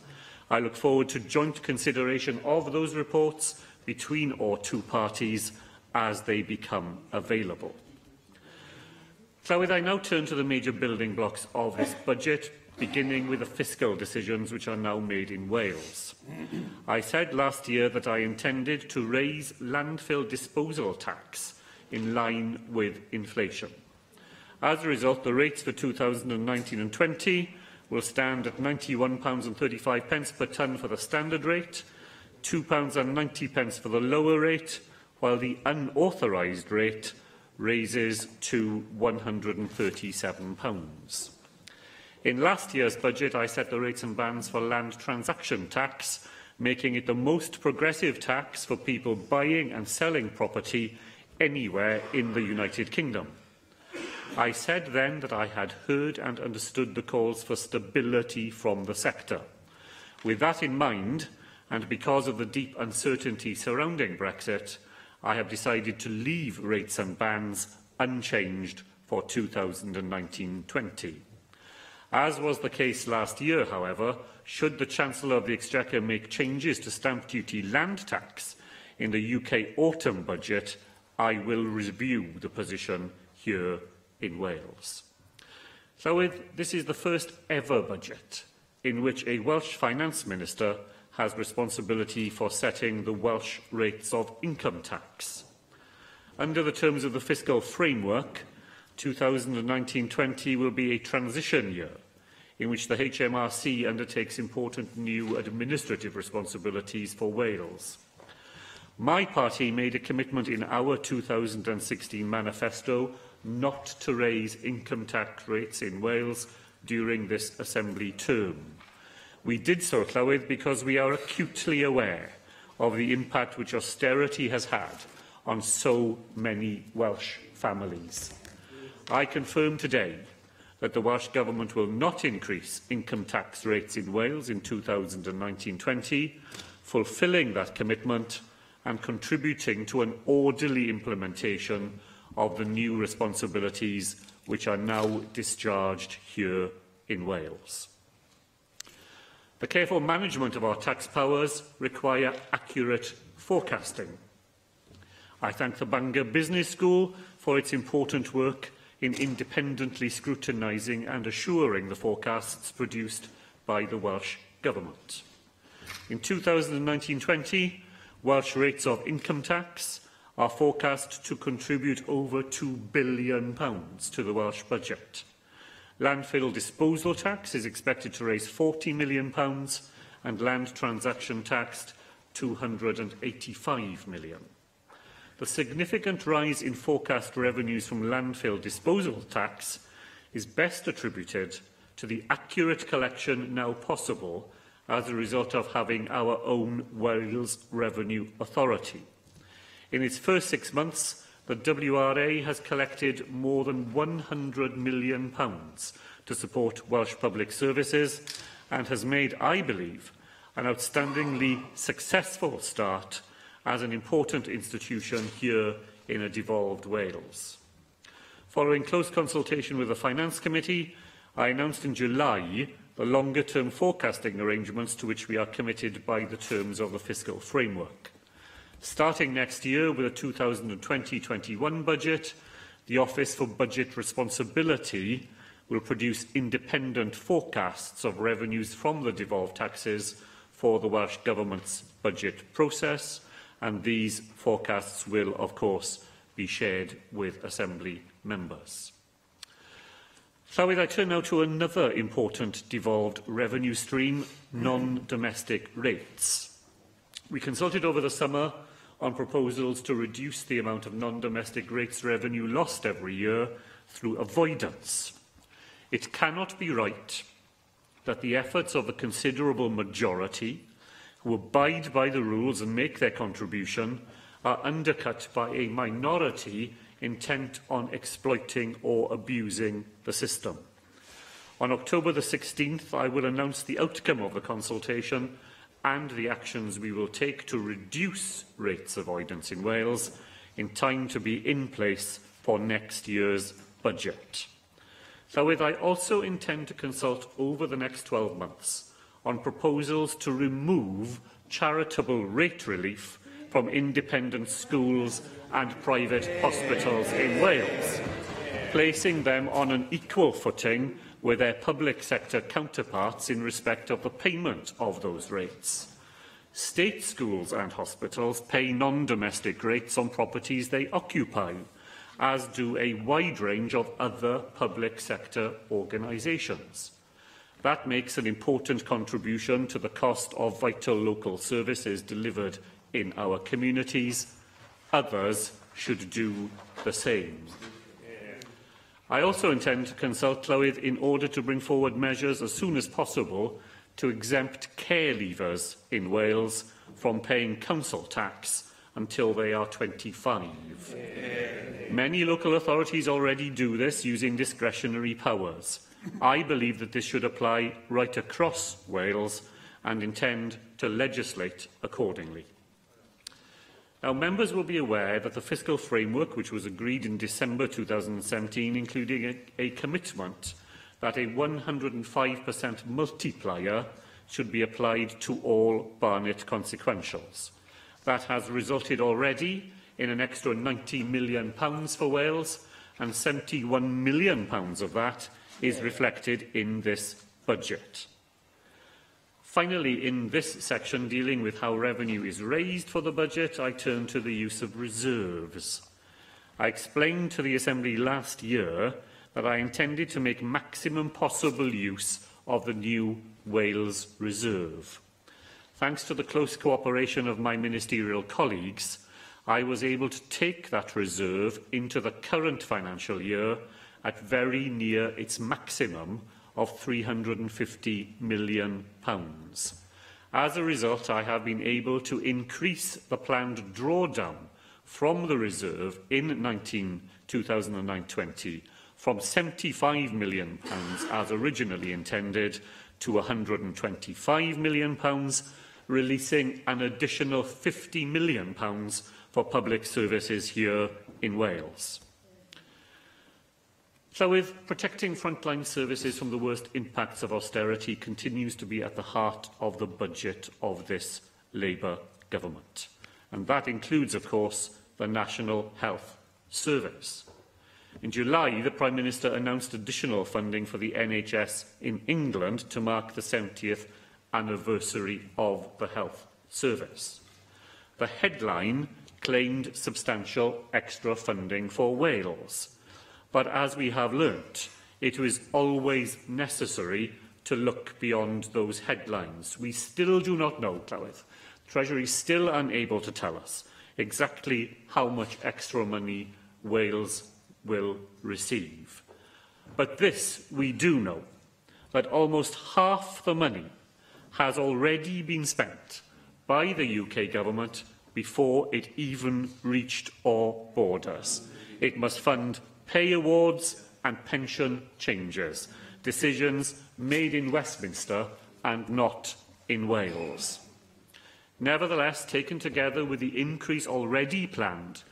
I look forward to joint consideration of those reports between our 2 parties as they become available. Llywydd, I now turn to the major building blocks of this budget, beginning with the fiscal decisions which are now made in Wales. I said last year that I intended to raise landfill disposal tax in line with inflation. As a result, the rates for 2019 and 20 will stand at £91.35 per tonne for the standard rate, £2.90 for the lower rate, while the unauthorised rate raises to £137. In last year's budget, I set the rates and bands for land transaction tax, making it the most progressive tax for people buying and selling property anywhere in the United Kingdom. I said then that I had heard and understood the calls for stability from the sector. With that in mind, and because of the deep uncertainty surrounding Brexit, I have decided to leave rates and bands unchanged for 2019-20. As was the case last year, however, should the Chancellor of the Exchequer make changes to stamp duty land tax in the UK autumn budget, I will review the position here in Wales. So this is the first ever budget in which a Welsh Finance Minister has responsibility for setting the Welsh rates of income tax. Under the terms of the fiscal framework, 2019-20 will be a transition year in which the HMRC undertakes important new administrative responsibilities for Wales. My party made a commitment in our 2016 manifesto not to raise income tax rates in Wales during this Assembly term. We did so, Llywydd, because we are acutely aware of the impact which austerity has had on so many Welsh families. I confirm today that the Welsh Government will not increase income tax rates in Wales in 2019-20, fulfilling that commitment and contributing to an orderly implementation of the new responsibilities which are now discharged here in Wales. The careful management of our tax powers require accurate forecasting. I thank the Bangor Business School for its important work in independently scrutinising and assuring the forecasts produced by the Welsh Government. In 2019-20, Welsh rates of income tax are forecast to contribute over £2 billion to the Welsh budget. Landfill disposal tax is expected to raise £40 million and land transaction tax £285 million. The significant rise in forecast revenues from landfill disposal tax is best attributed to the accurate collection now possible as a result of having our own Wales Revenue Authority. In its first 6 months, the WRA has collected more than £100 million to support Welsh public services and has made, I believe, an outstandingly successful start as an important institution here in a devolved Wales. Following close consultation with the Finance Committee, I announced in July the longer-term forecasting arrangements to which we are committed by the terms of the fiscal framework. Starting next year with a 2020-21 budget, the Office for Budget Responsibility will produce independent forecasts of revenues from the devolved taxes for the Welsh Government's budget process, and these forecasts will, of course, be shared with Assembly members. Llywyd, I turn now to another important devolved revenue stream, non-domestic rates. We consulted over the summer on proposals to reduce the amount of non-domestic rates revenue lost every year through avoidance. It cannot be right that the efforts of a considerable majority who abide by the rules and make their contribution are undercut by a minority intent on exploiting or abusing the system. On October the 16th, I will announce the outcome of the consultation and the actions we will take to reduce rates avoidance in Wales in time to be in place for next year's budget. Llywyd, I also intend to consult over the next 12 months on proposals to remove charitable rate relief from independent schools and private hospitals in Wales, placing them on an equal footing with their public sector counterparts in respect of the payment of those rates. State schools and hospitals pay non-domestic rates on properties they occupy, as do a wide range of other public sector organisations. That makes an important contribution to the cost of vital local services delivered in our communities. Others should do the same. I also intend to consult Llywyd in order to bring forward measures as soon as possible to exempt care leavers in Wales from paying council tax until they are 25. Many local authorities already do this using discretionary powers. I believe that this should apply right across Wales and intend to legislate accordingly. Now, members will be aware that the fiscal framework, which was agreed in December 2017, including a commitment that a 105% multiplier should be applied to all Barnet consequentials. That has resulted already in an extra £90 million for Wales, and £71 million of that is reflected in this budget. Finally, in this section dealing with how revenue is raised for the budget, I turn to the use of reserves. I explained to the Assembly last year that I intended to make maximum possible use of the new Wales Reserve. Thanks to the close cooperation of my ministerial colleagues, I was able to take that reserve into the current financial year at very near its maximum of £350 million. As a result, I have been able to increase the planned drawdown from the reserve in 2009-20 from £75 million as originally intended to £125 million, releasing an additional £50 million for public services here in Wales. So, with protecting frontline services from the worst impacts of austerity continues to be at the heart of the budget of this Labour government. And that includes, of course, the National Health Service. In July, the Prime Minister announced additional funding for the NHS in England to mark the 70th anniversary of the Health Service. The headline claimed substantial extra funding for Wales. But as we have learnt, it was always necessary to look beyond those headlines. We still do not know, Llywyd. Treasury is still unable to tell us exactly how much extra money Wales will receive. But this we do know, that almost half the money has already been spent by the UK government before it even reached our borders. It must fund pay awards and pension changes, decisions made in Westminster and not in Wales. Nevertheless, taken together with the increase already planned,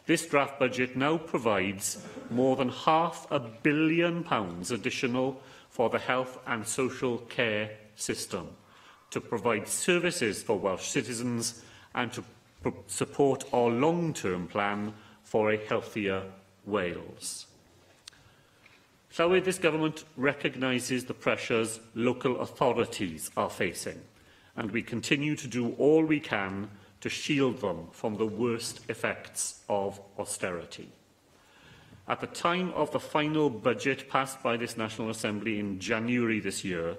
this draft budget now provides more than £500 million additional for the health and social care system, to provide services for Welsh citizens and to support our long-term plan for a healthier Wales. Llywyd, this government recognises the pressures local authorities are facing, and we continue to do all we can to shield them from the worst effects of austerity. At the time of the final budget passed by this National Assembly in January this year,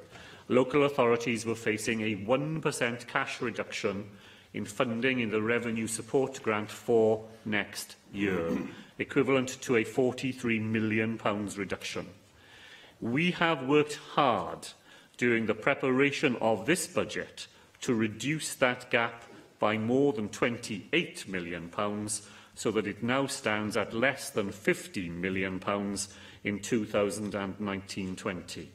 local authorities were facing a 1% cash reduction in funding in the Revenue Support Grant for next year, equivalent to a £43 million reduction. We have worked hard during the preparation of this budget to reduce that gap by more than £28 million, so that it now stands at less than £15 million in 2019-20.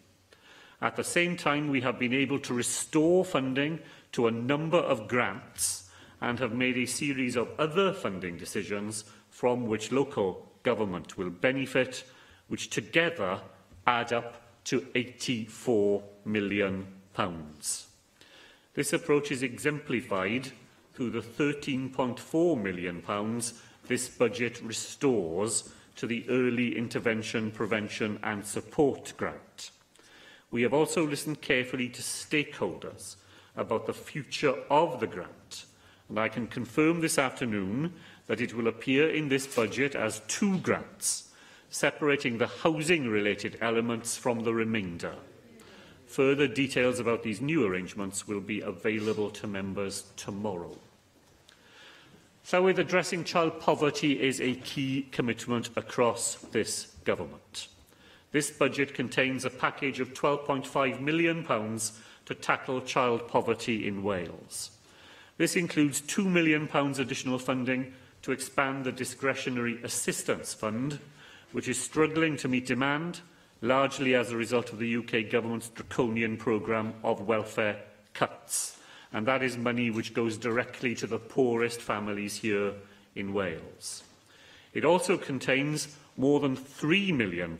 At the same time, we have been able to restore funding to a number of grants and have made a series of other funding decisions from which local government will benefit, which together add up to £84 million. This approach is exemplified through the £13.4 million this budget restores to the Early Intervention, Prevention and Support Grant. We have also listened carefully to stakeholders about the future of the grant, and I can confirm this afternoon that it will appear in this budget as 2 grants, separating the housing-related elements from the remainder. Further details about these new arrangements will be available to members tomorrow. Llywyd, addressing child poverty is a key commitment across this government. This budget contains a package of £12.5 million to tackle child poverty in Wales. This includes £2 million additional funding to expand the Discretionary Assistance Fund, which is struggling to meet demand, largely as a result of the UK Government's draconian programme of welfare cuts. And that is money which goes directly to the poorest families here in Wales. It also contains more than £3 million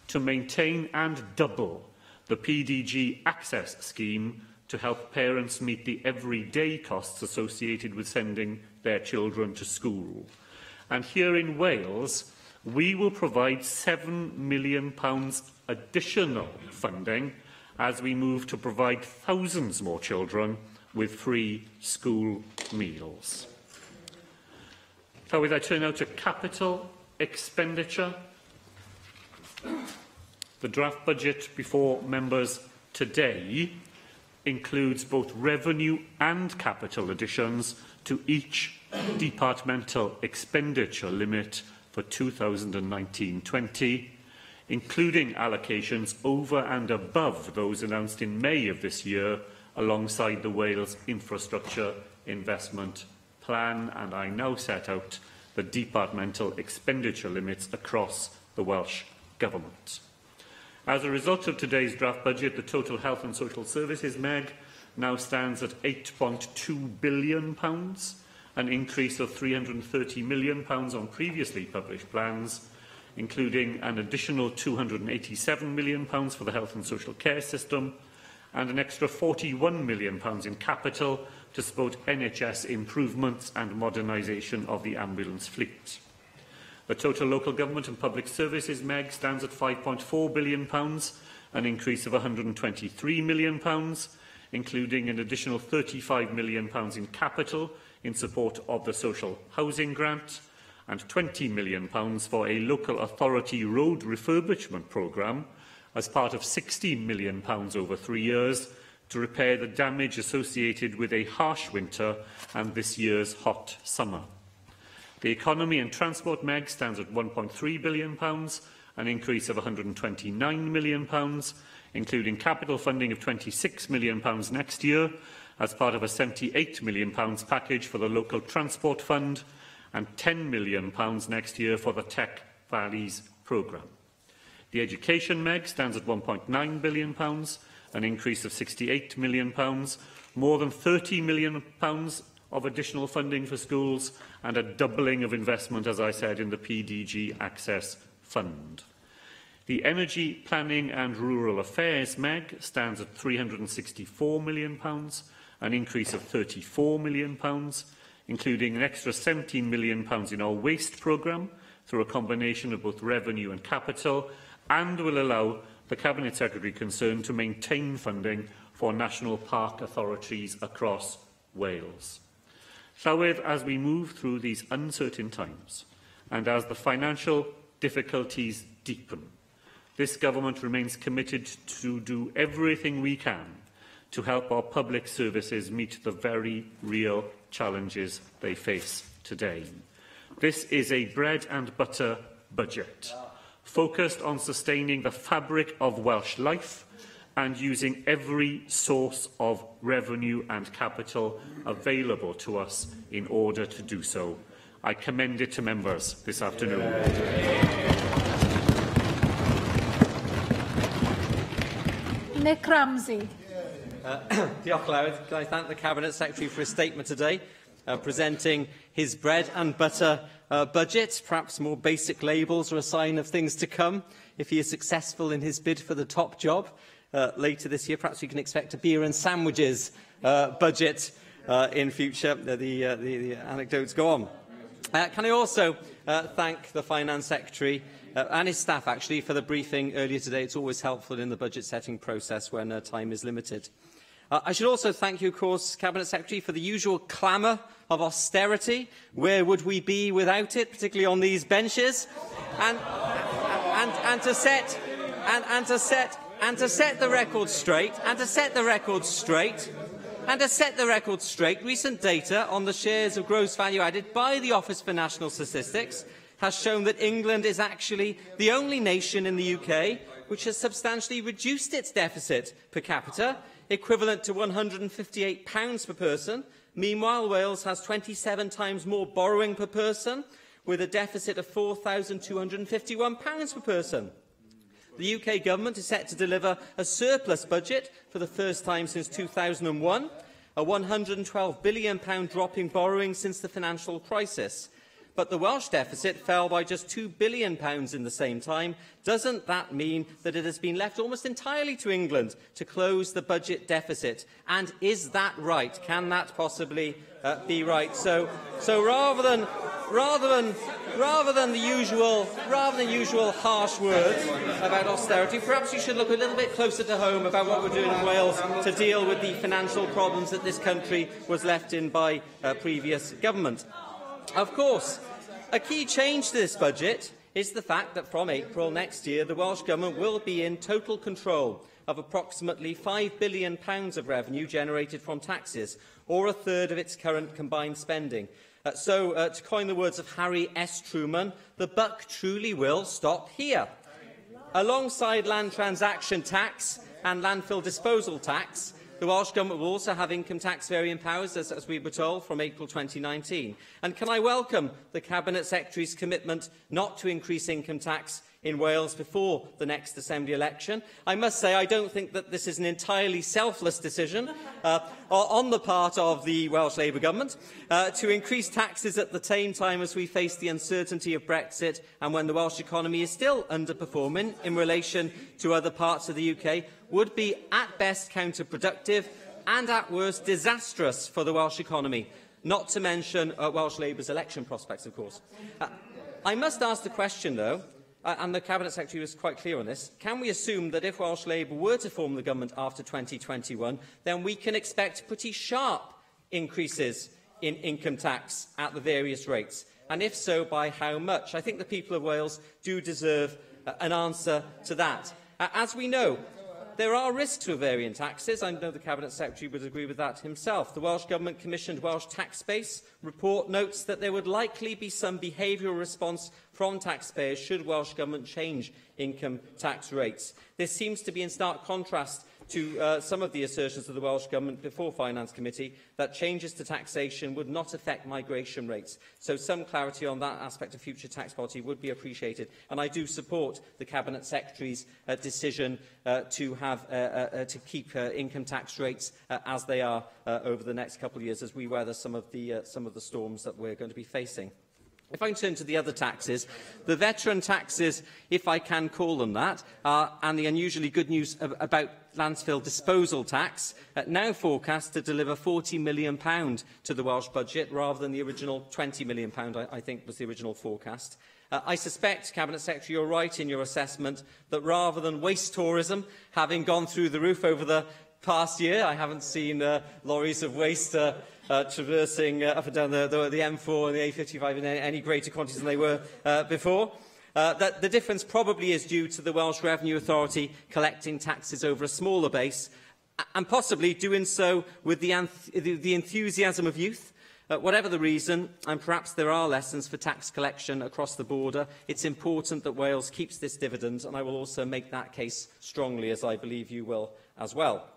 to maintain and double the PDG Access Scheme to help parents meet the everyday costs associated with sending their children to school. And here in Wales, we will provide £7 million additional funding as we move to provide thousands more children with free school meals. Llywyd, I turn now to capital expenditure. The draft budget before members today includes both revenue and capital additions to each departmental expenditure limit for 2019-20, including allocations over and above those announced in May of this year alongside the Wales Infrastructure Investment Plan, and I now set out the departmental expenditure limits across the Welsh Government. As a result of today's draft budget, the total Health and Social Services MEG now stands at £8.2 billion, an increase of £330 million on previously published plans, including an additional £287 million for the health and social care system, and an extra £41 million in capital to support NHS improvements and modernisation of the ambulance fleet. The total local government and public services MEG stands at £5.4 billion, an increase of £123 million, including an additional £35 million in capital in support of the social housing grant, and £20 million for a local authority road refurbishment programme as part of £16 million over 3 years to repair the damage associated with a harsh winter and this year's hot summer. The Economy and Transport MEG stands at £1.3 billion, an increase of £129 million, including capital funding of £26 million next year as part of a £78 million package for the Local Transport Fund and £10 million next year for the Tech Valleys programme. The Education MEG stands at £1.9 billion, an increase of £68 million, more than £30 million of additional funding for schools, and a doubling of investment, as I said, in the PDG Access Fund. The Energy Planning and Rural Affairs MEG stands at £364 million, an increase of £34 million, including an extra £17 million in our waste programme through a combination of both revenue and capital, and will allow the Cabinet Secretary concerned to maintain funding for national park authorities across Wales. Llywedd, as we move through these uncertain times, and as the financial difficulties deepen, this government remains committed to do everything we can to help our public services meet the very real challenges they face today. This is a bread and butter budget, focused on sustaining the fabric of Welsh life and using every source of revenue and capital available to us in order to do so. I commend it to members this afternoon. Nick Ramsey. Diolch, Llywedd. Can I thank the Cabinet Secretary for his statement today, presenting his bread and butter budget. Perhaps more basic labels are a sign of things to come. If he is successful in his bid for the top job later this year, perhaps we can expect a beer and sandwiches budget in future. The anecdotes go on. Can I also thank the Finance Secretary and his staff, actually, for the briefing earlier today. It's always helpful in the budget-setting process when time is limited. I should also thank you, of course, Cabinet Secretary, for the usual clamour of austerity. Where would we be without it, particularly on these benches? And to set the record straight, recent data on the shares of gross value added by the Office for National Statistics has shown that England is actually the only nation in the UK which has substantially reduced its deficit per capita, equivalent to £158 per person. Meanwhile, Wales has 27 times more borrowing per person, with a deficit of £4,251 per person. The UK Government is set to deliver a surplus budget for the first time since 2001, a £112 billion drop in borrowing since the financial crisis. But the Welsh deficit fell by just £2 billion in the same time. Doesn't that mean that it has been left almost entirely to England to close the budget deficit? And is that right? Can that possibly be right? So rather than the usual harsh words about austerity, perhaps you should look a little bit closer to home about what we're doing in Wales to deal with the financial problems that this country was left in by previous government. Of course, a key change to this budget is the fact that from April next year, the Welsh Government will be in total control of approximately £5 billion of revenue generated from taxes, or a third of its current combined spending. To coin the words of Harry S. Truman, the buck truly will stop here. Alongside land transaction tax and landfill disposal tax, the Welsh Government will also have income tax varying powers, as we were told, from April 2019. And can I welcome the Cabinet Secretary's commitment not to increase income tax in Wales before the next Assembly election? I must say I don't think that this is an entirely selfless decision on the part of the Welsh Labour Government to increase taxes at the same time as we face the uncertainty of Brexit and when the Welsh economy is still underperforming in relation to other parts of the UK would be at best counterproductive and at worst disastrous for the Welsh economy, not to mention Welsh Labour's election prospects, of course. I must ask the question, though, and the Cabinet Secretary was quite clear on this, can we assume that if Welsh Labour were to form the government after 2021, then we can expect pretty sharp increases in income tax at the various rates? And if so, by how much? I think the people of Wales do deserve an answer to that. As we know, there are risks with varying taxes. I know the Cabinet Secretary would agree with that himself. The Welsh Government commissioned Welsh Tax Base report notes that there would likely be some behavioural response from taxpayers should Welsh Government change income tax rates. This seems to be in stark contrast to some of the assertions of the Welsh Government before Finance Committee that changes to taxation would not affect migration rates. So some clarity on that aspect of future tax policy would be appreciated. And I do support the Cabinet Secretary's decision to keep income tax rates as they are over the next couple of years as we weather some of the storms that we're going to be facing. If I can turn to the other taxes, the veteran taxes, if I can call them that, and the unusually good news about landfill disposal tax, now forecast to deliver £40 million to the Welsh budget, rather than the original £20 million, I think was the original forecast. I suspect, Cabinet Secretary, you're right in your assessment that rather than waste tourism having gone through the roof over the past year, I haven't seen lorries of waste traversing up and down the M4 and the A55 in any greater quantities than they were before. That the difference probably is due to the Welsh Revenue Authority collecting taxes over a smaller base, and possibly doing so with the enthusiasm of youth. Whatever the reason, and perhaps there are lessons for tax collection across the border, it's important that Wales keeps this dividend, and I will also make that case strongly, as I believe you will as well.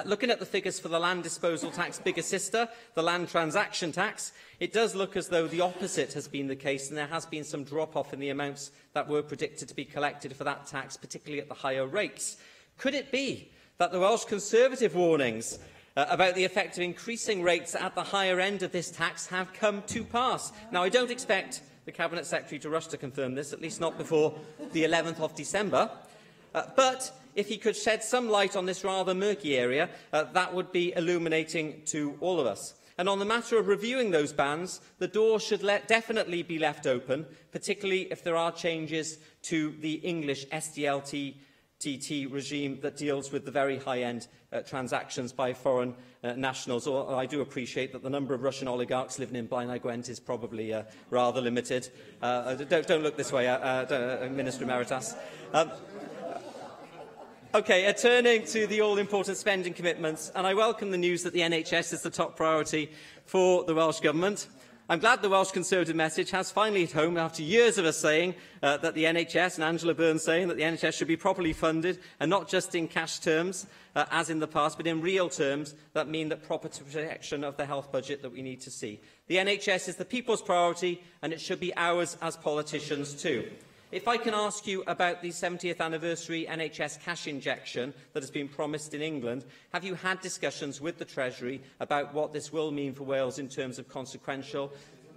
Looking at the figures for the land disposal tax bigger sister, the land transaction tax, it does look as though the opposite has been the case, and there has been some drop-off in the amounts that were predicted to be collected for that tax, particularly at the higher rates. Could it be that the Welsh Conservative warnings about the effect of increasing rates at the higher end of this tax have come to pass? Now, I don't expect the Cabinet Secretary to rush to confirm this, at least not before the 11th of December, but if he could shed some light on this rather murky area, that would be illuminating to all of us. And on the matter of reviewing those bans, the door should definitely be left open, particularly if there are changes to the English SDLT regime that deals with the very high-end transactions by foreign nationals. Or I do appreciate that the number of Russian oligarchs living in Blaenau Gwent is probably rather limited. Don't look this way, Minister Emeritus. OK, turning to the all-important spending commitments, and I welcome the news that the NHS is the top priority for the Welsh Government. I'm glad the Welsh Conservative message has finally hit home after years of us saying that the NHS, and Angela Byrne saying that the NHS should be properly funded, and not just in cash terms, as in the past, but in real terms that mean that proper protection of the health budget that we need to see. The NHS is the people's priority, and it should be ours as politicians too. If I can ask you about the 70th anniversary NHS cash injection that has been promised in England, have you had discussions with the Treasury about what this will mean for Wales in terms of consequential?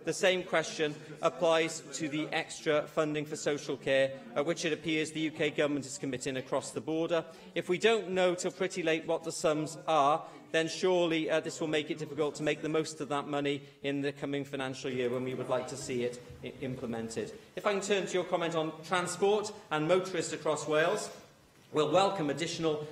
The same question applies to the extra funding for social care, which it appears the UK Government is committing across the border. If we don't know till pretty late what the sums are, then surely this will make it difficult to make the most of that money in the coming financial year when we would like to see it implemented. If I can turn to your comment on transport and motorists across Wales, we'll welcome the additional,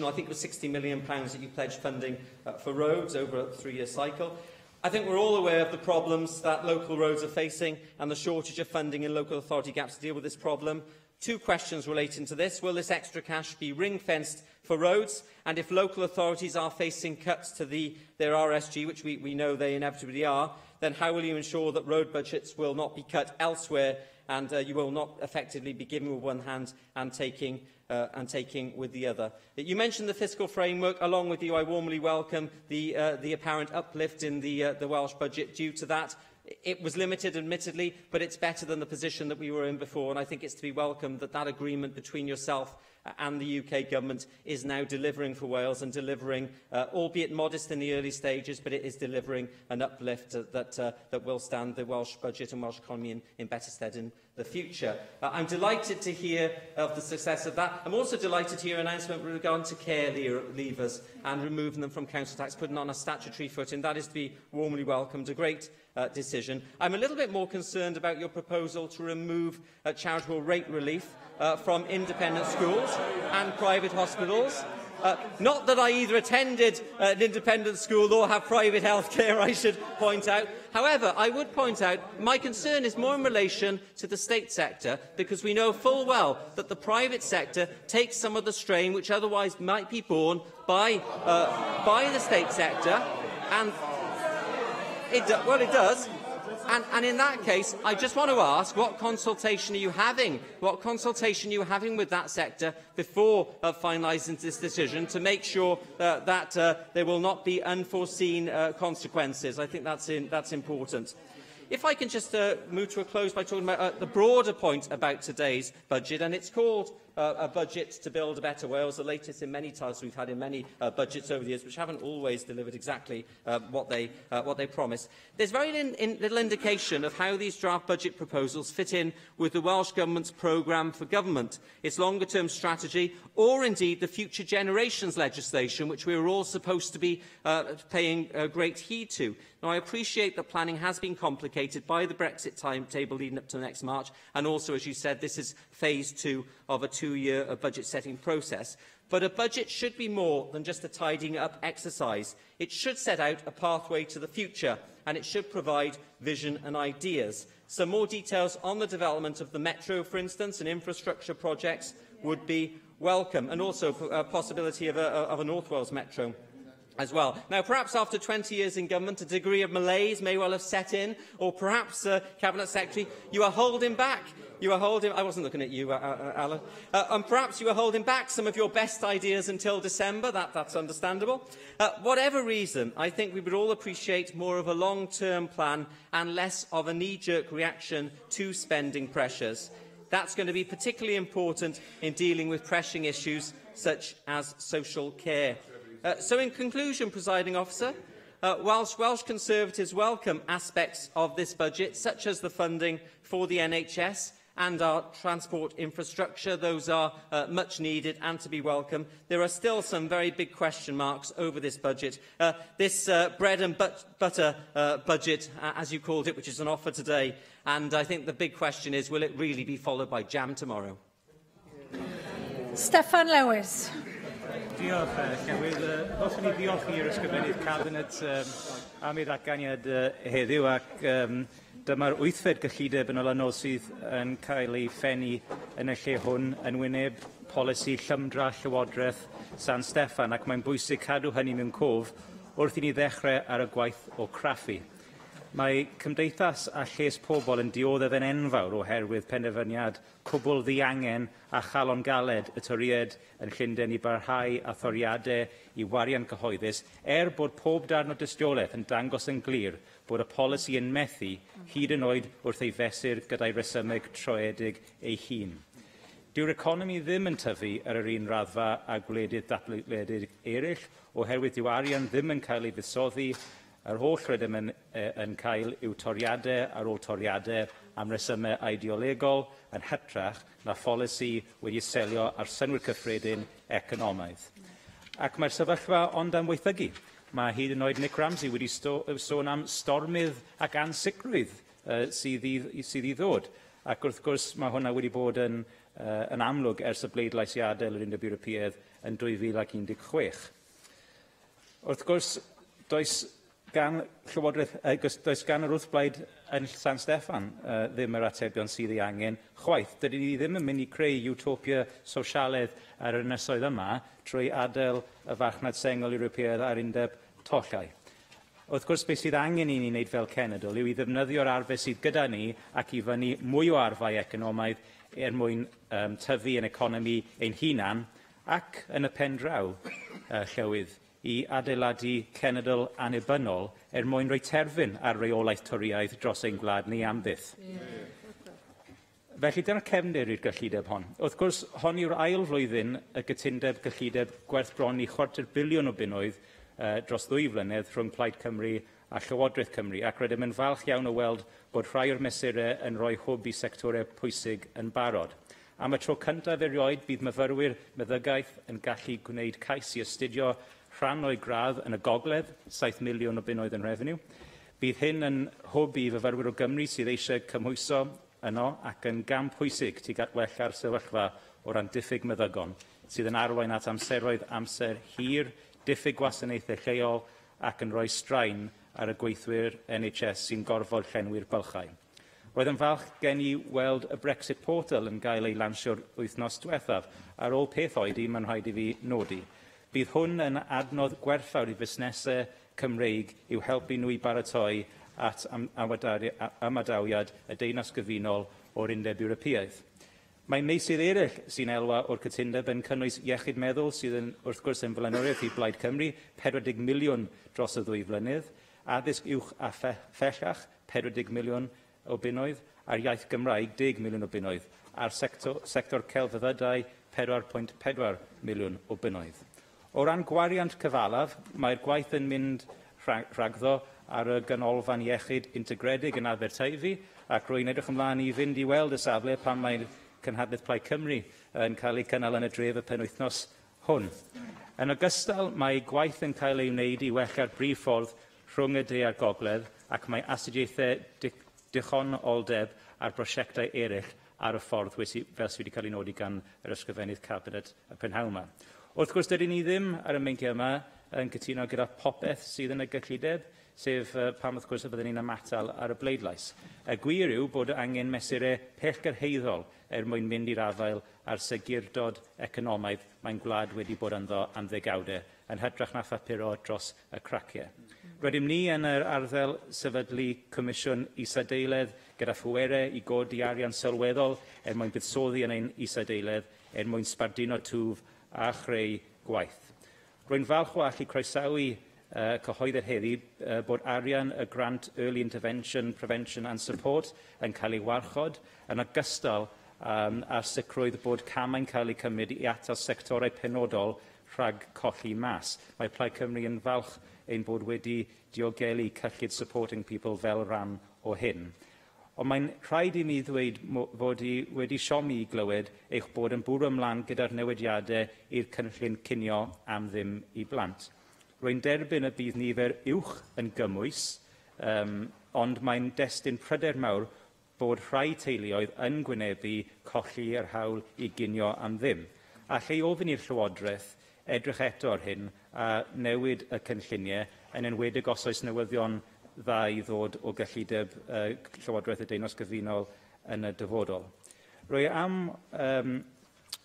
I think it was £60 million that you pledged funding for roads over a 3-year cycle. I think we're all aware of the problems that local roads are facing and the shortage of funding in local authority gaps to deal with this problem. 2 questions relating to this. Will this extra cash be ring-fenced for roads? And if local authorities are facing cuts to their RSG, which we know they inevitably are, then how will you ensure that road budgets will not be cut elsewhere and you will not effectively be giving with one hand and taking with the other? You mentioned the fiscal framework. Along with you, I warmly welcome the apparent uplift in the Welsh budget due to that. It was limited, admittedly, but it's better than the position that we were in before, and I think it's to be welcomed that that agreement between yourself and the UK Government is now delivering for Wales and delivering, albeit modest in the early stages, but it is delivering an uplift that will stand the Welsh budget and Welsh economy in better stead in the future. I'm delighted to hear of the success of that. I'm also delighted to hear an announcement with regard to care leavers and removing them from council tax, putting on a statutory footing. That is to be warmly welcomed. A great decision. I'm a little bit more concerned about your proposal to remove charitable rate relief from independent schools and private hospitals. Not that I either attended an independent school or have private health care, I should point out. However, I would point out my concern is more in relation to the state sector, because we know full well that the private sector takes some of the strain which otherwise might be borne by the state sector, and it does. And in that case, I just want to ask, what consultation are you having? What consultation are you having with that sector before finalising this decision to make sure that there will not be unforeseen consequences? I think that's important. If I can just move to a close by talking about the broader point about today's budget, and it's called a budget to build a better Wales, the latest in many titles we've had in many budgets over the years, which haven't always delivered exactly what they promised. There's very little indication of how these draft budget proposals fit in with the Welsh Government's programme for government, its longer-term strategy, or indeed the future generations legislation, which we were all supposed to be paying great heed to. Now, I appreciate that planning has been complicated by the Brexit timetable leading up to next March, and also, as you said, this is phase 2 of a 2-year budget-setting process. But a budget should be more than just a tidying-up exercise. It should set out a pathway to the future, and it should provide vision and ideas. Some more details on the development of the Metro, for instance, and infrastructure projects would be welcome, and also a possibility of a North Wales Metro as well. Now, perhaps after 20 years in government, a degree of malaise may well have set in, or perhaps, Cabinet Secretary, you are holding back. I wasn't looking at you, Alan. And perhaps you are holding back some of your best ideas until December. That's understandable. Whatever reason, I think we would all appreciate more of a long-term plan and less of a knee-jerk reaction to spending pressures. That's going to be particularly important in dealing with pressing issues such as social care. So in conclusion, Presiding Officer, whilst Welsh Conservatives welcome aspects of this budget, such as the funding for the NHS and our transport infrastructure, those are much needed and to be welcome, there are still some very big question marks over this budget. This bread and butter budget, as you called it, which is on offer today, and I think the big question is, will it really be followed by jam tomorrow? Steffan Lewis. Diolch, Llywydd. Hoffwn i ddiolch i'r ysgrifennydd Cabinet am ei ddatganiad heddiw, ac dyma'r 8fed gyllideb yn olynol sydd yn cael ei ffenni yn y lle hwn yn wyneb polisi llymdra Llywodraeth San Steffan, ac mae'n bwysig cadw hynny mewn cof wrth i ni ddechrau ar y gwaith o craffu. Mae cymdeithas a lles pobl yn dioddef yn enfawr oherwydd penderfyniad cwbl ddiangen a chalon galed y toriad yn Llundain i barhau a thoriadau i warian cyhoeddus, bod pob darn o dystiolaeth yn dangos yn glir bod y polisi yn methu hyd yn oed wrth ei fesur gyda'i resymeg troedig ei hun. Dyw'r economi ddim yn tyfu ar yr un raddfa a gwledydd datblygiedig eraill, oherwydd dyw arian ddim yn cael ei fuddsoddi. Yr holl rydym yn cael yw toriadau ar ôl toriadau am resymau ideolegol yn hytrach na pholisi wedi selio ar synwyr cyffredin economaidd. Ac mae'r sefyllfa ond am weithygu. Mae hyd yn oed Nick Ramsey wedi sôn am stormydd ac ansicrwydd sydd i ddod. Ac wrth gwrs mae hwnna wedi bod yn amlwg ers y bleidleisiadau yr Undeb Ewropeaidd yn 2016. Wrth gwrs, does gan yr wrthblaid yn San Steffan ddim yr atebion sydd ei angen chwaith. Dydyn ni ddim yn mynd i creu utopia sosialaidd ar y ynysoedd yma trwy adael y farchnad sengol Ewropeaidd ar undeb tollau. Wrth gwrs, beth sydd angen i ni wneud fel cenedl yw i ddefnyddio'r arfer sydd gyda ni ac i fyny mwy o arfau economaidd mwyn tyfu yn economi ein hunan ac yn y pen draw, Llywydd, i adeiladu cenedl annibynnol mwyn rhoi terfyn ar reolaeth toriaeth dros ein gwlad ni am byth. Felly dyna'r cefndir i'r gyllideb hon. Wrth gwrs, hon yw'r ail flwyddyn y gytundeb gyllideb gwerthbroni £250 miliwn o bunnoedd dros 2 flynedd rhwng Plaid Cymru a Llywodraeth Cymru, ac rydym yn falch iawn o weld bod rhai o'r mesurau yn rhoi hwb i sectorau pwysig yn barod. Am y tro cyntaf erioed bydd myfyrwyr meddygaeth yn gallu gwneud cais i astudio rhan o'i gradd yn y gogledd, 7 miliwn o bunnoedd yn refeniw. Bydd hyn yn hwb i fyfyrwyr o Gymru sydd eisiau cymhwyso yno ac yn gam pwysig tuag at wella'r sefyllfa o ran diffyg meddygon, sydd yn arwain at amseroedd amser hir, diffyg gwasanaethau lleol ac yn rhoi straen ar y gweithwyr NHS sy'n gorfod llenwi'r bylchau. Roedd yn falch gen i weld y Brexit Portal yn gael ei lansio'r wythnos diwethaf, ar ôl peth oedi mae'n rhaid i fi nodi. Bydd hwn yn adnodd gwerthfawr i fusnesau Cymreig i'w helpu nhw i baratoi at ymadawiad y Deyrnas Gyfunol o'r Undeb Ewropeaidd. Mae meysydd eraill sy'n elwa o'r cytundeb yn cynnwys iechyd meddwl sydd yn wrth gwrs yn flaenoriaeth i Blaid Cymru, 40 miliwn dros y 2 flynedd, addysg uwch a phellach, 40 miliwn o bunnoedd, a'r iaith Gymraeg, 10 miliwn o bunnoedd, a'r sector celfyddydau, 4.4 miliwn o bunnoedd. O ran gwariant cyfalaf, mae'r gwaith yn mynd rhagddo ar y ganolfan iechyd integredig yn Aberteifi, ac rwy'n edrych ymlaen i fynd i weld y safle pan mae'r Cynhadledd Plaid Cymru yn cael ei cynnal yn y dref y penwythnos hwn. Yn ogystal, mae gwaith yn cael ei wneud i wella'r brif ffordd rhwng y de a'r gogledd, ac mae astudiaethau dichonoldeb a'r brosiectau eraill ar y ffordd fel sydd wedi cael ei nodi gan yr ysgrifennydd Cabinet y Prynhawn yma. Wrth gwrs, dydyn ni ddim ar y meinc yma yn cytuno gyda popeth sydd yn y gyllideb, sef pam wrth gwrs y byddwn ni'n ymatal ar y bleidlais. Y gwir yw bod angen mesurau pellgyrhaeddol mwyn mynd i'r afael a'r segurdod economaidd mae'n gwlad wedi bod ynddo am ddegawdau, yn hytrach na phapuro dros y craciau. Rydym ni yn yr arddel sefydlu Comisiwn Isadeiledd gyda phwerau i godi arian sylweddol mwyn buddsoddi yn ein Isadeiledd mwyn sbarduno twf a chreu gwaith. Rwy'n falch o allu croesawu cyhoeddi'r heddi bod arian y Grant Early Intervention, Prevention and Support yn cael ei warchod, yn ogystal a'r sicrwydd bod camau'n cael ei cymryd i atal sectorau penodol rhag colli mas. Mae Plaid Cymru yn falch ein bod wedi diogelu cyllid Supporting People fel rhan o hyn. Ond mae'n rhaid i ni ddweud fod wedi siomi i glywed eich bod yn bwrw ymlaen gyda'r newidiadau i'r cynllun cinio am ddim i blant. Rwy'n derbyn y bydd nifer uwch yn gymwys, ond mae'n destun pryder mawr bod rhai teuluoedd yn gwynebu colli'r hawl i ginio am ddim. A lle ofyn i'r Llywodraeth edrych eto ar hyn a newid y cynlluniau yn enwedig os oes newyddion dda i ddod o gyllideb Llywodraeth y Deyrnas Gyfunol yn y dyfodol. Rwy am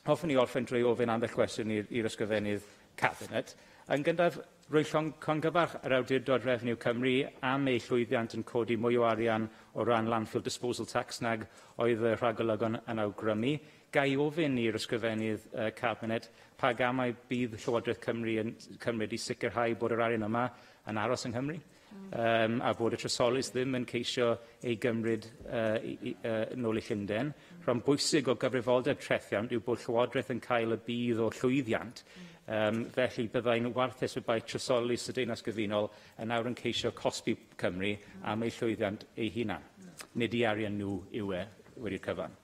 hoffwn i orffen drwy ofyn ambell cwestiwn i'r ysgrifennydd Cabinet. Yn gyntaf, rwy'n congyfarch yr Awdurdod Refeniw Cymru am ei llwyddiant yn codi mwy o arian o ran landfill disposal tax nag oedd y rhagolygon yn awgrymu. Gai ofyn i'r ysgrifennydd Cabinet pa gamau bydd Llywodraeth Cymru yn cymryd i sicrhau bod yr arian yma yn aros yng Nghymru, a bod y trysolus ddim yn ceisio ei gymryd nôl i Llundain. Rhan bwysig o gyfrifoldeb trethiant yw bod Llywodraeth yn cael y bydd o llwyddiant. Felly byddai'n warthus y bai trysolus y Deyrnas Gyfunol yn nawr yn ceisio cosbi Cymru am ei llwyddiant ei hunan. Nid i arian nhw yw wedi'r cyfan.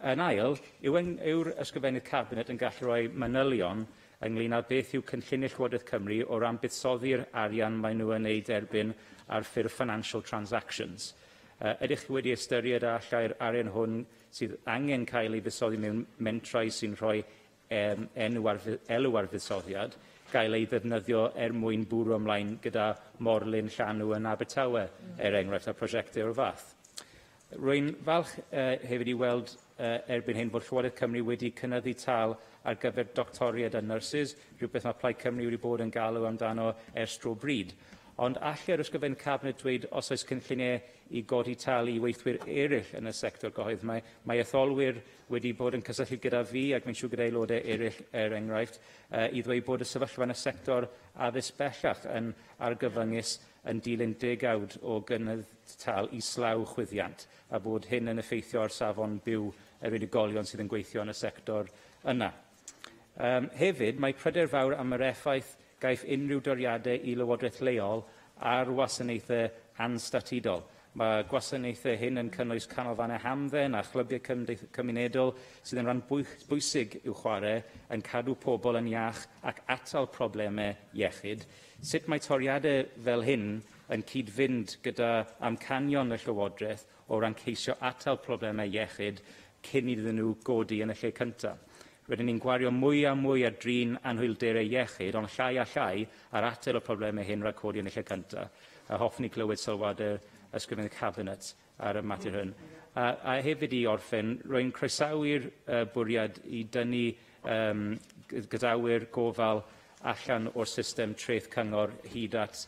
Yn ail, yw'r ysgrifennydd Cabinet yn gallu rhoi manylion ynglŷn â beth yw cynlluniau Llywodraeth Cymru o ran buddsoddi'r arian maen nhw yn ei derbyn ar ffurf financial transactions. Ydych chi wedi ystyried a allai'r arian hwn sydd angen cael ei buddsoddi mewn mentrau sy'n rhoi elw ar fuddsoddiad, gael ei ddefnyddio mwyn bwrw ymlaen gyda Morlyn Llanw yn Abertawe, enghraifft a prosiectau o'r fath. Rwy'n falch hefyd i weld erbyn hyn bod Llywodraeth Cymru wedi cynyddu tal ar gyfer doctoried a nyrsys, rhywbeth mae Plaid Cymru wedi bod yn galw amdano ers dro bryd. Ond allai'r ysgrifennydd Cabinet dweud os oes cynlluniau i godi tal i weithwyr eraill yn y sector gyhoeddus. Mae etholwyr wedi bod yn cysylltu gyda fi ac mae'n siŵr gyda aelodau eraill enghraifft i ddweud bod y sefyllfa yn y sector addysg bellach yn argyfyngus yn dilyn degawd o gynnydd tal i slaw chwyddiant a bod hyn yn effeithio ar safon byw yr unigolion sydd yn gweithio yn y sector yna. Hefyd, mae pryder fawr am yr effaith gaiff unrhyw doriadau i lywodraeth leol a'r wasanaethau anstatudol. Mae gwasanaethau hyn yn cynnwys canolfannau hamdden a chlybiau cymunedol sydd yn rhan bwysig i'w chwarae yn cadw pobl yn iach ac atal problemau iechyd. Sut mae toriadau fel hyn yn cyd-fynd gyda amcanion y Llywodraeth o ran ceisio atal problemau iechyd cyn iddyn nhw godi yn y lle cyntaf? Rydyn ni'n gwario mwy a mwy ar drin anhwylderau iechyd, ond llai a llai ar atal y problemau hyn rhag codi yn y lle cyntaf. A hoffwn i glywed sylwadau ysgrifennydd Cabinet ar y mater hyn. A hefyd i orffen, rwy'n croesawu'r bwriad i dynnu gydawyr gofal allan o'r system treth cyngor hyd at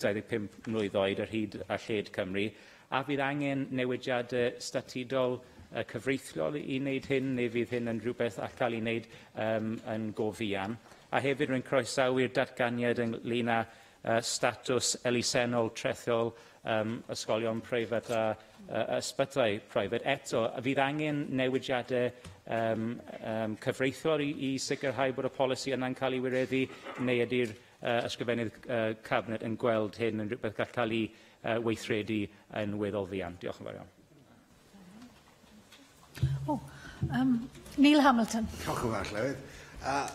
25 mlwydd oed ar hyd a lled Cymru, a fydd angen newidiadau statudol cyfreithiol i wneud hyn, neu fydd hyn yn rhywbeth a cael ei wneud yn go fuan. A hefyd rwy'n croesawu'r datganiad ynglŷn â statws elusennol trethiol ysgolion preifat a ysbytau preifat. Eto, fydd angen newidiadau cyfreithiol i sicrhau bod y polisi yna'n cael ei wireddu, neu ydy'r ysgrifennydd cabinet yn gweld hyn yn rhywbeth gall cael ei weithredu yn weddol fuan. Diolch yn fawr iawn. Neil Hamilton. Diolch yn fawr, Llywydd.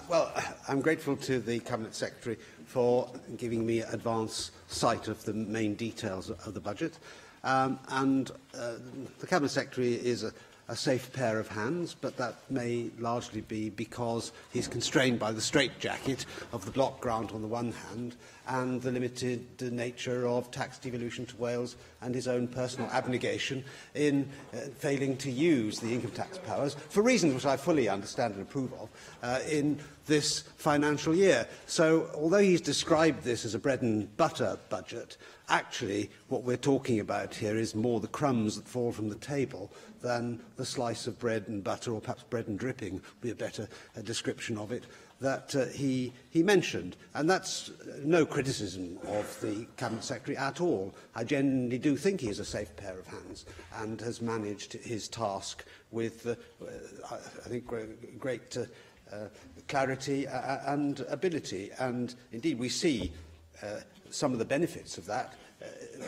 Well, I'm grateful to the Cabinet Secretary for giving me advance sight of the main details of the budget. The Cabinet Secretary is a safe pair of hands, but that may largely be because he's constrained by the straitjacket of the block grant on the one hand and the limited nature of tax devolution to Wales and his own personal abnegation in failing to use the income tax powers, for reasons which I fully understand and approve of, in this financial year. So, although he's described this as a bread and butter budget, actually what we're talking about here is more the crumbs that fall from the table than the slice of bread and butter, or perhaps bread and dripping would be a better description of it, that he mentioned. And that's no criticism of the Cabinet Secretary at all. I genuinely do think he is a safe pair of hands and has managed his task with, I think, great clarity and ability. And indeed, we see some of the benefits of that,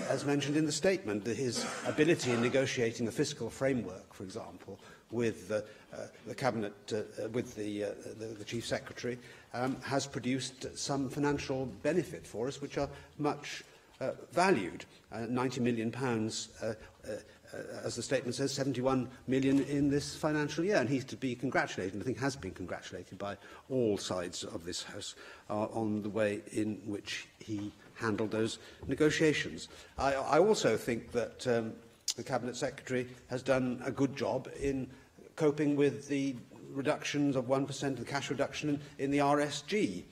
as mentioned in the statement, his ability in negotiating the fiscal framework, for example, with the Cabinet, with the Chief Secretary, has produced some financial benefit for us, which are much valued. £90 million, as the statement says, 71 million in this financial year, and he's to be congratulated, and I think has been congratulated by all sides of this House on the way in which he handled those negotiations. I also think that the Cabinet Secretary has done a good job in coping with the reductions of 1%, the cash reduction in the RSG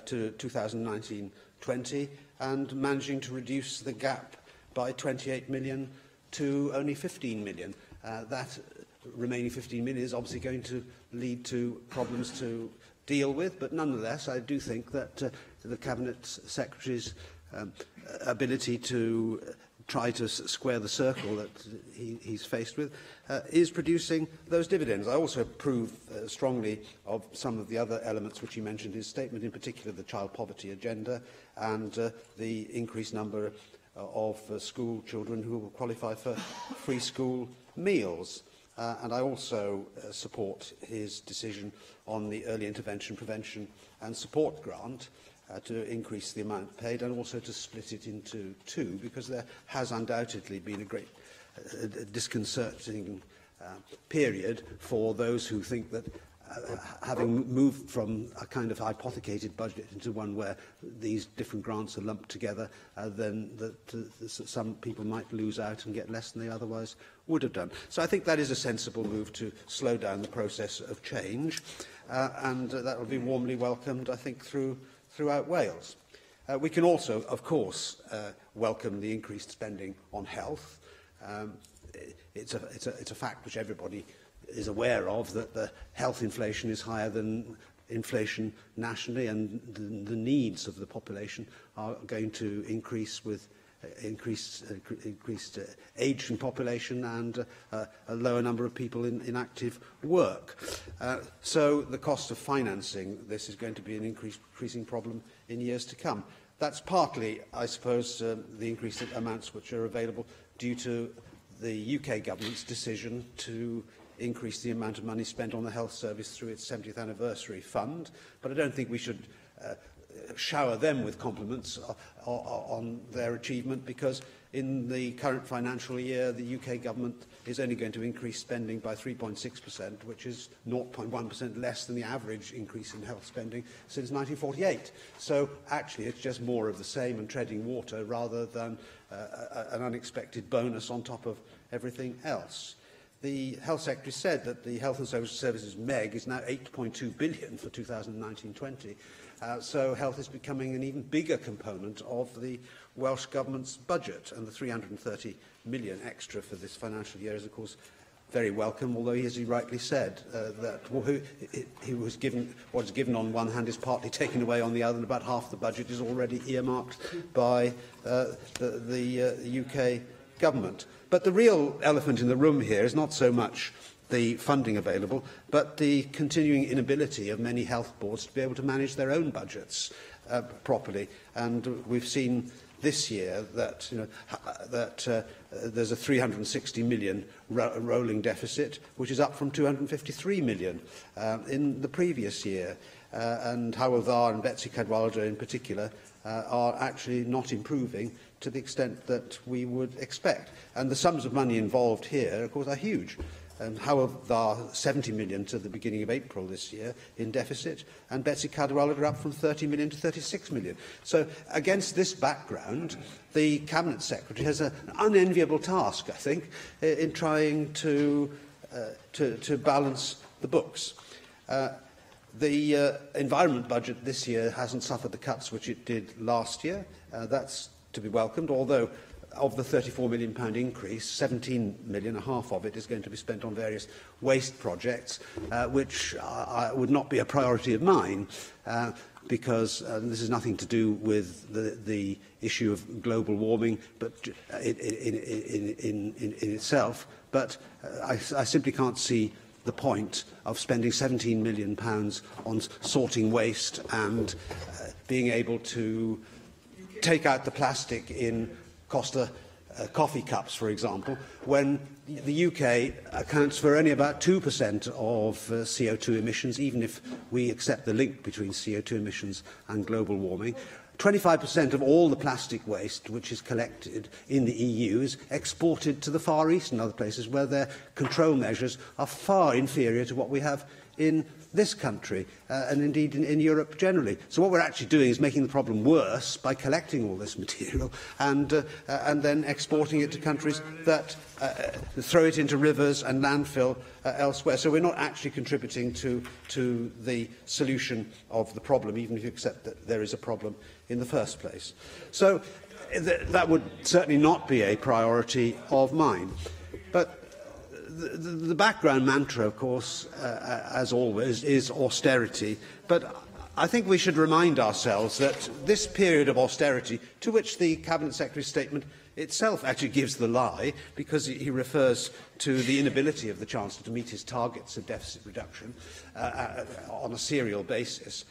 to 2019-20, and managing to reduce the gap by 28 million to only 15 million. That remaining 15 million is obviously going to lead to problems to deal with, but nonetheless, I do think that the Cabinet Secretary's ability to try to square the circle that he's faced with is producing those dividends. I also approve strongly of some of the other elements which he mentioned in his statement, in particular the child poverty agenda and the increased number of school children who will qualify for free school meals. And I also support his decision on the early intervention, prevention and support grant to increase the amount paid and also to split it into two, because there has undoubtedly been a great disconcerting period for those who think that having moved from a kind of hypothecated budget into one where these different grants are lumped together, then some people might lose out and get less than they otherwise would have done. So I think that is a sensible move to slow down the process of change, and that will be warmly welcomed, I think, throughout Wales. We can also, of course, welcome the increased spending on health. It's a fact which everybody is aware of, that the health inflation is higher than inflation nationally, and the needs of the population are going to increase with increased aging population and a lower number of people in active work. So the cost of financing this is going to be an increasing problem in years to come. That's partly, I suppose, the increased amounts which are available due to the UK government's decision to increase the amount of money spent on the health service through its 70th anniversary fund. But I don't think we should shower them with compliments on their achievement, because in the current financial year the UK government is only going to increase spending by 3.6%, which is 0.1% less than the average increase in health spending since 1948. So actually it's just more of the same and treading water rather than an unexpected bonus on top of everything else. The Health Secretary said that the Health and Social Services MEG is now 8.2 billion for 2019-20, So health is becoming an even bigger component of the Welsh Government's budget, and the 330 million extra for this financial year is, of course, very welcome, although, as he rightly said, that he was given, what is given on one hand is partly taken away on the other, and about half the budget is already earmarked by the UK government. But the real elephant in the room here is not so much the funding available, but the continuing inability of many health boards to be able to manage their own budgets properly. And we've seen this year that, there's a 360 million rolling deficit, which is up from 253 million in the previous year. And Hywel Dda and Betsy Cadwaladr in particular are actually not improving to the extent that we would expect. And the sums of money involved here, of course, are huge. Hywel Dda, 70 million to the beginning of April this year in deficit, and Betsy Cadwaladr up from 30 million to 36 million. So against this background, the Cabinet Secretary has an unenviable task, I think, in trying to balance the books. The environment budget this year hasn't suffered the cuts which it did last year. That's to be welcomed, although of the £34 million increase, 17 million, half of it, is going to be spent on various waste projects, which would not be a priority of mine, because this has nothing to do with the issue of global warming, but in itself. But I simply can't see the point of spending £17 million on sorting waste and being able to take out the plastic in Costa coffee cups, for example, when the UK accounts for only about 2% of CO2 emissions, even if we accept the link between CO2 emissions and global warming. 25% of all the plastic waste which is collected in the EU is exported to the Far East and other places where their control measures are far inferior to what we have in this country and indeed in Europe generally. So what we're actually doing is making the problem worse by collecting all this material and then exporting it to countries that throw it into rivers and landfill elsewhere. So we're not actually contributing to the solution of the problem, even if you accept that there is a problem in the first place. So that would certainly not be a priority of mine. But the background mantra, of course, as always, is austerity. But I think we should remind ourselves that this period of austerity, to which the Cabinet Secretary's statement itself actually gives the lie, because he refers to the inability of the Chancellor to meet his targets of deficit reduction on a serial basis.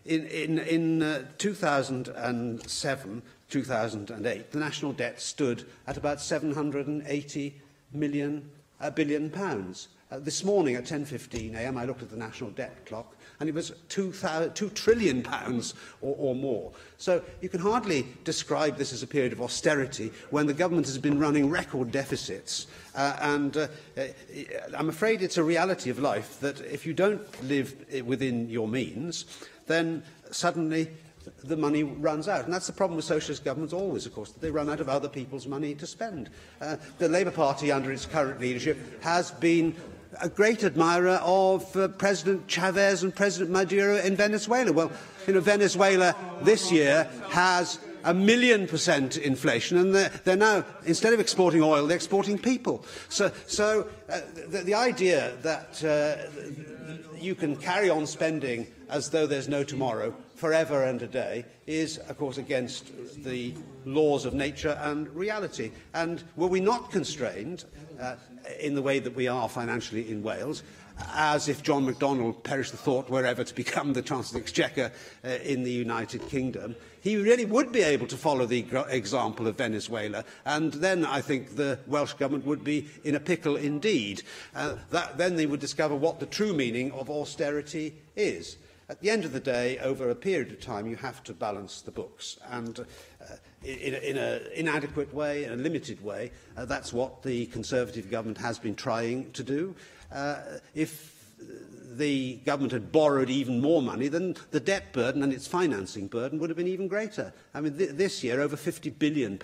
In 2007, 2008, the national debt stood at about £780 billion. This morning at 10:15 a.m. I looked at the national debt clock and it was £2 trillion or more. So you can hardly describe this as a period of austerity when the government has been running record deficits. I'm afraid it's a reality of life that if you don't live within your means, then suddenly the money runs out. And that's the problem with socialist governments always, of course, that they run out of other people's money to spend. The Labour Party, under its current leadership, has been a great admirer of President Chavez and President Maduro in Venezuela. Well, Venezuela this year has 1,000,000% inflation, and they're now, instead of exporting oil, they're exporting people. So the idea that you can carry on spending as though there's no tomorrow, forever and a day, is, of course, against the laws of nature and reality. And were we not constrained in the way that we are financially in Wales, as if John MacDonald, perish the thought, were ever to become the Chancellor of the Exchequer in the United Kingdom, he really would be able to follow the example of Venezuela, and then I think the Welsh Government would be in a pickle indeed. Then they would discover what the true meaning of austerity is. At the end of the day, over a period of time, you have to balance the books. And in an inadequate way, in a limited way, that's what the Conservative government has been trying to do. If the government had borrowed even more money, then the debt burden and its financing burden would have been even greater. I mean, this year, over £50 billion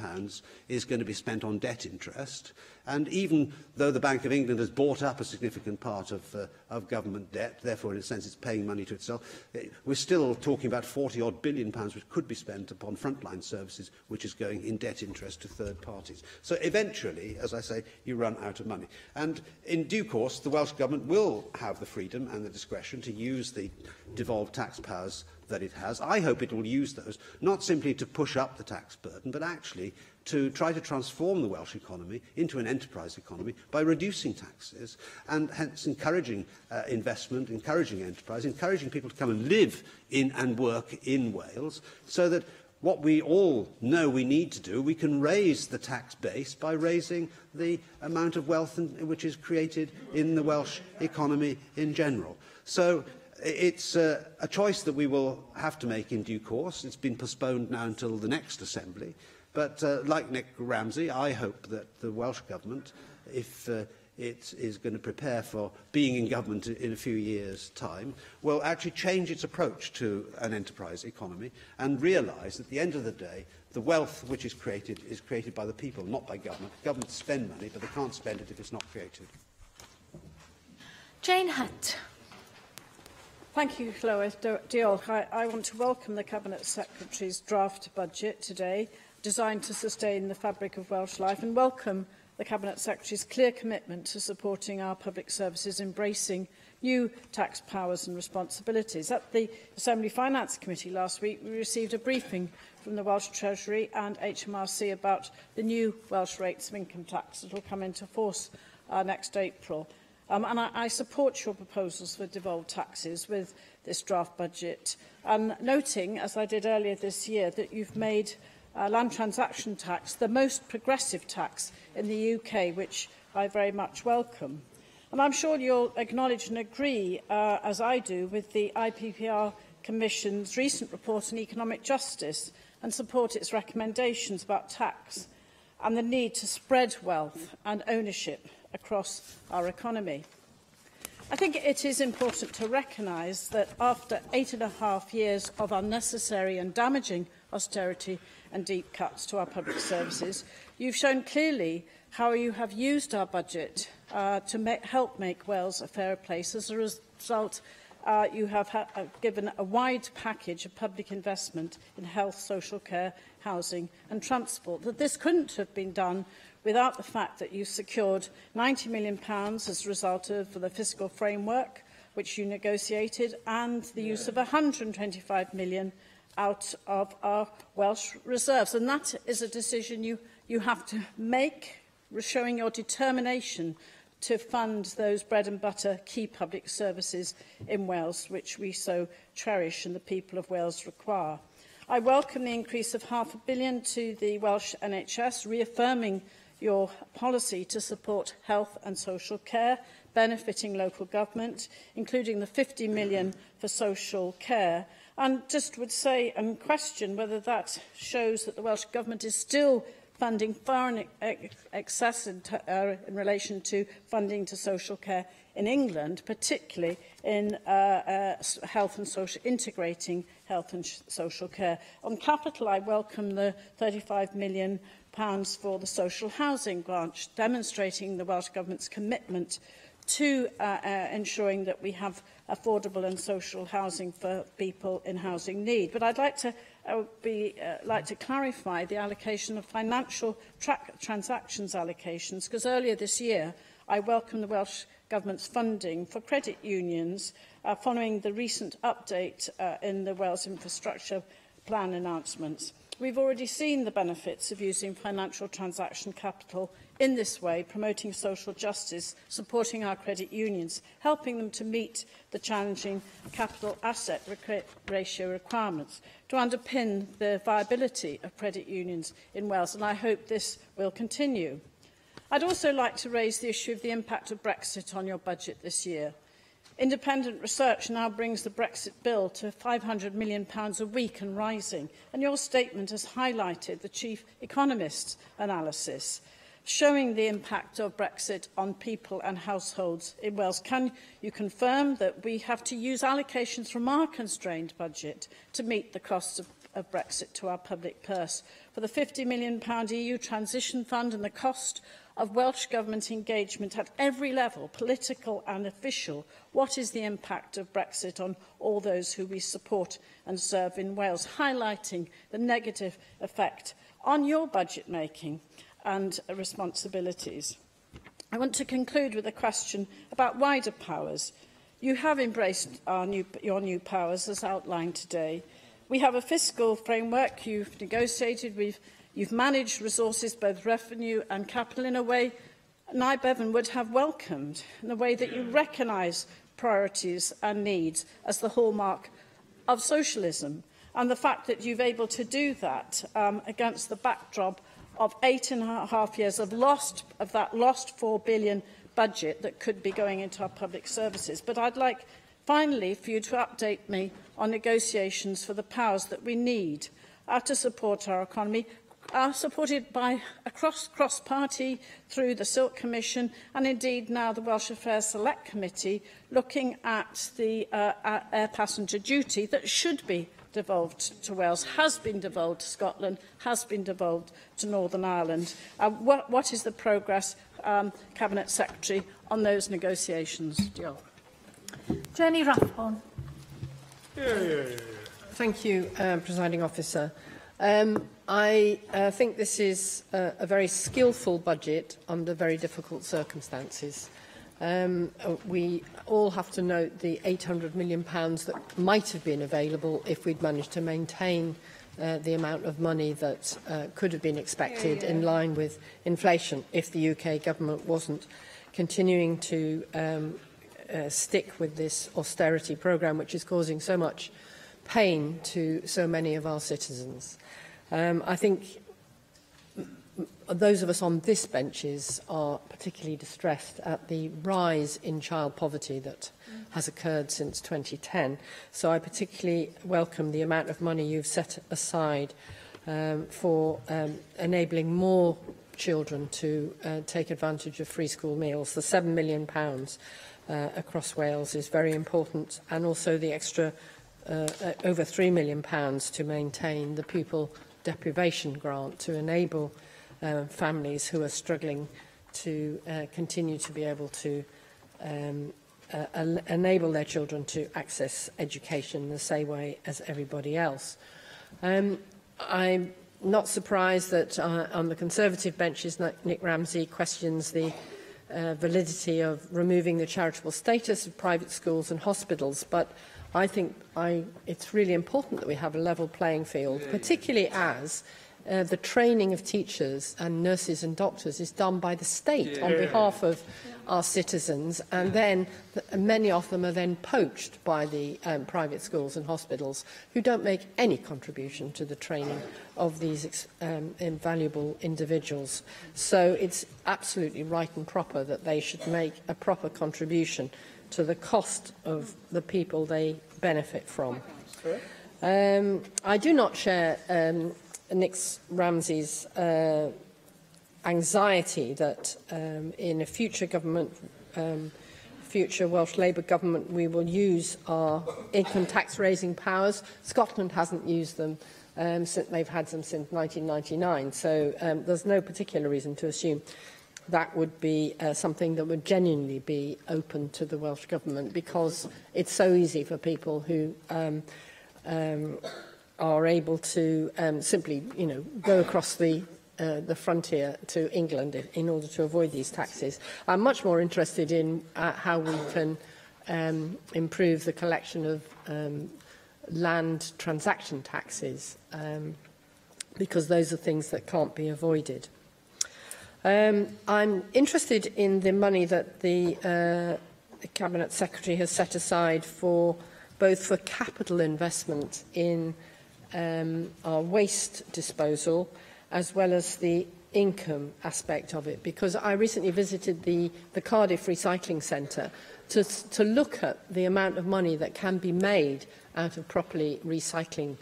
is going to be spent on debt interest. And even though the Bank of England has bought up a significant part of government debt, therefore, in a sense, it's paying money to itself, we're still talking about £40-odd billion which could be spent upon frontline services, which is going in debt interest to third parties. So eventually, as I say, you run out of money. And in due course, the Welsh Government will have the freedom and the discretion to use the devolved tax powers that it has. I hope it will use those, not simply to push up the tax burden, but actually to try to transform the Welsh economy into an enterprise economy by reducing taxes and hence encouraging investment, encouraging enterprise, encouraging people to come and live in and work in Wales, so that what we all know we need to do, we can raise the tax base by raising the amount of wealth which is created in the Welsh economy in general. So it's a choice that we will have to make in due course. It's been postponed now until the next Assembly. But like Nick Ramsey, I hope that the Welsh Government, if it is going to prepare for being in government in a few years' time, will actually change its approach to an enterprise economy and realise that at the end of the day, the wealth which is created by the people, not by government. Governments spend money, but they can't spend it if it's not created. Jane Hunt. Thank you, Llywydd. Diolch. I want to welcome the Cabinet Secretary's draft budget today, designed to sustain the fabric of Welsh life, and welcome the Cabinet Secretary's clear commitment to supporting our public services, embracing new tax powers and responsibilities. At the Assembly Finance Committee last week, we received a briefing from the Welsh Treasury and HMRC about the new Welsh rates of income tax that will come into force next April. And I support your proposals for devolved taxes with this draft budget, and noting, as I did earlier this year, that you've made land transaction tax the most progressive tax in the UK, which I very much welcome. And I'm sure you'll acknowledge and agree, as I do, with the IPPR Commission's recent report on economic justice and support its recommendations about tax and the need to spread wealth and ownership across our economy. I think it is important to recognise that after 8.5 years of unnecessary and damaging austerity and deep cuts to our public services, you've shown clearly how you have used our budget to help make Wales a fairer place. As a result, you have given a wide package of public investment in health, social care, housing and transport. That this couldn't have been done without the fact that you secured £90 million as a result of the fiscal framework, which you negotiated, and the use of £125 million out of our Welsh reserves. And that is a decision you have to make, showing your determination to fund those bread and butter key public services in Wales, which we so cherish and the people of Wales require. I welcome the increase of £500 million to the Welsh NHS, reaffirming your policy to support health and social care, benefiting local government, including the £50 million for social care. And just would say and question whether that shows that the Welsh Government is still funding far in excess in relation to funding to social care in England, particularly in health and social, integrating health and social care. On capital, I welcome the £35 million for the social housing branch, demonstrating the Welsh Government's commitment to ensuring that we have affordable and social housing for people in housing need. But I'd like to clarify the allocation of financial transactions allocations, because earlier this year I welcomed the Welsh Government's funding for credit unions following the recent update in the Wales Infrastructure Plan announcements. We've already seen the benefits of using financial transaction capital in this way, promoting social justice, supporting our credit unions, helping them to meet the challenging capital asset ratio requirements to underpin the viability of credit unions in Wales, and I hope this will continue. I'd also like to raise the issue of the impact of Brexit on your budget this year. Independent research now brings the Brexit bill to £500 million a week and rising, and your statement has highlighted the chief economist's analysis. showing the impact of Brexit on people and households in Wales. Can you confirm that we have to use allocations from our constrained budget to meet the costs of Brexit to our public purse? For the £50 million EU Transition Fund and the cost of Welsh Government engagement at every level, political and official, what is the impact of Brexit on all those who we support and serve in Wales, highlighting the negative effect on your budget making and responsibilities? I want to conclude with a question about wider powers. You have embraced your new powers as outlined today. We have a fiscal framework you've negotiated. You've managed resources, both revenue and capital, in a way I, Bevan, would have welcomed, in the way that you recognise priorities and needs as the hallmark of socialism, and the fact that you've able to do that against the backdrop of 8.5 years of that lost £4 billion budget that could be going into our public services. But I'd like, finally, for you to update me on negotiations for the powers that we need to support our economy, are supported by a cross-party through the Silk Commission and indeed now the Welsh Affairs Select Committee, looking at the air passenger duty that should be devolved to Wales, has been devolved to Scotland, has been devolved to Northern Ireland. What is the progress, Cabinet Secretary, on those negotiations? Diolch. Jenny Rathbone. Thank you, Presiding Officer. I think this is a very skillful budget under very difficult circumstances. We all have to note the £800 million that might have been available if we'd managed to maintain the amount of money that could have been expected in line with inflation if the UK government wasn't continuing to stick with this austerity programme, which is causing so much pain to so many of our citizens. I think those of us on this benches are particularly distressed at the rise in child poverty that has occurred since 2010. So I particularly welcome the amount of money you've set aside for enabling more children to take advantage of free school meals. The £7 million across Wales is very important, and also the extra over £3 million to maintain the pupil deprivation grant to enable families who are struggling to continue to be able to enable their children to access education in the same way as everybody else. I'm not surprised that on the Conservative benches, Nick Ramsey questions the validity of removing the charitable status of private schools and hospitals, but I think it's really important that we have a level playing field, particularly as the training of teachers and nurses and doctors is done by the state on behalf of our citizens, and then many of them are then poached by the private schools and hospitals who don't make any contribution to the training of these invaluable individuals. So it's absolutely right and proper that they should make a proper contribution to the cost of the people they benefit from. I do not share Nick Ramsey's anxiety that in a future government, future Welsh Labour government, we will use our income tax raising powers. Scotland hasn't used them since they've had them since 1999, so there's no particular reason to assume that would be something that would genuinely be open to the Welsh Government, because it's so easy for people who are able to simply, go across the frontier to England in order to avoid these taxes. I'm much more interested in how we can improve the collection of land transaction taxes, because those are things that can't be avoided. I'm interested in the money that the Cabinet Secretary has set aside for both for capital investment in our waste disposal as well as the income aspect of it, because I recently visited the Cardiff Recycling Centre to look at the amount of money that can be made out of properly recycling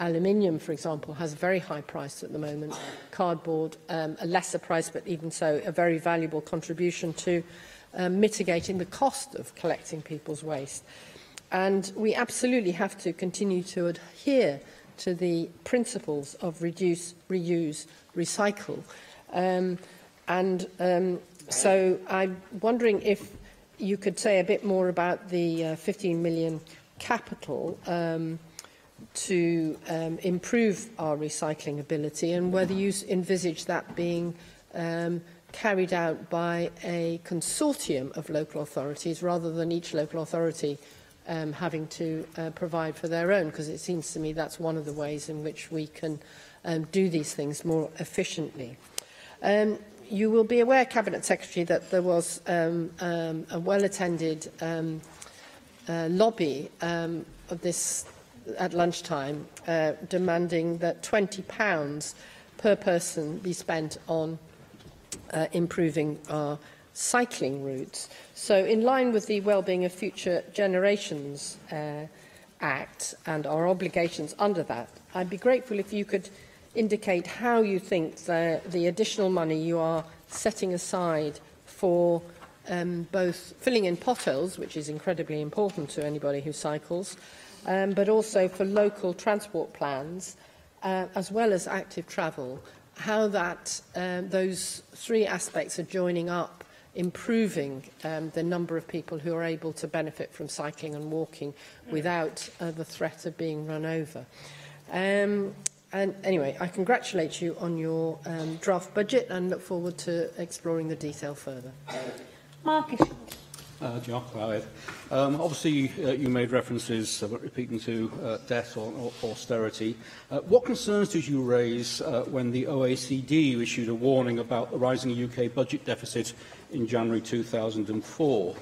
Aluminium, for example, has a very high price at the moment. Cardboard, a lesser price, but even so, a very valuable contribution to mitigating the cost of collecting people's waste. And we absolutely have to continue to adhere to the principles of reduce, reuse, recycle. So I'm wondering if you could say a bit more about the 15 million capital to improve our recycling ability, and whether you envisage that being carried out by a consortium of local authorities rather than each local authority having to provide for their own, because it seems to me that's one of the ways in which we can do these things more efficiently. You will be aware, Cabinet Secretary, that there was a well-attended lobby of this at lunchtime demanding that £20 per person be spent on improving our cycling routes. So in line with the Wellbeing of Future Generations Act and our obligations under that, I'd be grateful if you could indicate how you think the additional money you are setting aside for both filling in potholes, which is incredibly important to anybody who cycles, but also for local transport plans, as well as active travel, how that those three aspects are joining up, improving the number of people who are able to benefit from cycling and walking without the threat of being run over. And anyway, I congratulate you on your draft budget and look forward to exploring the detail further. Mark Diolch, Clywyd. Obviously, you made references, repeating to debt or austerity. What concerns did you raise when the OECD issued a warning about the rising UK budget deficit in January 2004?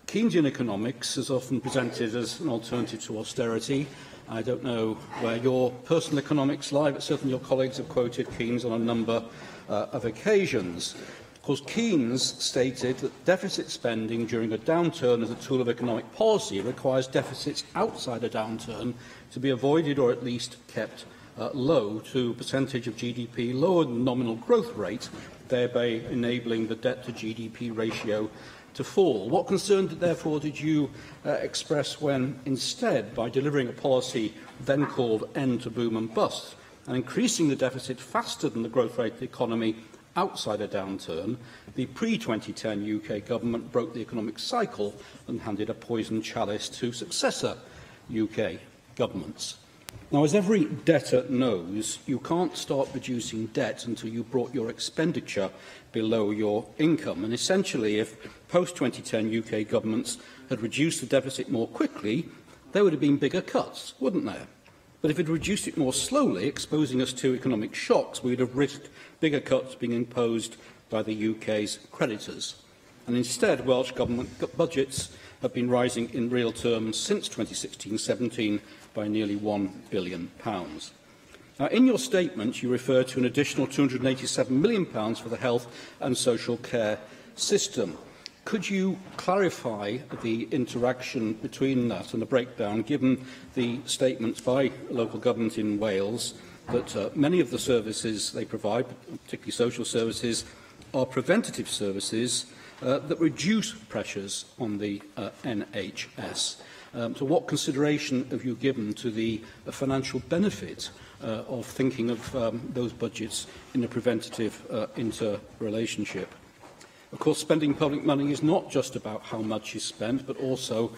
Keynesian economics is often presented as an alternative to austerity. I don't know where your personal economics lie, but certainly your colleagues have quoted Keynes on a number of occasions. Of course, Keynes stated that deficit spending during a downturn as a tool of economic policy requires deficits outside a downturn to be avoided or at least kept low to a percentage of GDP lower than the nominal growth rate, thereby enabling the debt-to-GDP ratio to fall. What concern, therefore, did you express when, instead, by delivering a policy then called end to boom and bust, and increasing the deficit faster than the growth rate of the economy outside a downturn, the pre-2010 UK government broke the economic cycle and handed a poisoned chalice to successor UK governments? Now, as every debtor knows, you can't start reducing debt until you brought your expenditure below your income. And essentially, if post-2010 UK governments had reduced the deficit more quickly, there would have been bigger cuts, wouldn't there? But if it had reduced it more slowly, exposing us to economic shocks, we would have risked bigger cuts being imposed by the UK's creditors. And instead, Welsh Government budgets have been rising in real terms since 2016-17 by nearly £1 billion. Now, in your statement, you refer to an additional £287 million for the health and social care system. Could you clarify the interaction between that and the breakdown, given the statements by local government in Wales that many of the services they provide, particularly social services, are preventative services that reduce pressures on the NHS? So what consideration have you given to the financial benefit of thinking of those budgets in a preventative interrelationship? Of course, spending public money is not just about how much is spent, but also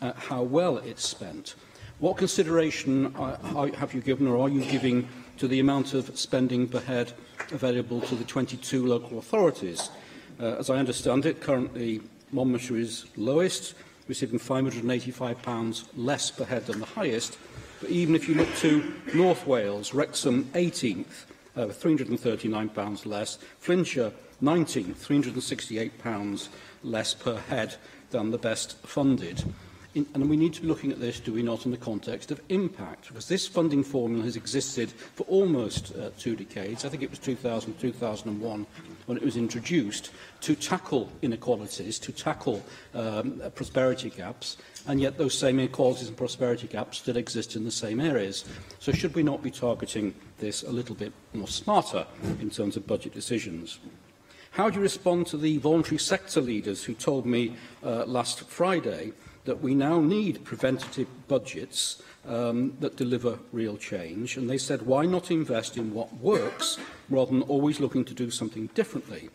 how well it's spent. What consideration have you given, or are you giving, to the amount of spending per head available to the 22 local authorities? As I understand it, currently Monmouthshire is lowest, receiving £585 less per head than the highest. But even if you look to North Wales, Wrexham 18th, £339 less, Flintshire 19th, £368 less per head than the best funded. And we need to be looking at this, do we not, in the context of impact? Because this funding formula has existed for almost 2 decades. I think it was 2000, 2001 when it was introduced to tackle inequalities, to tackle prosperity gaps, and yet those same inequalities and prosperity gaps still exist in the same areas. So should we not be targeting this a little bit more smarter in terms of budget decisions? How do you respond to the voluntary sector leaders who told me last Friday that we now need preventative budgets that deliver real change? And they said, why not invest in what works rather than always looking to do something differently,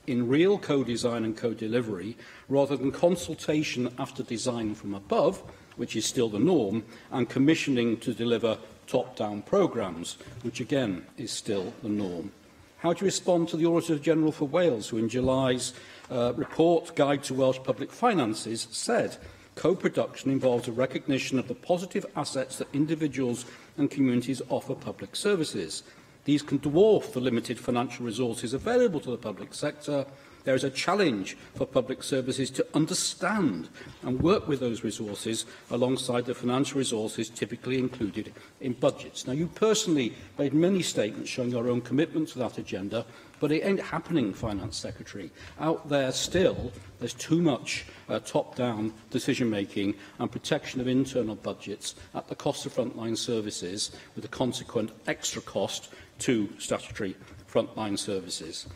in real co-design and co-delivery, rather than consultation after design from above, which is still the norm, and commissioning to deliver top-down programmes, which again is still the norm? How do you respond to the Auditor General for Wales, who in July's report, Guide to Welsh Public Finances, said co-production involves a recognition of the positive assets that individuals and communities offer public services. These can dwarf the limited financial resources available to the public sector. There is a challenge for public services to understand and work with those resources alongside the financial resources typically included in budgets. Now, you personally made many statements showing your own commitment to that agenda, but it ain't happening, Finance Secretary. Out there still, there's too much top-down decision-making and protection of internal budgets at the cost of frontline services, with a consequent extra cost to statutory frontline services.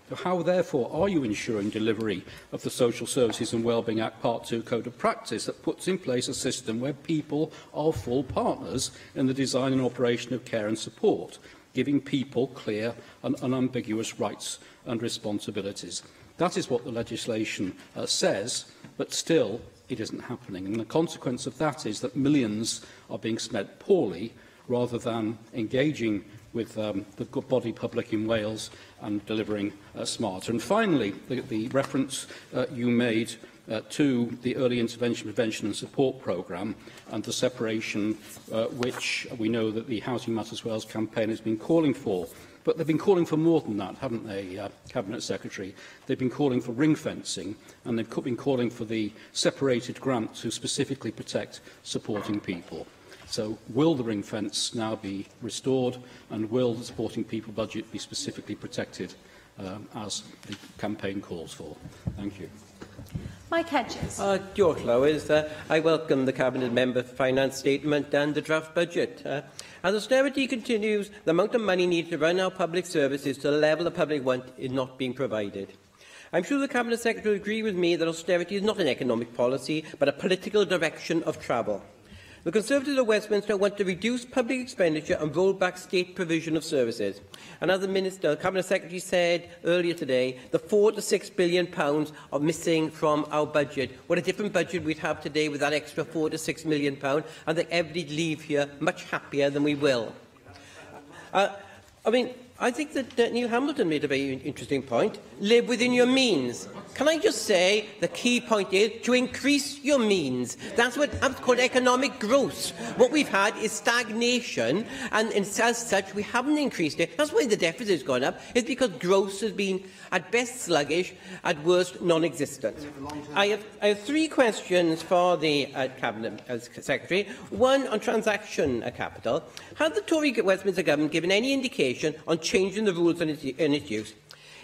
So how, therefore, are you ensuring delivery of the Social Services and Wellbeing Act Part 2 Code of Practice that puts in place a system where people are full partners in the design and operation of care and support, giving people clear and unambiguous rights and responsibilities? That is what the legislation says, but still it isn't happening. And the consequence of that is that millions are being spent poorly rather than engaging with the good body public in Wales and delivering smarter. And finally, the reference you made to the Early Intervention, Prevention and Support Programme and the separation which we know that the Housing Matters Wales campaign has been calling for. But they've been calling for more than that, haven't they, Cabinet Secretary? They've been calling for ring fencing, and they've been calling for the separated grant to specifically protect supporting people. So will the ring fence now be restored, and will the supporting people budget be specifically protected as the campaign calls for? Thank you. Mike Hedges. Diolch, Lywys. I welcome the Cabinet Member Finance Statement and the draft budget. As austerity continues, the amount of money needed to run our public services to the level the public want is not being provided. I'm sure the Cabinet Secretary will agree with me that austerity is not an economic policy, but a political direction of travel. The Conservatives of Westminster want to reduce public expenditure and roll back state provision of services. And as the Cabinet Secretary said earlier today, the £4 to £6 billion are missing from our budget. What a different budget we'd have today with that extra £4 to £6 million. I think everybody'd leave here much happier than we will. I think that Neil Hamilton made a very interesting point. Live within your means. Can I just say the key point is to increase your means. That's what's called economic growth. What we've had is stagnation, and as such, we haven't increased it. That's why the deficit has gone up. It's because growth has been, at best, sluggish, at worst, non-existent. I have 3 questions for the Cabinet Secretary. One on transaction capital. Has the Tory Westminster Government given any indication on changing the rules on its use?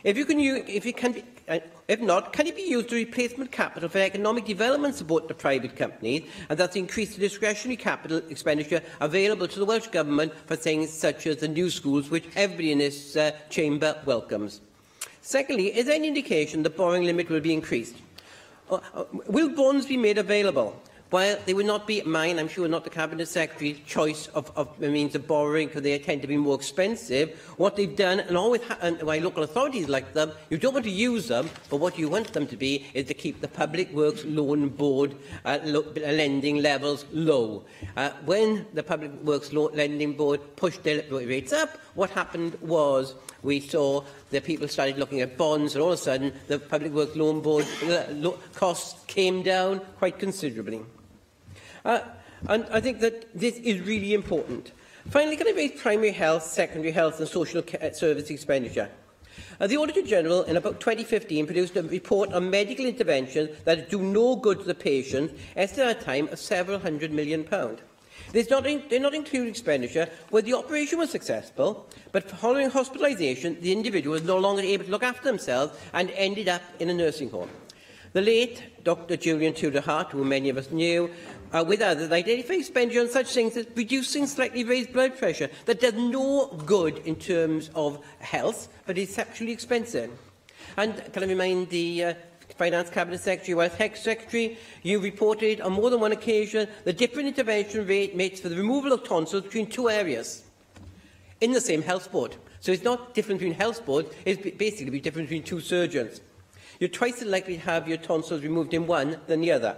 If not, can it be used as replacement capital for economic development support to private companies, and thus increase the discretionary capital expenditure available to the Welsh Government for things such as the new schools, which everybody in this chamber welcomes? Secondly, is there any indication the borrowing limit will be increased? Will bonds be made available? While they will not be mine, I'm sure not the Cabinet Secretary's choice of means of borrowing, because they tend to be more expensive, what they've done, and always why local authorities like them, you don't want to use them, but what you want them to be is to keep the Public Works Loan Board lending levels low. When the Public Works Lending Board pushed their rates up, what happened was we saw that people started looking at bonds, and all of a sudden the Public Works Loan Board costs came down quite considerably. And I think that this is really important. Finally, can I raise primary health, secondary health and social service expenditure? The Auditor-General, in about 2015, produced a report on medical interventions that do no good to the patient, estimated at a time of several £100 million. They did not include expenditure where the operation was successful, but following hospitalisation, the individual was no longer able to look after themselves and ended up in a nursing home. The late Dr. Julian Tudor-Hart, who many of us knew, with others, identified expenditure on such things as reducing slightly raised blood pressure that does no good in terms of health, but is exceptionally expensive. And can I remind the Finance Cabinet Secretary, Wealth Secretary, you reported on more than one occasion the different intervention rate makes for the removal of tonsils between two areas in the same health board. So it's not different between health boards, it's basically different between two surgeons. You're twice as likely to have your tonsils removed in one than the other.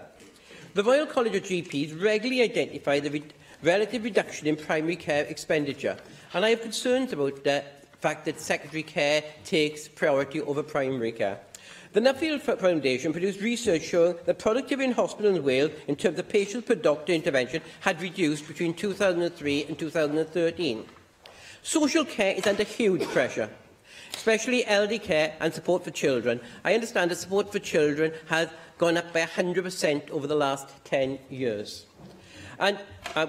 The Royal College of GPs regularly identify the relative reduction in primary care expenditure, and I have concerns about the fact that secondary care takes priority over primary care. The Nuffield Foundation produced research showing that productivity in hospitals in Wales in terms of patients per doctor intervention had reduced between 2003 and 2013. Social care is under huge pressure, especially elderly care and support for children. I understand that support for children has gone up by 100% over the last 10 years. And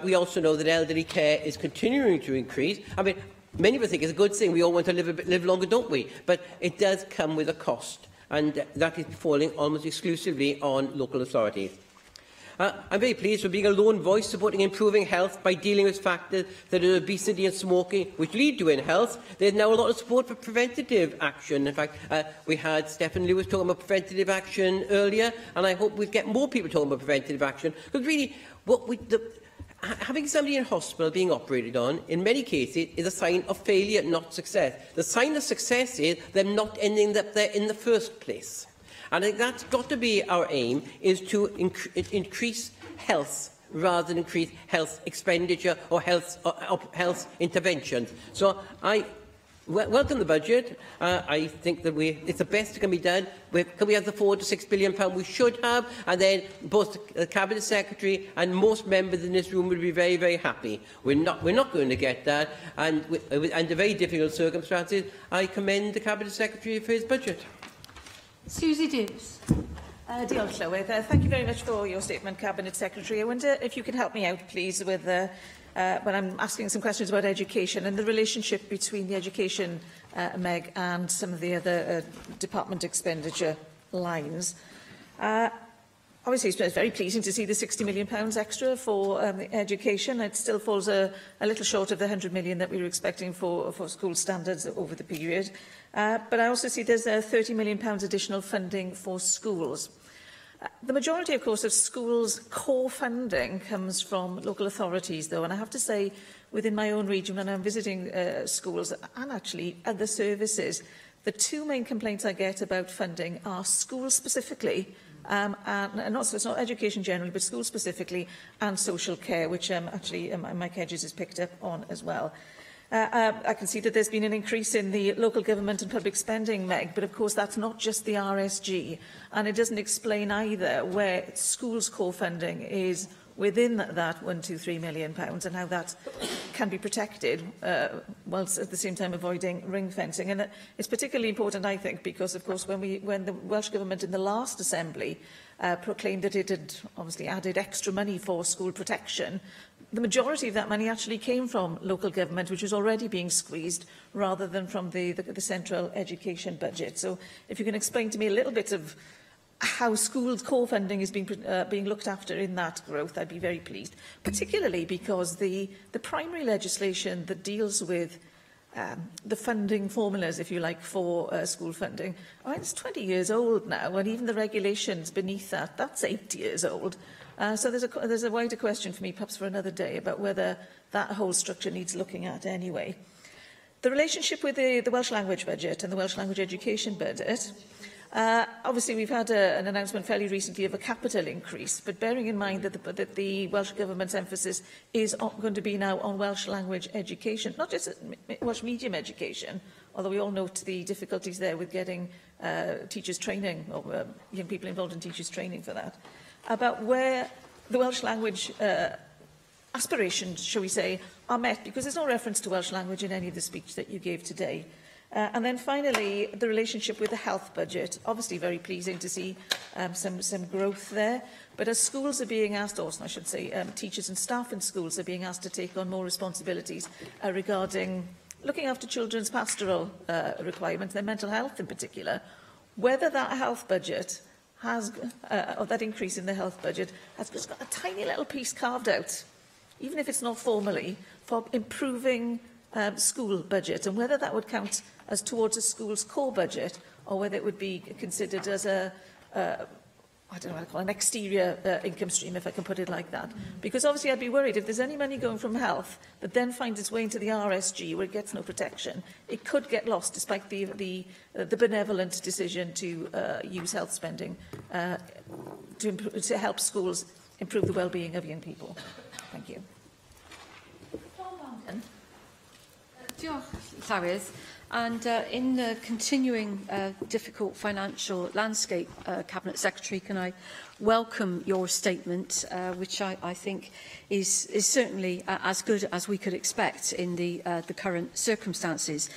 we also know that elderly care is continuing to increase. I mean, many of us think it's a good thing. We all want to live longer, don't we? But it does come with a cost, and that is falling almost exclusively on local authorities. I'm very pleased for being a lone voice supporting improving health by dealing with factors such as obesity and smoking, which lead to ill health. There's now a lot of support for preventative action. In fact, we had Stephen Lewis talking about preventative action earlier, and I hope we get more people talking about preventative action. Because really, having somebody in hospital being operated on, in many cases, is a sign of failure, not success. The sign of success is them not ending up there in the first place. And I think that's got to be our aim, is to increase health rather than increase health expenditure or health interventions. So I welcome the budget. I think that it's the best that can be done. Can we have the £4 to £6 billion we should have? And then both the Cabinet Secretary and most members in this room will be very, very happy. We're not going to get that. And under very difficult circumstances, I commend the Cabinet Secretary for his budget. Susie Dewes. Diolch, Llywydd. Thank you very much for your statement, Cabinet Secretary. I wonder if you could help me out, please, with when I'm asking some questions about education and the relationship between the education MEG and some of the other department expenditure lines. Obviously, it's very pleasing to see the £60 million extra for education. It still falls a little short of the £100 million that we were expecting for school standards over the period. But I also see there's £30 million additional funding for schools. The majority, of course, of schools' core funding comes from local authorities, though, and I have to say, within my own region, when I'm visiting schools and actually other services, the two main complaints I get about funding are schools specifically, and also it's not education generally, but schools specifically, and social care, which actually Mike Hedges has picked up on as well. I can see that there's been an increase in the local government and public spending, Meg, but of course that's not just the RSG, and it doesn't explain either where schools' core funding is within that £123 million and how that can be protected whilst at the same time avoiding ring fencing. And it's particularly important, I think, because of course when the Welsh Government in the last Assembly proclaimed that it had obviously added extra money for school protection, the majority of that money actually came from local government, which was already being squeezed, rather than from the central education budget. So if you can explain to me a little bit of how schools' core funding is being looked after in that growth, I'd be very pleased, particularly because the primary legislation that deals with the funding formulas, if you like, for school funding, it's 20 years old now, and even the regulations beneath that, that's 8 years old. So there's a wider question for me, perhaps for another day, about whether that whole structure needs looking at anyway. The relationship with the Welsh language budget and the Welsh language education budget. Obviously, we've had an announcement fairly recently of a capital increase, but bearing in mind that the Welsh Government's emphasis is going to be now on Welsh language education, not just Welsh medium education, although we all note the difficulties there with getting teachers training, or young people involved in teachers training for that, about where the Welsh language aspirations, shall we say, are met, because there's no reference to Welsh language in any of the speech that you gave today. And then finally, the relationship with the health budget. Obviously very pleasing to see some growth there. But as schools are being asked, or I should say teachers and staff in schools are being asked to take on more responsibilities regarding looking after children's pastoral requirements, their mental health in particular, whether that health budget has, or that increase in the health budget has just got a tiny little piece carved out, even if it's not formally, for improving school budget, and whether that would count as towards a school's core budget, or whether it would be considered as a I don't know what I call it, an exterior income stream, if I can put it like that. Because obviously I'd be worried if there's any money going from health that then finds its way into the RSG where it gets no protection, it could get lost despite the benevolent decision to use health spending to help schools improve the well-being of young people. Thank you. Diolch, Llywyd. And in the continuing difficult financial landscape, Cabinet Secretary, can I welcome your statement, which I think is certainly as good as we could expect in the current circumstances.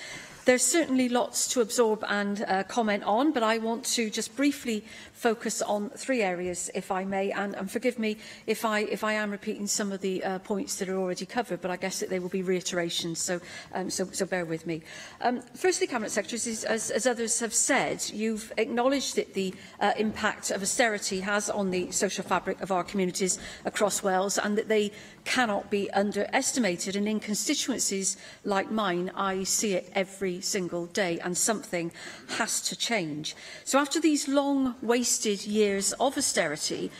There's certainly lots to absorb and comment on, but I want to just briefly focus on three areas, if I may, and forgive me if I am repeating some of the points that are already covered, but I guess that they will be reiterations, so bear with me. Firstly, Cabinet Secretaries, as others have said, you've acknowledged that the impact of austerity has on the social fabric of our communities across Wales, and that they cannot be underestimated. And in constituencies like mine, I see it every single day, and something has to change. So after these long wasted years of austerity,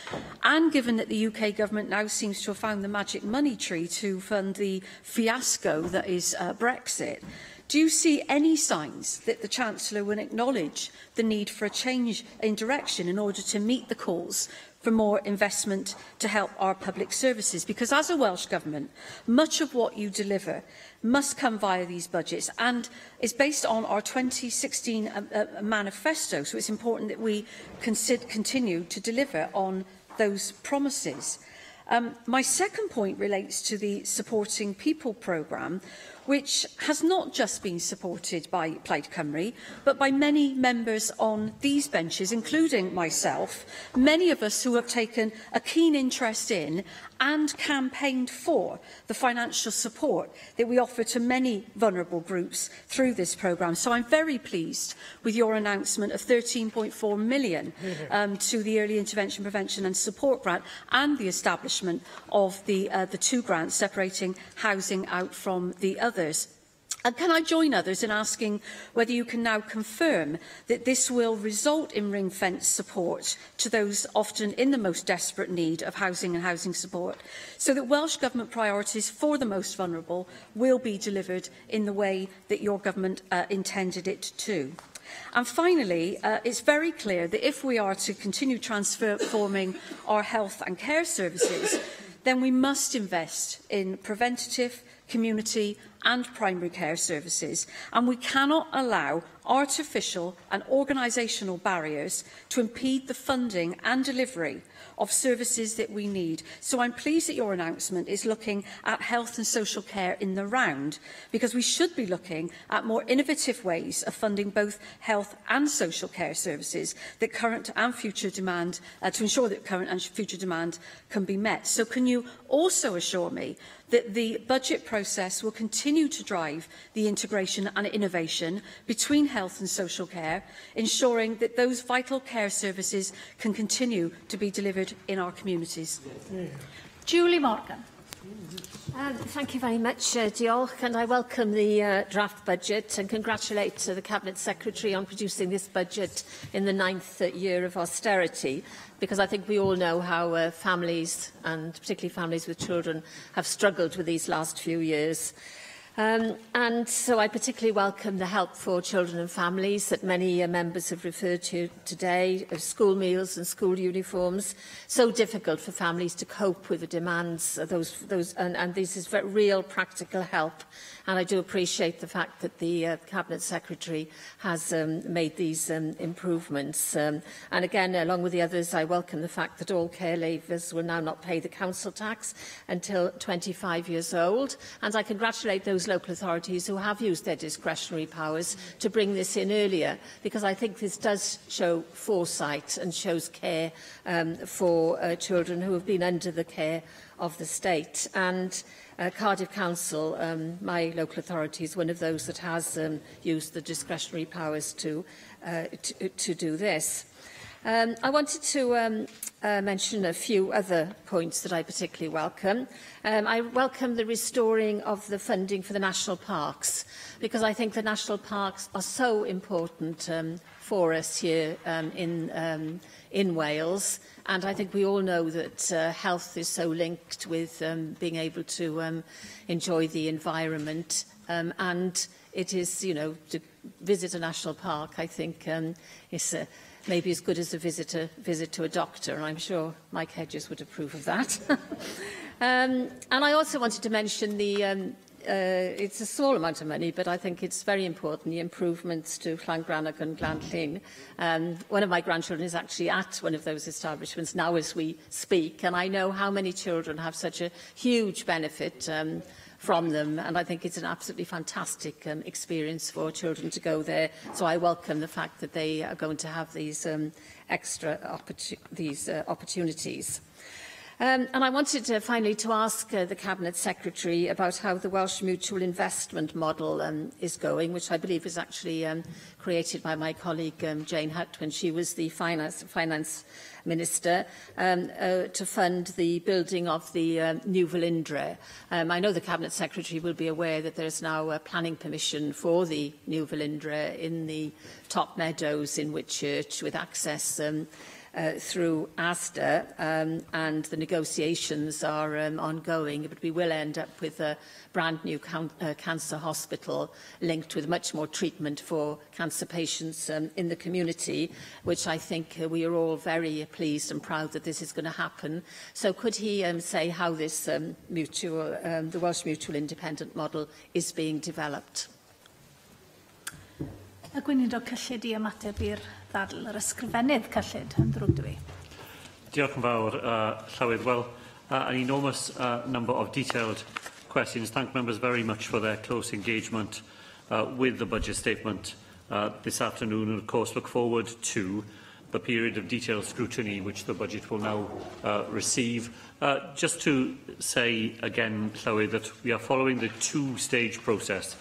and given that the UK government now seems to have found the magic money tree to fund the fiasco that is Brexit, do you see any signs that the Chancellor will acknowledge the need for a change in direction in order to meet the calls for more investment to help our public services? Because as a Welsh Government, much of what you deliver must come via these budgets and is based on our 2016 manifesto, so it's important that we continue to deliver on those promises. My second point relates to the Supporting People programme, which has not just been supported by Plaid Cymru, but by many members on these benches, including myself, many of us who have taken a keen interest in and campaigned for the financial support that we offer to many vulnerable groups through this programme. So I'm very pleased with your announcement of £13.4 million to the Early Intervention, Prevention and Support Grant, and the establishment of the two grants separating housing out from the others. And can I join others in asking whether you can now confirm that this will result in ring-fence support to those often in the most desperate need of housing and housing support, so that Welsh Government priorities for the most vulnerable will be delivered in the way that your government intended it to? And finally, it's very clear that if we are to continue transforming our health and care services, then we must invest in preventative, community and primary care services, and we cannot allow artificial and organisational barriers to impede the funding and delivery of services that we need. So I'm pleased that your announcement is looking at health and social care in the round, because we should be looking at more innovative ways of funding both health and social care services that current and future demand, to ensure that current and future demand can be met. So can you also assure me that the budget process will continue to drive the integration and innovation between health and social care, ensuring that those vital care services can continue to be delivered in our communities? Julie Morgan. Thank you very much, Diolch, and I welcome the draft budget and congratulate the Cabinet Secretary on producing this budget in the 9th year of austerity, because I think we all know how families, and particularly families with children, have struggled with these last few years. And so I particularly welcome the help for children and families that many members have referred to today, of school meals and school uniforms. So difficult for families to cope with the demands of and this is very real practical help. And I do appreciate the fact that the Cabinet Secretary has made these improvements. And again, along with the others, I welcome the fact that all care leavers will now not pay the council tax until 25 years old. And I congratulate those those local authorities who have used their discretionary powers to bring this in earlier, because I think this does show foresight and shows care for children who have been under the care of the state. And Cardiff Council, my local authority, is one of those that has used the discretionary powers to do this. I wanted to mention a few other points that I particularly welcome. I welcome the restoring of the funding for the national parks, because I think the national parks are so important for us here in Wales. And I think we all know that health is so linked with being able to enjoy the environment. And it is, you know, to visit a national park, I think, is maybe as good as a visit to a doctor. And I'm sure Mike Hedges would approve of that. And I also wanted to mention the it's a small amount of money, but I think it's very important, the improvements to Llangrannog and Glanllyn. One of my grandchildren is actually at one of those establishments now as we speak, and I know how many children have such a huge benefit from them, and I think it's an absolutely fantastic experience for children to go there. So I welcome the fact that they are going to have these extra opportunities. And I wanted finally to ask the Cabinet Secretary about how the Welsh Mutual Investment Model is going, which I believe was actually created by my colleague Jane Hutt when she was the Finance Minister, to fund the building of the New Velindre. I know the Cabinet Secretary will be aware that there is now a planning permission for the New Velindre in the Top Meadows in Whitchurch, with access through Asda, and the negotiations are ongoing, but we will end up with a brand new cancer hospital linked with much more treatment for cancer patients in the community, which I think we are all very pleased and proud that this is going to happen. So could he say how this the Welsh Mutual Independent Model is being developed? Y gweinidog cyllid I ymateb i'r ddadl, yr ysgrifennydd cyllid yn ddrwg dwi. Diolch yn fawr, Llywyd. Well, an enormous number of detailed questions. Thank members very much for their close engagement with the budget statement this afternoon, and of course look forward to the period of detailed scrutiny which the budget will now receive. Just to say again, Llywyd, that we are following the two-stage process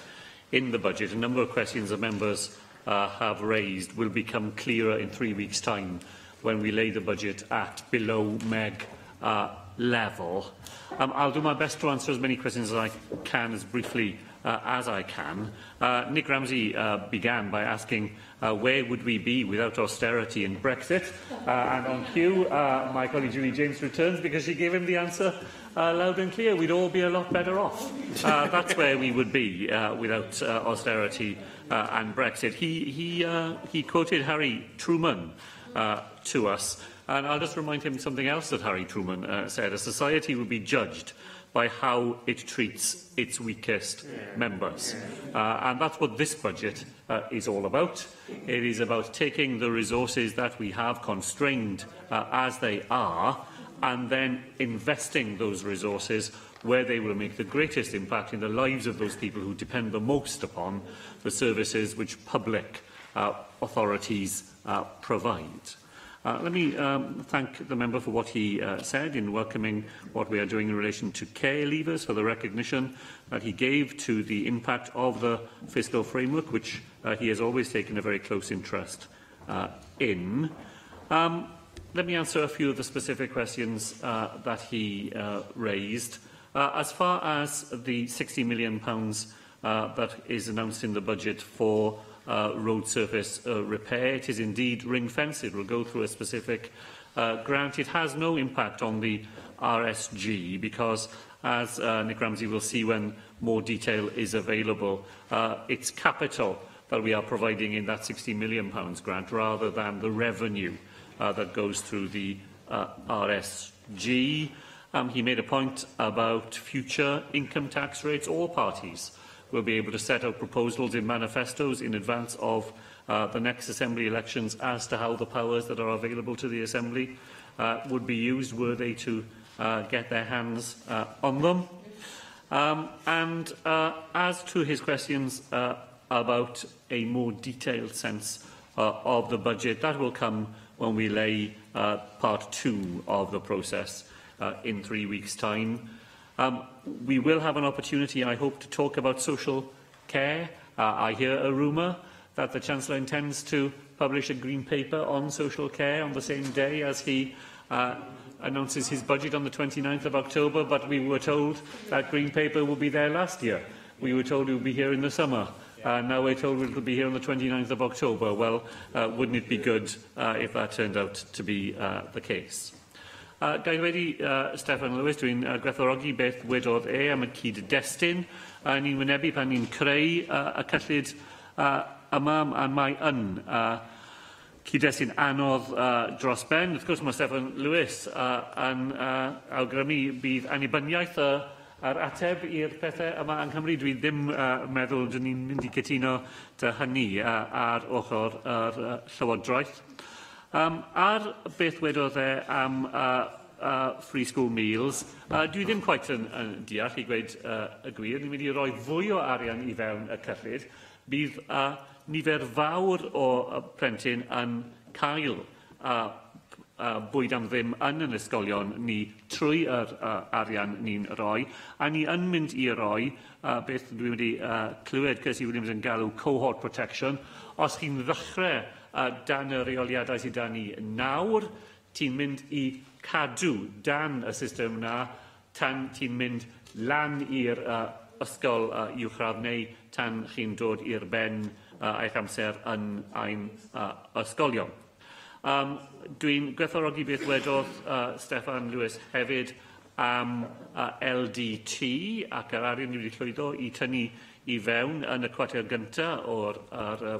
in the budget. A number of questions that members have raised will become clearer in 3 weeks' time when we lay the budget at below MEG level. I'll do my best to answer as many questions as I can, as briefly as I can. Nick Ramsey began by asking where would we be without austerity and Brexit? And on cue, my colleague Julie James returns because she gave him the answer loud and clear. We'd all be a lot better off. That's where we would be without austerity and Brexit. He quoted Harry Truman to us, and I'll just remind him something else that Harry Truman said. A society will be judged by how it treats its weakest members. And that's what this budget is all about. It is about taking the resources that we have, constrained as they are, and then investing those resources where they will make the greatest impact in the lives of those people who depend the most upon the services which public authorities provide. Let me thank the member for what he said in welcoming what we are doing in relation to care leavers, for the recognition that he gave to the impact of the fiscal framework, which he has always taken a very close interest in. Let me answer a few of the specific questions that he raised. As far as the £60 million that is announced in the budget for road surface repair, it is indeed ring-fenced. It will go through a specific grant. It has no impact on the RSG because, as Nick Ramsey will see when more detail is available, it's capital that we are providing in that £60 million grant rather than the revenue that goes through the RSG. He made a point about future income tax rates. All parties will be able to set out proposals in manifestos in advance of the next Assembly elections as to how the powers that are available to the Assembly would be used were they to get their hands on them. As to his questions about a more detailed sense of the budget, that will come when we lay part 2 of the process in 3 weeks' time. We will have an opportunity, I hope, to talk about social care. I hear a rumour that the Chancellor intends to publish a green paper on social care on the same day as he announces his budget on the 29th of October, but we were told that green paper will be there last year. We were told it would be here in the summer. Now we're told it will be here on the 29th of October. Well, wouldn't it be good if that turned out to be the case? Gai wedi Steffan Lewis, dwi'n gwerthfawrogi beth wedodd am y cyd-destun. Ni'n wynebu pan ni'n creu y cyllid yma, a mae yn cyd-destun anodd dros ben. Wrth gwrs, mae Steffan Lewis yn awgrymu bydd annibyniaeth ar ateb i'r pethau yma yng Nghymru. Dwi ddim meddwl dyn ni'n mynd i cytuno dy hynny ar ochr yr Llywodraeth. Ar beth wedodd am free school meals, dwi ddim quite yn deall i gweud y gwir. Ni'n mynd i roi fwy o arian i fewn y cyllid. Bydd nifer fawr o plentyn yn cael bwyd am ddim yn ysgolion ni trwy yr arian ni'n roi, a ni yn mynd i roi beth dwi'n wedi clywed Cyrsi Williams yn galw cohort protection. Os chi'n ddechrau dan y reoliadau sydd dan ni nawr, ti'n mynd i cadw dan y system yna tan ti'n mynd lan i'r ysgol uwchradd neu tan chi'n dod i'r ben eich amser yn ein ysgolion. Dwi'n gwerthfawrogi beth wedodd Steffan Lewis hefyd am LDT ac yr arian ni wedi llwyddo i tynnu i fewn yn y cwarter gyntaf o'r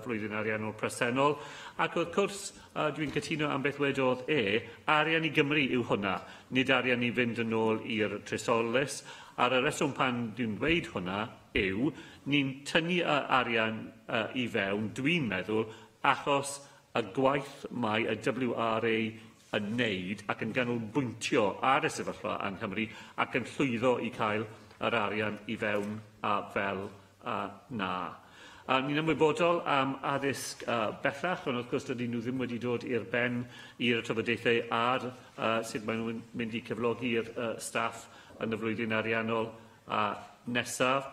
flwyddyn ariannol presennol. Ac wrth gwrs, dwi'n cytuno am beth wedodd arian i Gymru yw hwnna, nid arian i fynd yn ôl i'r tresolus. A'r reswm pan dwi'n dweud hwnna yw, ni'n tynnu arian i fewn, dwi'n meddwl, achos y gwaith mae y WRA yn neud ac yn ganolbwyntio ar y sefyllfa yng Nghymru ac yn llwyddo i cael yr arian i fewn fel na. Ni'n ymwybodol am addysg bellach, ond wrth gwrs dydyn nhw ddim wedi dod i'r ben i'r trafodaethau ar sut maen nhw'n mynd i cyflogi'r staff yn y flwyddyn ariannol nesaf.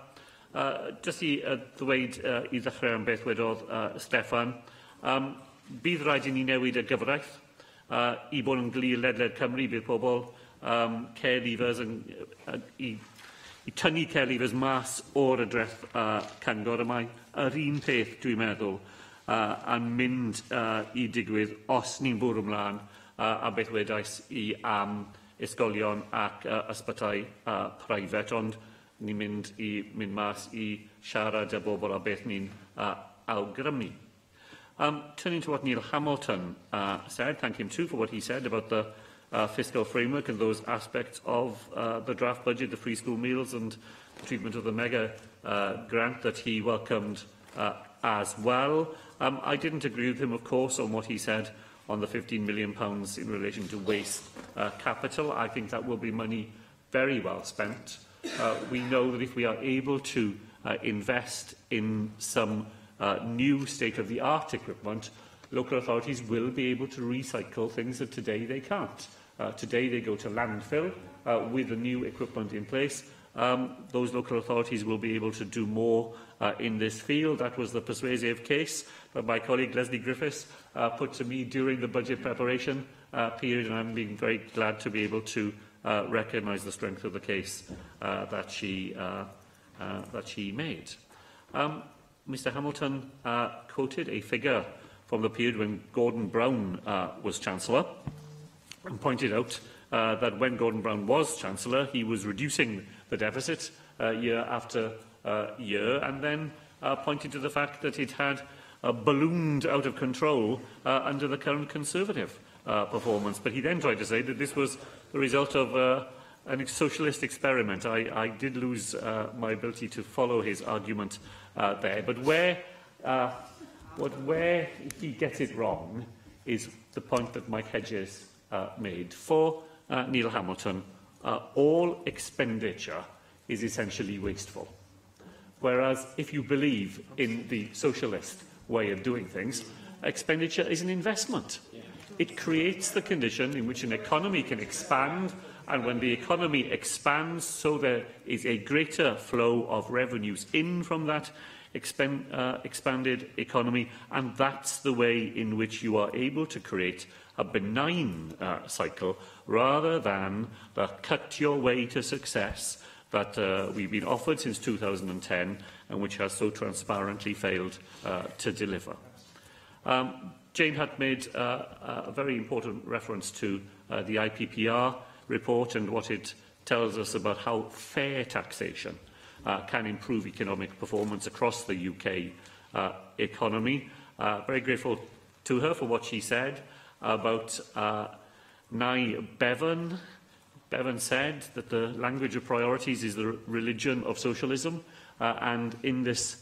Jyst i ddweud i ddechrau am beth wedodd Steffan, bydd rhaid i ni newid y gyfraith i bod yn glir ledled Cymru. Bydd pobl care leavers i tynnu care leavers mas o'r ydreth Cyngor. Y mae yr un peth dwi'n meddwl yn mynd i digwydd os ni'n bwrw ymlaen a beth wedais i am ysgolion ac ysbytau private, ond ni'n mynd mas i siarad â bobl a beth ni'n awgrymu. Turning to what Neil Hamilton said, thank him too for what he said about the fiscal framework and those aspects of the draft budget, the free school meals and the treatment of the mega grant that he welcomed as well. I didn't agree with him, of course, on what he said on the £15 million in relation to waste capital. I think that will be money very well spent. We know that if we are able to invest in some new state-of-the-art equipment, local authorities will be able to recycle things that today they can't. Today they go to landfill with the new equipment in place. Those local authorities will be able to do more in this field. That was the persuasive case that my colleague Leslie Griffiths put to me during the budget preparation period, and I'm being very glad to be able to recognise the strength of the case that she made. Mr Hamilton quoted a figure from the period when Gordon Brown was Chancellor and pointed out that when Gordon Brown was Chancellor, he was reducing the deficit year after year, and then pointed to the fact that it had ballooned out of control under the current Conservative performance. But he then tried to say that this was the result of a socialist experiment. I did lose my ability to follow his argument there. But where he gets it wrong is the point that Mike Hedges made. For Neil Hamilton, all expenditure is essentially wasteful. Whereas if you believe in the socialist way of doing things, expenditure is an investment. It creates the condition in which an economy can expand, and when the economy expands, so there is a greater flow of revenues in from that expanded economy, and that's the way in which you are able to create a benign cycle, rather than the cut your way to success that we've been offered since 2010 and which has so transparently failed to deliver. Jane had made a very important reference to the IPPR report and what it tells us about how fair taxation can improve economic performance across the UK economy. Very grateful to her for what she said about Nye Bevan. Bevan said that the language of priorities is the religion of socialism, and in this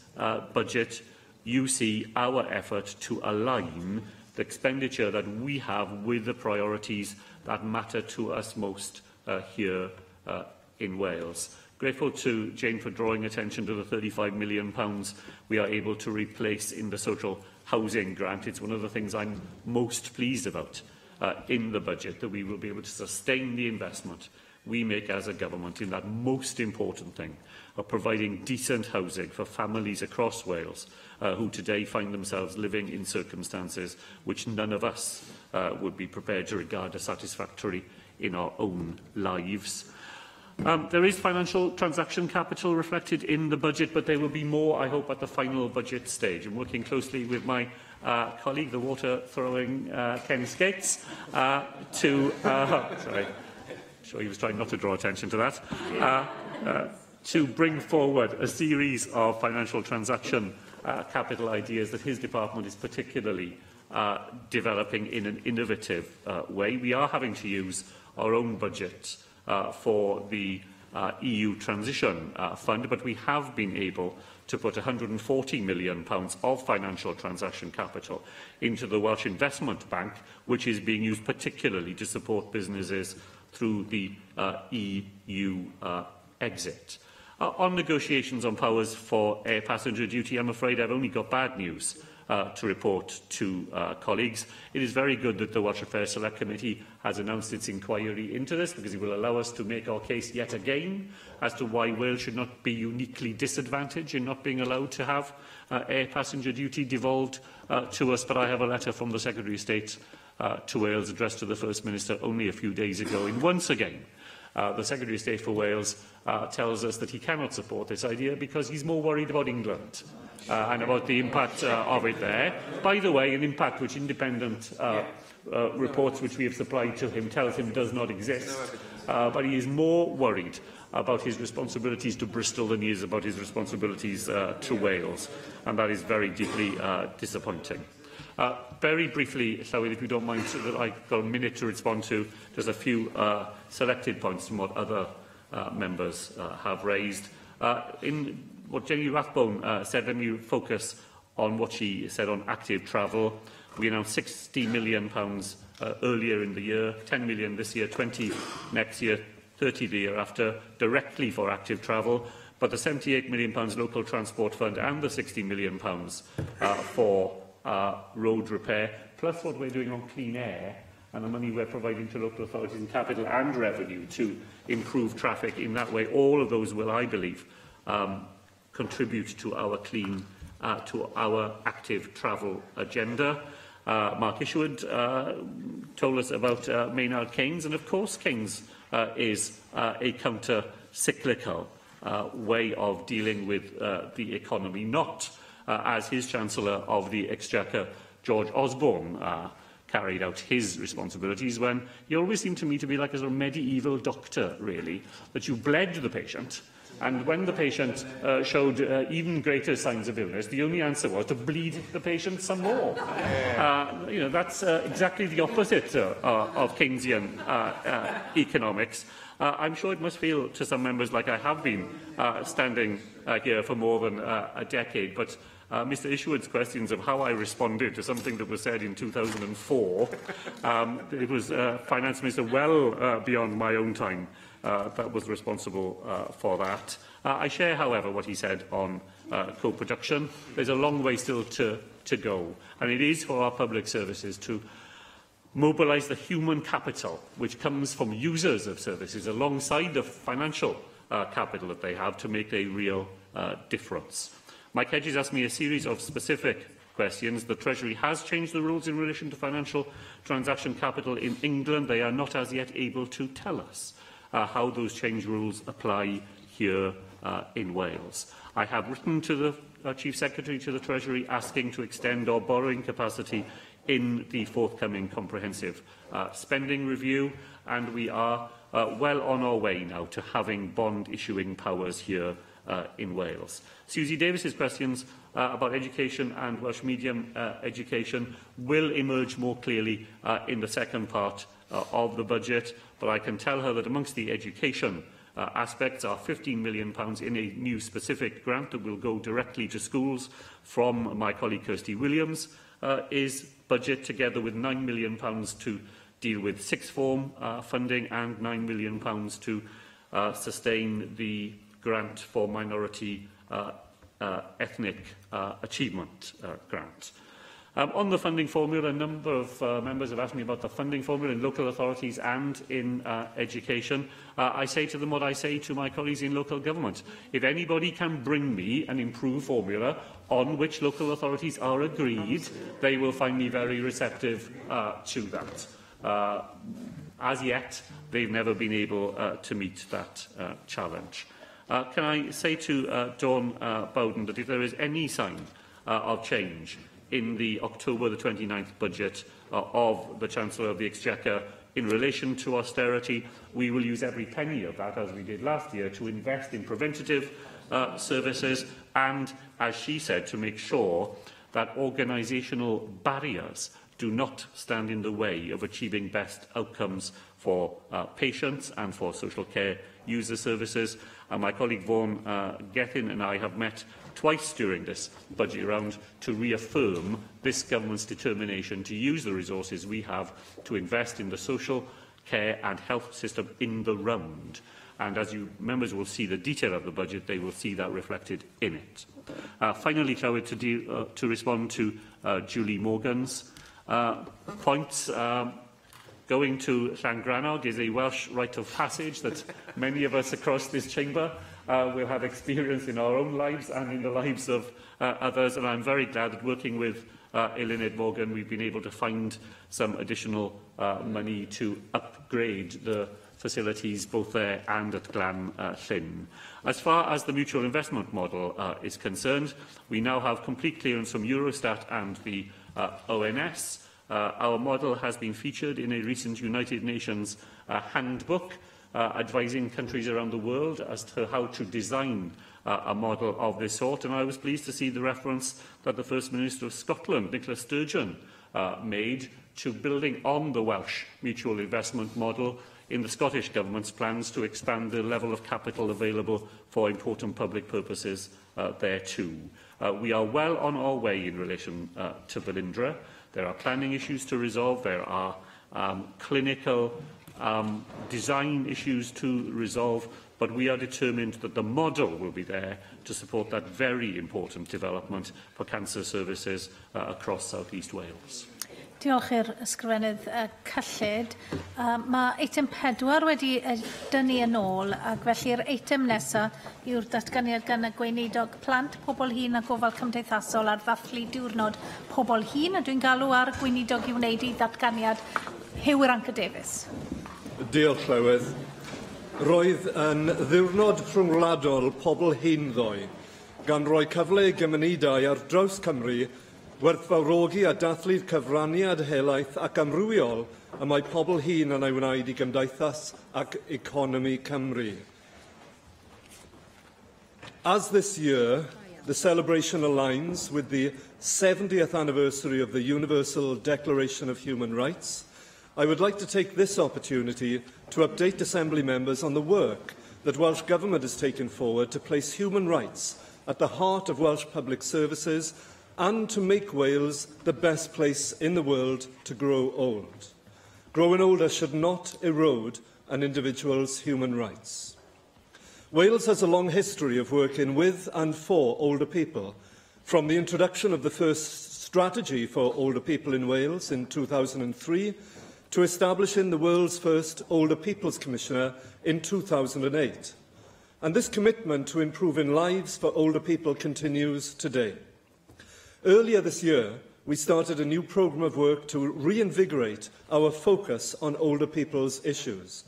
budget you see our effort to align the expenditure that we have with the priorities that matter to us most here in Wales. Grateful to Jane for drawing attention to the £35 million we are able to replace in the social housing grant. It's one of the things I'm most pleased about in the budget, that we will be able to sustain the investment we make as a government in that most important thing of providing decent housing for families across Wales who today find themselves living in circumstances which none of us would be prepared to regard as satisfactory in our own lives. There is financial transaction capital reflected in the budget, but there will be more, I hope, at the final budget stage. I'm working closely with my colleague, the water-throwing Ken Skates, sorry, I'm sure he was trying not to draw attention to that, to bring forward a series of financial transaction capital ideas that his department is particularly developing in an innovative way. We are having to use our own budget for the EU Transition Fund, but we have been able to put £140 million of financial transaction capital into the Welsh Investment Bank, which is being used particularly to support businesses through the EU exit. On negotiations on powers for air passenger duty, I'm afraid I've only got bad news to report to colleagues. It is very good that the Welsh Affairs Select Committee has announced its inquiry into this, because it will allow us to make our case yet again as to why Wales should not be uniquely disadvantaged in not being allowed to have air passenger duty devolved to us. But I have a letter from the Secretary of State to Wales addressed to the First Minister only a few days ago, and once again the Secretary of State for Wales tells us that he cannot support this idea because he's more worried about England and about the impact of it there. By the way, an impact which independent reports which we have supplied to him tells him does not exist. But he is more worried about his responsibilities to Bristol than he is about his responsibilities to Wales, and that is very deeply disappointing. Very briefly, Llywyd, if you don't mind, so that I've got a minute to respond to just a few selected points from what other members have raised. In what Jenny Rathbone said, let me focus on what she said on active travel. We announced £60 million earlier in the year, 10 million this year, 20 next year, 30 the year after, directly for active travel. But the £78 million local transport fund and the £60 million for road repair, plus what we're doing on clean air and the money we're providing to local authorities in capital and revenue to improve traffic in that way, all of those will, I believe, contribute to our to our active travel agenda. Mark Isherwood told us about Maynard Keynes, and of course Keynes is a counter-cyclical way of dealing with the economy, not as his Chancellor of the Exchequer, George Osborne, carried out his responsibilities, when he always seemed to me to be like a sort of medieval doctor, really, that you bled the patient, and when the patient showed even greater signs of illness, the only answer was to bleed the patient some more. You know, that's exactly the opposite of Keynesian economics. I'm sure it must feel to some members like I have been standing here for more than a decade, but Mr Isherwood's questions of how I responded to something that was said in 2004, it was Finance Minister well beyond my own time that was responsible for that. I share, however, what he said on co-production. There's a long way still to go, and it is for our public services to mobilise the human capital which comes from users of services alongside the financial capital that they have to make a real difference. Mike Hedges asked me a series of specific questions. The Treasury has changed the rules in relation to financial transaction capital in England. They are not as yet able to tell us how those changed rules apply here in Wales. I have written to the Chief Secretary to the Treasury asking to extend our borrowing capacity in the forthcoming comprehensive spending review, and we are well on our way now to having bond issuing powers here in Wales. Susie Davis's questions about education and Welsh medium education will emerge more clearly in the second part of the budget, but I can tell her that amongst the education aspects are £15 million in a new specific grant that will go directly to schools from my colleague Kirsty Williams' is budget, together with £9 million to deal with sixth form funding and £9 million to sustain the grant for minority ethnic achievement grant. On the funding formula, a number of members have asked me about the funding formula in local authorities and in education. I say to them what I say to my colleagues in local government. If anybody can bring me an improved formula on which local authorities are agreed, they will find me very receptive to that. As yet, they've never been able to meet that challenge. Can I say to Dawn Bowden that if there is any sign of change in the October the 29th budget of the Chancellor of the Exchequer in relation to austerity, we will use every penny of that, as we did last year, to invest in preventative services and, as she said, to make sure that organisational barriers do not stand in the way of achieving best outcomes for patients and for social care user services. And my colleague Vaughan Gethin and I have met twice during this budget round to reaffirm this government's determination to use the resources we have to invest in the social care and health system in the round. And as you members will see the detail of the budget, they will see that reflected in it. Finally, Clywyd, to respond to Julie Morgan's points. Going to Llangrannog is a Welsh rite of passage that many of us across this chamber will have experience in our own lives and in the lives of others, and I'm very glad that working with Eluned Morgan we've been able to find some additional money to upgrade the facilities both there and at Glan Llyn. As far as the mutual investment model is concerned, we now have complete clearance from Eurostat and the ONS. Our model has been featured in a recent United Nations handbook advising countries around the world as to how to design a model of this sort, and I was pleased to see the reference that the First Minister of Scotland, Nicola Sturgeon, made to building on the Welsh mutual investment model in the Scottish Government's plans to expand the level of capital available for important public purposes there too. We are well on our way in relation to Velindre. There are planning issues to resolve. There are clinical design issues to resolve, but we are determined that the model will be there to support that very important development for cancer services across South East Wales. Diolch i'r ysgrifennydd cyllid. Mae eitem 4 wedi dynnu yn ôl, ac felly'r eitem nesaf yw'r datganiad gan y gweinidog plant, pobl hŷn a gofal cymdeithasol ar ddathlu diwrnod pobl hŷn, a dwi'n galw ar gweinidog i wneud i datganiad Huw Ranca Davies. Diolch, Llywydd. Roedd yn ddiwrnod rhyngwladol pobl hŷn ddoe, gan roi cyfle i gymunedau ar draws Cymru werthfawrogi a dathlu'r cyfraniad helaeth ac amrywiol y mae pobl hŷn yn ei wneud i gymdeithas ac economi Cymru. As this year, the celebration aligns with the 70th anniversary of the Universal Declaration of Human Rights, I would like to take this opportunity to update Assembly members on the work that Welsh Government has taken forward to place human rights at the heart of Welsh public services and to make Wales the best place in the world to grow old. Growing older should not erode and individuals' human rights. Wales has a long history of working with and for older people, from the introduction of the first strategy for older people in Wales in 2003 to establishing the world's first Older People's Commissioner in 2008. And this commitment to improving lives for older people continues today. Earlier this year, we started a new programme of work to reinvigorate our focus on older people's issues.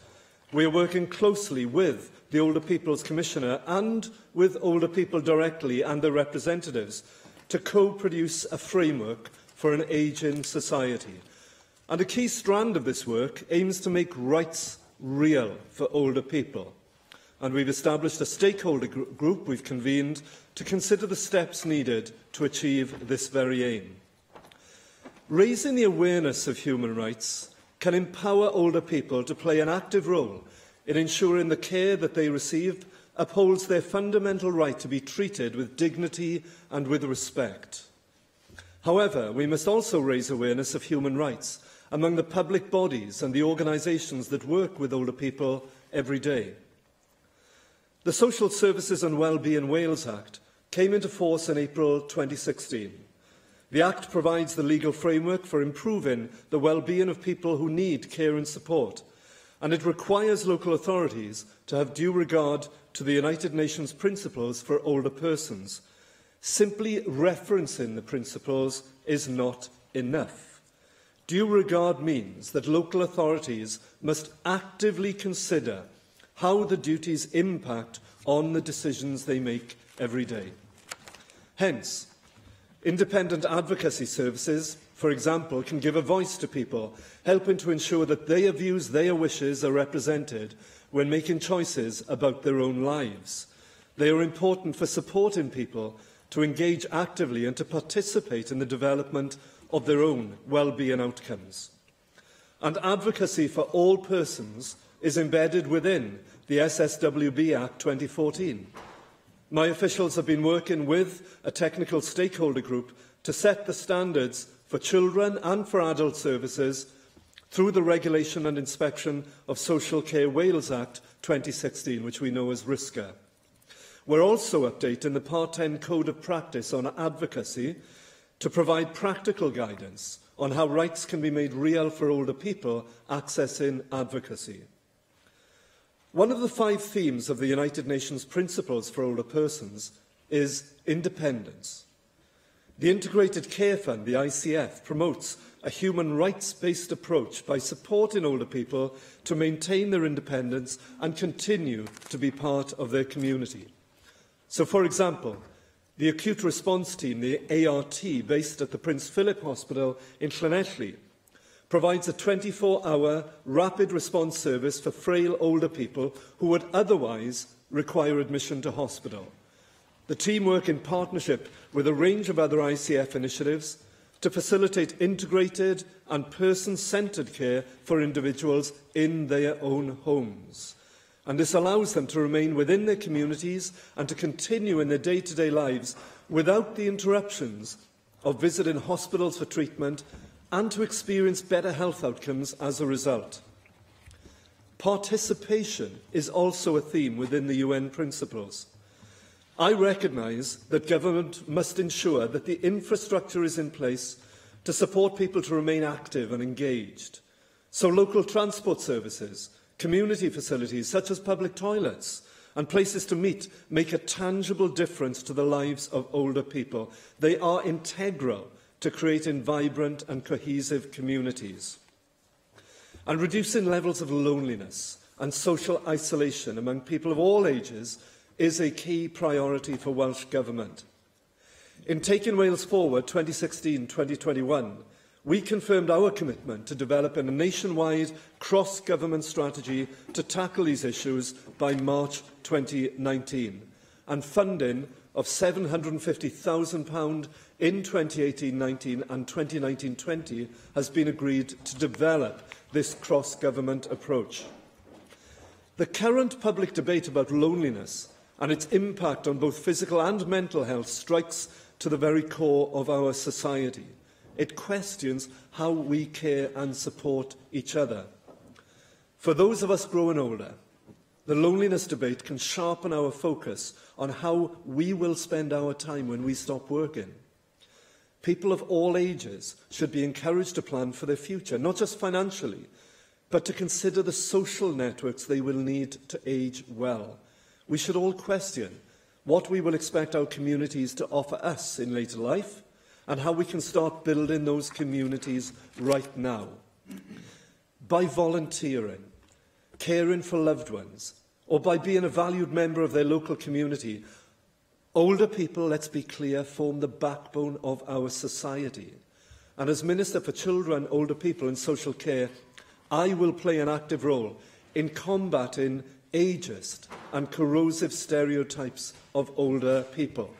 We are working closely with the Older People's Commissioner and with older people directly and their representatives to co-produce a framework for an ageing society. And a key strand of this work aims to make rights real for older people. And we've established a stakeholder group we've convened to consider the steps needed to achieve this very aim. Raising the awareness of human rights can empower older people to play an active role in ensuring the care that they receive upholds their fundamental right to be treated with dignity and with respect. However, we must also raise awareness of human rights among the public bodies and the organisations that work with older people every day. The Social Services and Wellbeing Wales Act came into force in April 2016. The Act provides the legal framework for improving the well-being of people who need care and support, and it requires local authorities to have due regard to the United Nations principles for older persons. Simply referencing the principles is not enough. Due regard means that local authorities must actively consider how the duties impact on the decisions they make every day. Hence, independent advocacy services, for example, can give a voice to people, helping to ensure that their views, their wishes are represented when making choices about their own lives. They are important for supporting people to engage actively and to participate in the development of their own well-being outcomes. And advocacy for all persons is embedded within the SSWB Act 2014. My officials have been working with a technical stakeholder group to set the standards for children and for adult services through the Regulation and Inspection of Social Care Wales Act 2016, which we know as RISCA. We're also updating the Part 10 Code of Practice on Advocacy to provide practical guidance on how rights can be made real for older people accessing advocacy. One of the 5 themes of the United Nations Principles for Older Persons is independence. The Integrated Care Fund, the ICF, promotes a human rights-based approach by supporting older people to maintain their independence and continue to be part of their community. So, for example, the Acute Response Team, the ART, based at the Prince Philip Hospital in Llanelli, provides a 24-hour rapid response service for frail older people who would otherwise require admission to hospital. The team work in partnership with a range of other ICF initiatives to facilitate integrated and person-centred care for individuals in their own homes. And this allows them to remain within their communities and to continue in their day-to-day lives without the interruptions of visiting hospitals for treatment and to experience better health outcomes as a result. Participation is also a theme within the UN principles. I recognise that government must ensure that the infrastructure is in place to support people to remain active and engaged. So local transport services, community facilities such as public toilets and places to meet make a tangible difference to the lives of older people. They are integral to creating vibrant and cohesive communities. And reducing levels of loneliness and social isolation among people of all ages is a key priority for Welsh Government. In Taking Wales Forward 2016-2021, we confirmed our commitment to developing a nationwide cross-government strategy to tackle these issues by March 2019, and funding of £750,000 in 2018-19 and 2019-20 has been agreed to develop this cross-government approach. The current public debate about loneliness and its impact on both physical and mental health strikes to the very core of our society. It questions how we care and support each other. For those of us growing older, the loneliness debate can sharpen our focus on how we will spend our time when we stop working. People of all ages should be encouraged to plan for their future, not just financially, but to consider the social networks they will need to age well. We should all question what we will expect our communities to offer us in later life and how we can start building those communities right now. By volunteering, caring for loved ones, or by being a valued member of their local community, older people, let's be clear, form the backbone of our society. And as Minister for Children, Older People and Social Care, I will play an active role in combating ageist and corrosive stereotypes of older people.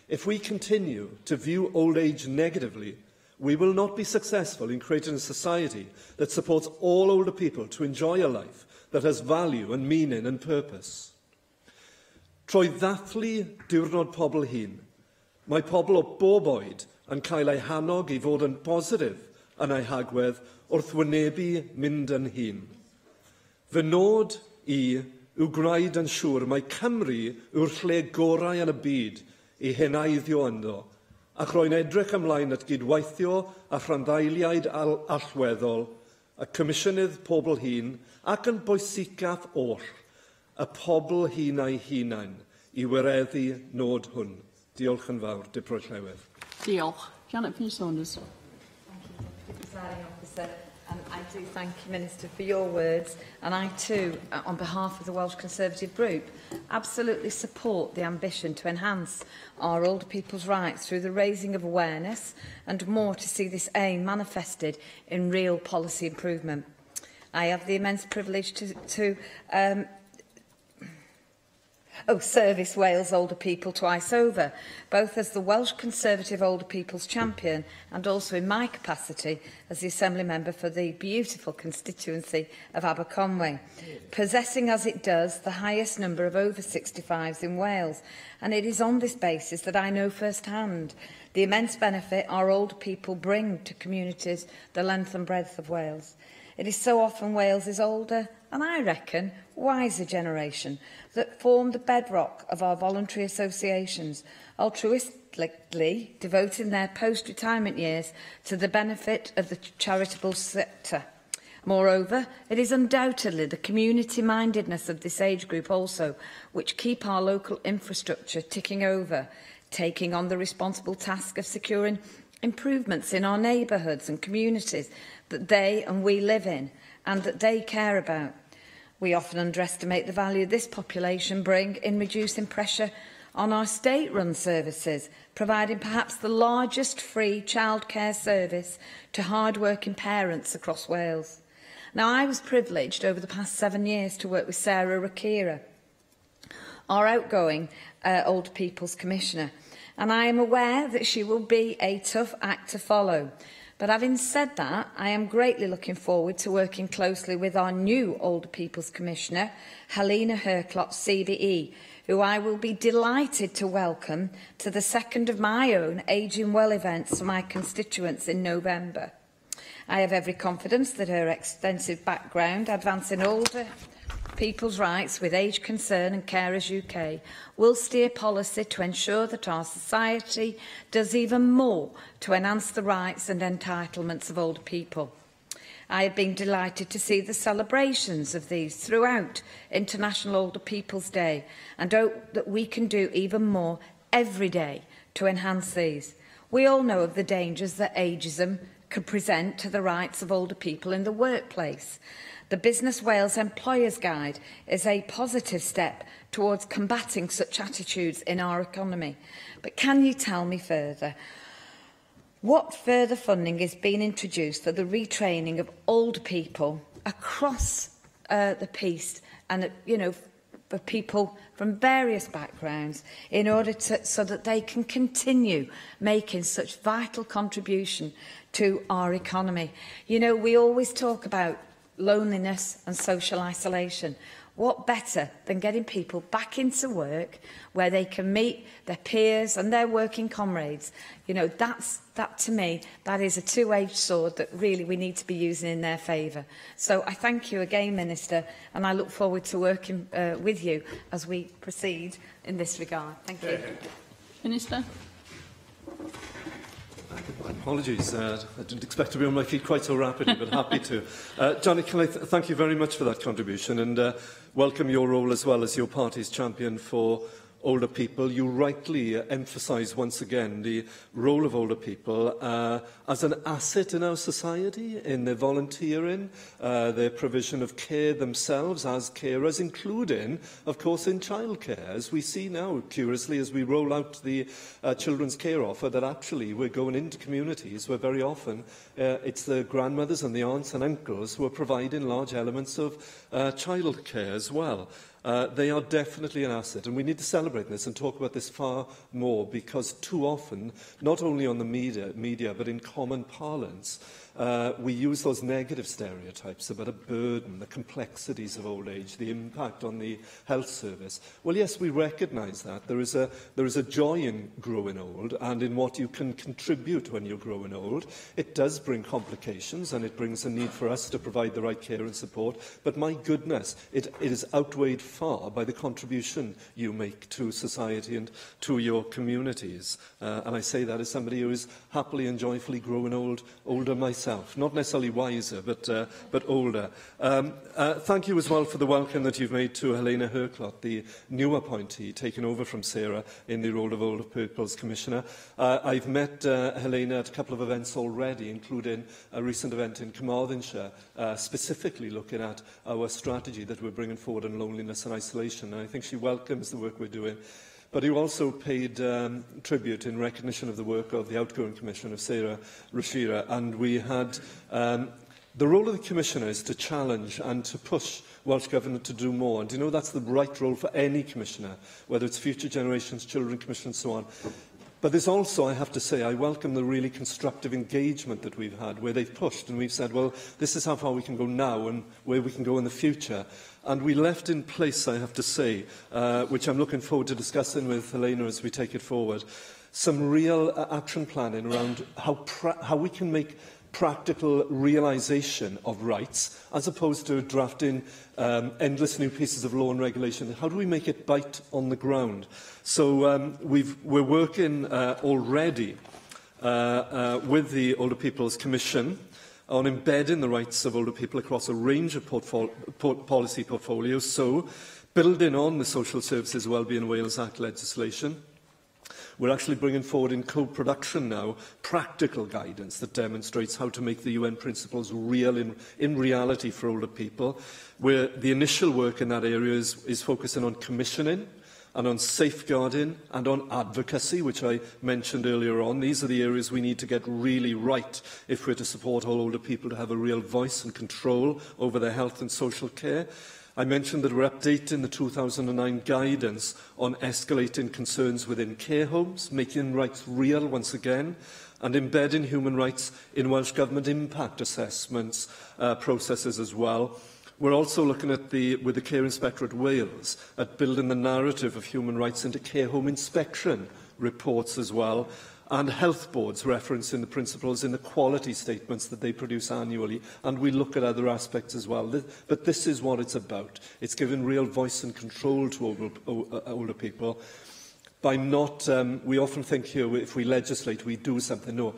If we continue to view old age negatively, we will not be successful in creating a society that supports all older people to enjoy a life that has value and meaning and purpose. Trwy ddathlu diwrnod pobl hŷn, mae pobl o bob oed yn cael eu hannog I fod yn positif yn eu hagwedd wrth wynebu mynd yn hŷn. Fy nod I yw gwneud yn siŵr mae Cymru yw'r lle gorau yn y byd I heneiddio ynddo, ac rwy'n edrych ymlaen at gydweithio a rhanddeiliaid allweddol, y Comisiynydd Pobl Hŷn ac yn bwysicaf oll, y pobl hŷn a'i hunain I wireddu nod hwn. Diolch yn fawr, Dipro Llewydd. Diolch. Janet Pearce-Saunders. Presiding Officer, I do thank you, Minister, for your words, and I too, on behalf of the Welsh Conservative Group, absolutely support the ambition to enhance our older people's rights through the raising of awareness and more to see this aim manifested in real policy improvement. I have the immense privilege to service Wales older people twice over, both as the Welsh Conservative Older People's Champion and also in my capacity as the Assembly Member for the beautiful constituency of Aberconwy, possessing as it does the highest number of over 65s in Wales. And it is on this basis that I know firsthand the immense benefit our older people bring to communities the length and breadth of Wales. It is so often Wales' older and, I reckon, wiser generation that form the bedrock of our voluntary associations, altruistically devoting their post-retirement years to the benefit of the charitable sector. Moreover, it is undoubtedly the community-mindedness of this age group also which keep our local infrastructure ticking over, taking on the responsible task of securing improvements in our neighbourhoods and communities that they and we live in and that they care about. We often underestimate the value this population bring in reducing pressure on our state-run services, providing perhaps the largest free childcare service to hard-working parents across Wales. Now, I was privileged over the past 7 years to work with Sarah Rakira, our outgoing Older People's Commissioner, and I am aware that she will be a tough act to follow. But having said that, I am greatly looking forward to working closely with our new Older People's Commissioner, Helena Herclot, CBE, who I will be delighted to welcome to the second of my own Ageing Well events for my constituents in November. I have every confidence that her extensive background advancing older people's rights with Age Concern and Carers UK will steer policy to ensure that our society does even more to enhance the rights and entitlements of older people. I have been delighted to see the celebrations of these throughout International Older People's Day and hope that we can do even more every day to enhance these. We all know of the dangers that ageism can present to the rights of older people in the workplace. The Business Wales Employers Guide is a positive step towards combating such attitudes in our economy. But can you tell me further, what further funding is being introduced for the retraining of old people across the piece and, for people from various backgrounds in order so that they can continue making such vital contribution to our economy? We always talk about loneliness and social isolation. What better than getting people back into work where they can meet their peers and their working comrades? You know, that to me, that is a two-edged sword that really we need to be using in their favour. So I thank you again, Minister, and I look forward to working with you as we proceed in this regard. Thank you. Minister. Apologies, I didn't expect to be on my feet quite so rapidly, but happy to. Johnny, can I thank you very much for that contribution and welcome your role as well as your party's champion for older people. You rightly emphasise once again the role of older people as an asset in our society, in their volunteering, their provision of care themselves as carers, including, of course, in childcare. As we see now, curiously, as we roll out the children's care offer, that actually we're going into communities where very often it's the grandmothers and the aunts and uncles who are providing large elements of childcare as well. They are definitely an asset, and we need to celebrate this and talk about this far more, because too often, not only on the media but in common parlance, we use those negative stereotypes about a burden, the complexities of old age, the impact on the health service. Well, yes, we recognise that. There is a joy in growing old and in what you can contribute when you're growing old. It does bring complications, and it brings a need for us to provide the right care and support. But my goodness, it is outweighed far by the contribution you make to society and to your communities. And I say that as somebody who is happily and joyfully growing older myself. Not necessarily wiser, but older. Thank you as well for the welcome that you've made to Helena Herclott, the new appointee taking over from Sarah in the role of Older People's Commissioner. I've met Helena at a couple of events already, including a recent event in Carmarthenshire, specifically looking at our strategy that we're bringing forward on loneliness and isolation. And I think she welcomes the work we're doing. But he also paid tribute in recognition of the work of the outgoing Commissioner, Sarah Rashira. And we had the role of the Commissioner is to challenge and to push Welsh Government to do more. And you know that's the right role for any Commissioner, whether it's Future Generations, Children Commission and so on. But there's also, I have to say, I welcome the really constructive engagement that we've had, where they've pushed and we've said, well, this is how far we can go now and where we can go in the future. And we left in place, I have to say, which I'm looking forward to discussing with Helena as we take it forward, some real action planning around how we can make practical realisation of rights, as opposed to drafting endless new pieces of law and regulation. How do we make it bite on the ground? So we're working already with the Older People's Commission on embedding the rights of older people across a range of policy portfolios, so building on the Social Services Wellbeing Wales Act legislation. We're actually bringing forward in co-production now practical guidance that demonstrates how to make the UN principles real in reality for older people, where the initial work in that area is focusing on commissioning and on safeguarding and on advocacy, which I mentioned earlier on. These are the areas we need to get really right if we're to support all older people to have a real voice and control over their health and social care. I mentioned that we're updating the 2009 guidance on escalating concerns within care homes, making rights real once again, and embedding human rights in Welsh Government impact assessments processes as well. We're also looking at with the Care Inspectorate Wales at building the narrative of human rights into care home inspection reports as well, and health boards referencing the principles in the quality statements that they produce annually, and we look at other aspects as well. But this is what it's about. It's giving real voice and control to older people by not, we often think here, if we legislate, we do something. No,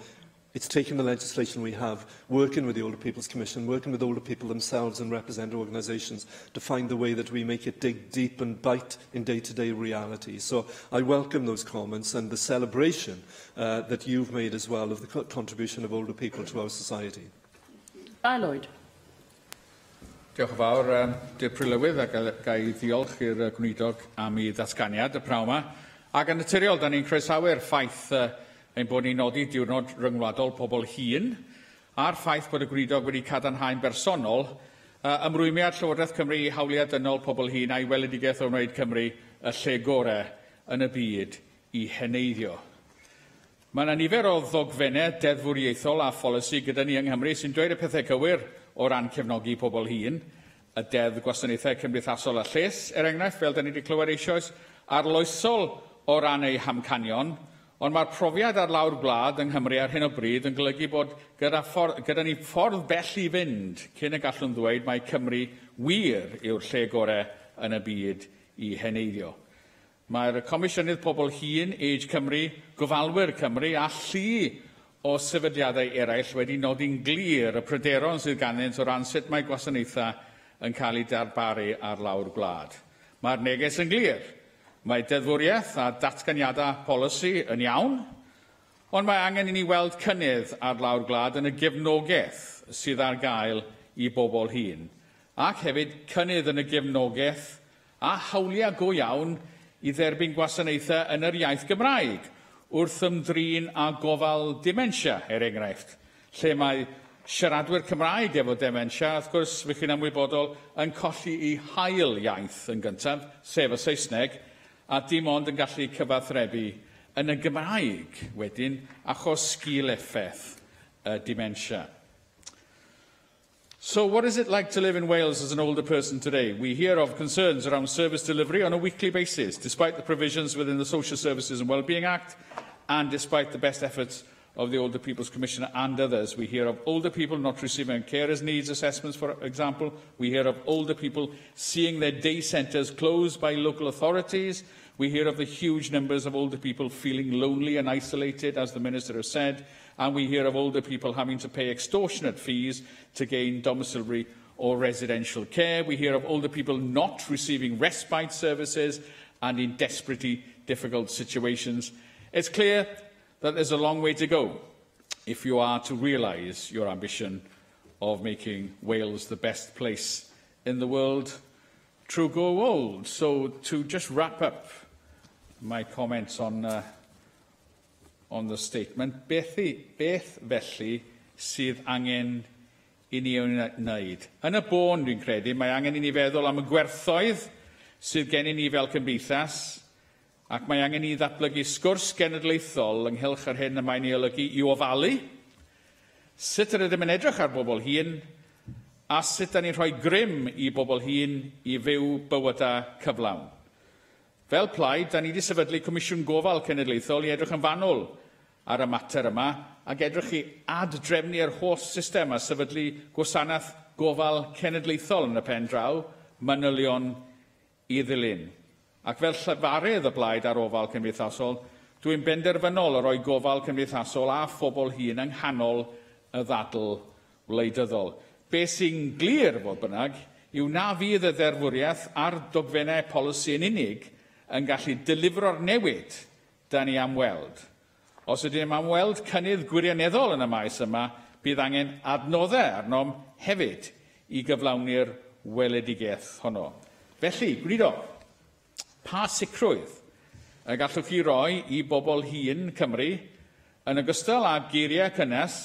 it's taking the legislation we have, working with the Older People's Commission, working with older people themselves and representative organisations to find the way that we make it dig deep and bite in day-to-day reality. So I welcome those comments and the celebration that you've made as well of the contribution of older people to our society. Lloyd. Diolch yn fawr. Di'r prylywydd a ga i ddiolch i'r gweinidog am ei ddatganiad y prawn yma. Ac yn naturiol, da ni'n croesawu'r ffaith ein bod ni'n nodi diwrnod ryngwladol pobl hŷn, a'r ffaith bod y gweinidog wedi cadarnhau'n bersonol ymrwymiad Llywodraeth Cymru i hawliau dynol pobl hŷn a'i weledigaeth o wneud Cymru y lle gorau yn y byd i heneiddio. Mae yna nifer o ddogfennau deddfwriaethol a pholisi gyda ni yng Nghymru sy'n dweud y pethau cywir o ran cefnogi pobl hŷn, y deddf gwasanaethau cymdeithasol a lles, enghraifft, fel da ni wedi clywed eisoes, arloesol o ran ei hamcanion, ond mae'r profiad ar lawr gwlad yng Nghymru ar hyn o bryd yn golygu bod gyda ni ffordd bell i fynd cyn y gallwn ddweud mae Cymru wir yw'r lle gorau yn y byd i heneiddio. Mae'r Comisiynydd Pobl Hŷn, Age Cymru, Gofalwyr Cymru a llu o sefydliadau eraill wedi nodi'n glir y pryderon sydd ganddynt o ran sut mae gwasanaethau yn cael ei darbaru ar lawr gwlad. Mae'r neges yn glir. Mae deddfwriaeth a datganiadau polisi yn iawn, ond mae angen i ni weld cynnydd ar lawr gwlad yn y gefnogaeth sydd ar gael i bobl hŷn, ac hefyd cynnydd yn y gefnogaeth a hawliau go iawn i dderbyn gwasanaethau yn yr iaith Gymraeg, wrth ymdrin a gofal dementia, enghraifft, lle mae siaradwyr Cymraeg efo dementia, wrth gwrs, fych chi'n ymwybodol, yn colli eu hail iaith yn gyntaf, sef y Saesneg, a dim ond yn gallu cyfathrebu yn y Gymraeg wedyn achos sgil effaith dementia. So what is it like to live in Wales as an older person today? We hear of concerns around service delivery on a weekly basis, despite the provisions within the Social Services and Wellbeing Act, and despite the best efforts of the Older People's Commissioner and others. We hear of older people not receiving carers needs assessments, for example. We hear of older people seeing their day centres closed by local authorities. We hear of the huge numbers of older people feeling lonely and isolated, as the Minister has said. And we hear of older people having to pay extortionate fees to gain domiciliary or residential care. We hear of older people not receiving respite services and in desperately difficult situations. It's clear that there's a long way to go if you are to realise your ambition of making Wales the best place in the world to grow old. So to just wrap up my comments on the statement, beth felly sydd angen i ni wneud? Yn y bôn, dwi'n credu, mae angen i ni feddwl am y gwerthoedd sydd gen i ni fel cymdeithas, ac mae angen i ddatblygu sgwrs genedlaethol ynghylch ar hyn y mae'n ei olygu i ofalu, sut yr ydym yn edrych ar bobl hŷn, a sut da ni'n rhoi grym i bobl hŷn i fyw bywydau cyflawn. Fel plaid, da ni wedi sefydlu Comisiwn Gofal Cenedlaethol i edrych yn fanwl ar y mater yma, ac edrych i adrefnu'r holl system a sefydlu gwasanaeth gofal cenedlaethol yn y pen draw, manylion i ddilyn. Ac fel llefarydd y blaid ar ofal cymdeithasol, dwi'n benderfynol o roi gofal cymdeithasol a phobl hŷn yng nghanol y ddadl wleidyddol. Be sy'n glir fod bynnag yw na fydd y dderfwriaeth a'r dogfennau polisi yn unig yn gallu delifro'r newid da ni am weld. Os ydym am weld cynnydd gwirioneddol yn y maes yma, bydd angen adnoddau arnom hefyd i gyflawni'r weledigaeth honno. Felly, gwrido, pa sicrwydd y gallwch chi roi i bobl hŷn Cymru yn ogystal â geiriau cynnes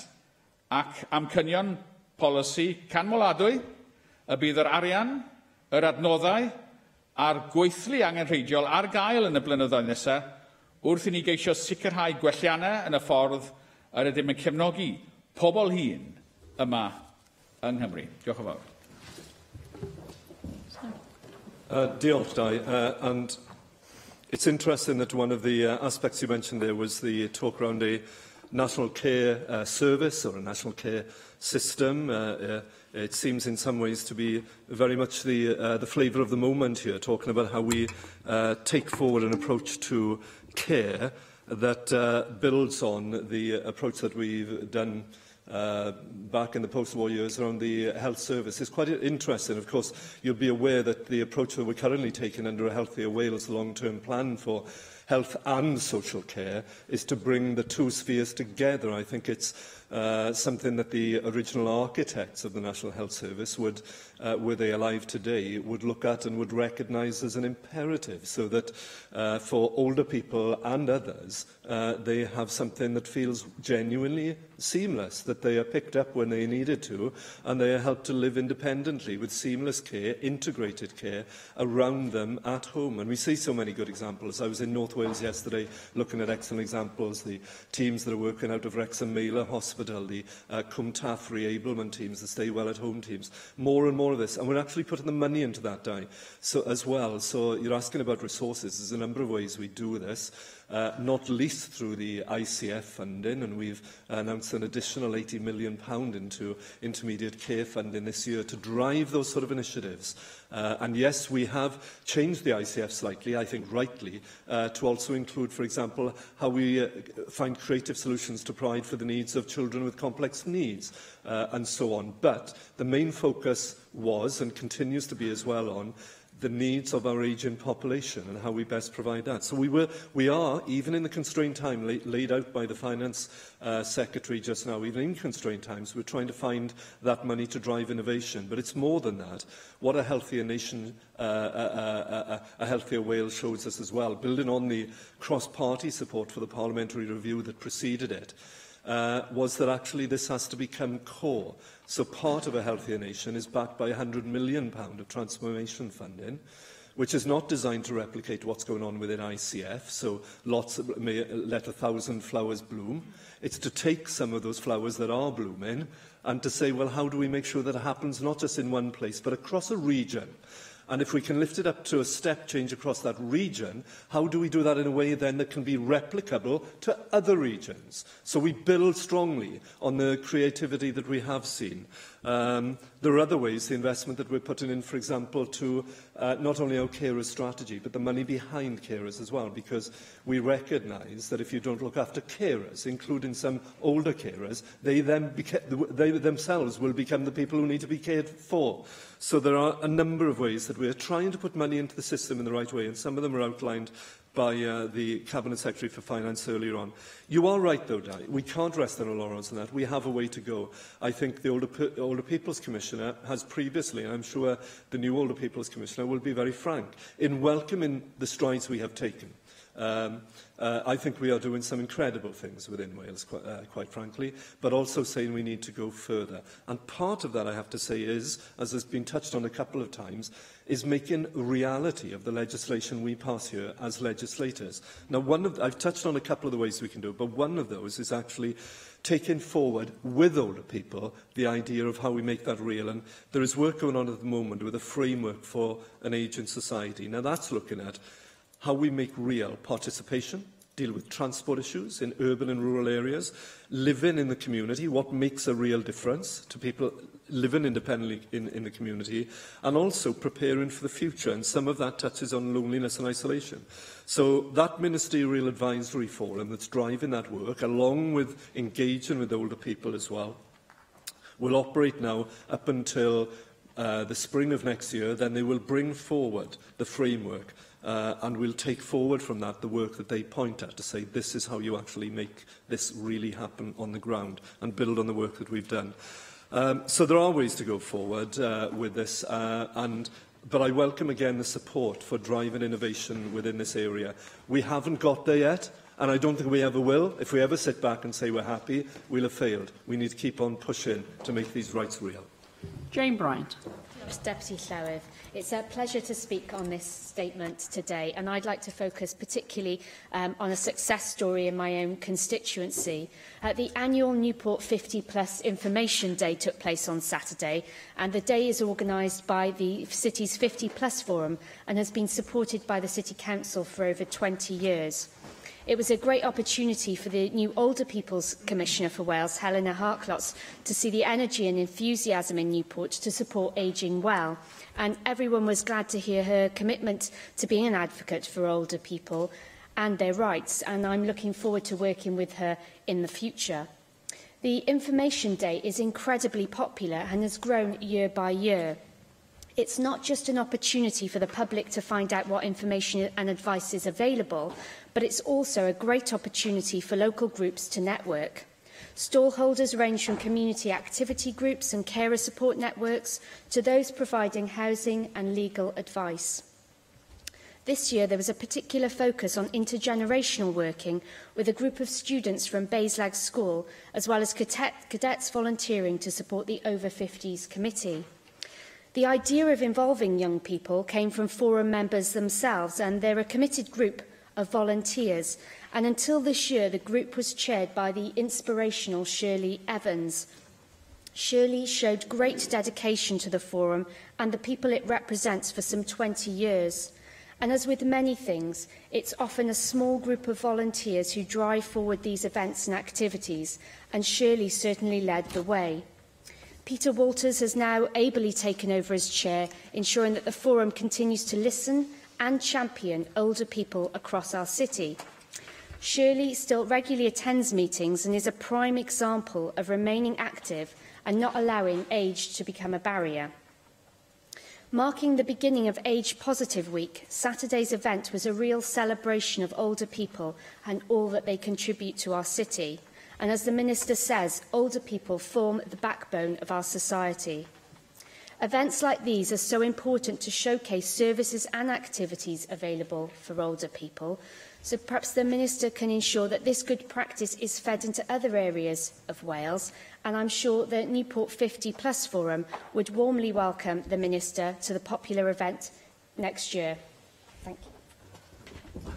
ac amcynion polisi canmoladwy y bydd yr arian, yr adnoddau a'r gweithlu angenrheidiol ar gael yn y blynyddoedd nesaf wrth i ni geisio sicrhau gwelliannau yn y ffordd yr ydym yn cefnogi pobl hŷn yma yng Nghymru. Diolch yn fawr. Diolch, Dai. And it's interesting that one of the aspects you mentioned there was the talk around a national care service or a national care system. It seems in some ways to be very much the flavour of the moment here, talking about how we take forward an approach to care that builds on the approach that we've done back in the post-war years around the health service. It's quite interesting. Of course, you'll be aware that the approach that we're currently taking under a Healthier Wales long-term plan for health and social care is to bring the two spheres together. I think it's something that the original architects of the National Health Service would, were they alive today, would look at and would recognise as an imperative, so that for older people and others, they have something that feels genuinely seamless, that they are picked up when they needed to, and they are helped to live independently with seamless care, integrated care around them at home. And we see so many good examples. I was in North Wales yesterday, looking at excellent examples, the teams that are working out of Wrexham Mailer Hospital, the Cwm Taff reablement teams, the Stay Well at Home teams, more and more of this. And we're actually putting the money into that, so as well. So you're asking about resources. There's a number of ways we do this. Not least through the ICF funding, and we've announced an additional £80 million into intermediate care funding this year to drive those sort of initiatives. And yes, we have changed the ICF slightly, I think rightly, to also include, for example, how we find creative solutions to provide for the needs of children with complex needs, and so on. But the main focus was, and continues to be as well, on the needs of our ageing population and how we best provide that. So we are, even in the constrained time laid out by the Finance Secretary just now, even in constrained times, we're trying to find that money to drive innovation. But it's more than that. What a healthier nation, a healthier Wales shows us as well, building on the cross-party support for the parliamentary review that preceded it. Was that actually this has to become core. So part of a healthier nation is backed by £100 million of transformation funding, which is not designed to replicate what's going on within ICF, so may let 1,000 flowers bloom. It's to take some of those flowers that are blooming and to say, well, how do we make sure that it happens not just in one place, but across a region? And if we can lift it up to a step change across that region, how do we do that in a way then that can be replicable to other regions? So we build strongly on the creativity that we have seen. There are other ways, the investment that we're putting in, for example, to not only our carers strategy, but the money behind carers as well, because we recognise that if you don't look after carers, including some older carers, they themselves will become the people who need to be cared for. So there are a number of ways that we're trying to put money into the system in the right way, and some of them are outlined by the Cabinet Secretary for Finance earlier on. You are right, though, Di. We can't rest on our laurels on that. We have a way to go. I think the Older People's Commissioner has previously, and I'm sure the new Older People's Commissioner will be very frank, in welcoming the strides we have taken. I think we are doing some incredible things within Wales, quite frankly, but also saying we need to go further. And part of that, I have to say, is, as has been touched on a couple of times, is making reality of the legislation we pass here as legislators. Now, I've touched on a couple of the ways we can do it, but one of those is actually taking forward with older people the idea of how we make that real. And there is work going on at the moment with a framework for an ageing society. Now, that's looking at how we make real participation, deal with transport issues in urban and rural areas, living in the community, what makes a real difference to people living independently in the community, and also preparing for the future. And some of that touches on loneliness and isolation. So that ministerial advisory forum that's driving that work, along with engaging with older people as well, will operate now up until the spring of next year. Then they will bring forward the framework, and we'll take forward from that the work that they point at to say this is how you actually make this really happen on the ground, and build on the work that we've done. So there are ways to go forward with this, but I welcome again the support for driving innovation within this area. We haven't got there yet, and I don't think we ever will. If we ever sit back and say we're happy, we'll have failed. We need to keep on pushing to make these rights real. Jane Bryant. Deputy Llywydd. It's a pleasure to speak on this statement today, and I'd like to focus particularly on a success story in my own constituency. The annual Newport 50 Plus Information Day took place on Saturday, and the day is organised by the city's 50 Plus Forum and has been supported by the City Council for over 20 years. It was a great opportunity for the new Older People's Commissioner for Wales, Helena Harclots, to see the energy and enthusiasm in Newport to support ageing well. And everyone was glad to hear her commitment to being an advocate for older people and their rights. And I'm looking forward to working with her in the future. The Information Day is incredibly popular and has grown year by year. It's not just an opportunity for the public to find out what information and advice is available, but it's also a great opportunity for local groups to network. Stallholders range from community activity groups and carer support networks to those providing housing and legal advice. This year, there was a particular focus on intergenerational working with a group of students from Baselags School, as well as cadets volunteering to support the Over 50s Committee. The idea of involving young people came from forum members themselves, and they're a committed group of volunteers, and until this year the group was chaired by the inspirational Shirley Evans. Shirley showed great dedication to the forum and the people it represents for some 20 years. And as with many things, it's often a small group of volunteers who drive forward these events and activities, and Shirley certainly led the way. Peter Walters has now ably taken over as chair, ensuring that the forum continues to listen and champion older people across our city. Shirley still regularly attends meetings and is a prime example of remaining active and not allowing age to become a barrier. Marking the beginning of Age Positive Week, Saturday's event was a real celebration of older people and all that they contribute to our city. And as the Minister says, older people form the backbone of our society. Events like these are so important to showcase services and activities available for older people, so perhaps the Minister can ensure that this good practice is fed into other areas of Wales, and I'm sure the Newport 50 Plus Forum would warmly welcome the Minister to the popular event next year. Thank you.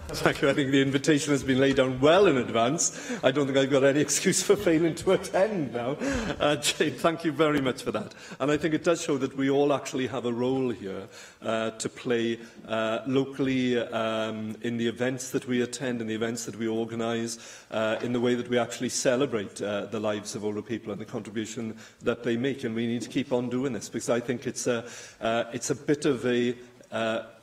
Thank you. I think the invitation has been laid down well in advance. I don't think I've got any excuse for failing to attend now. Jane, thank you very much for that. And I think it does show that we all actually have a role here to play locally in the events that we attend, in the events that we organise, in the way that we actually celebrate the lives of older people and the contribution that they make. And we need to keep on doing this, because I think it's a bit of a...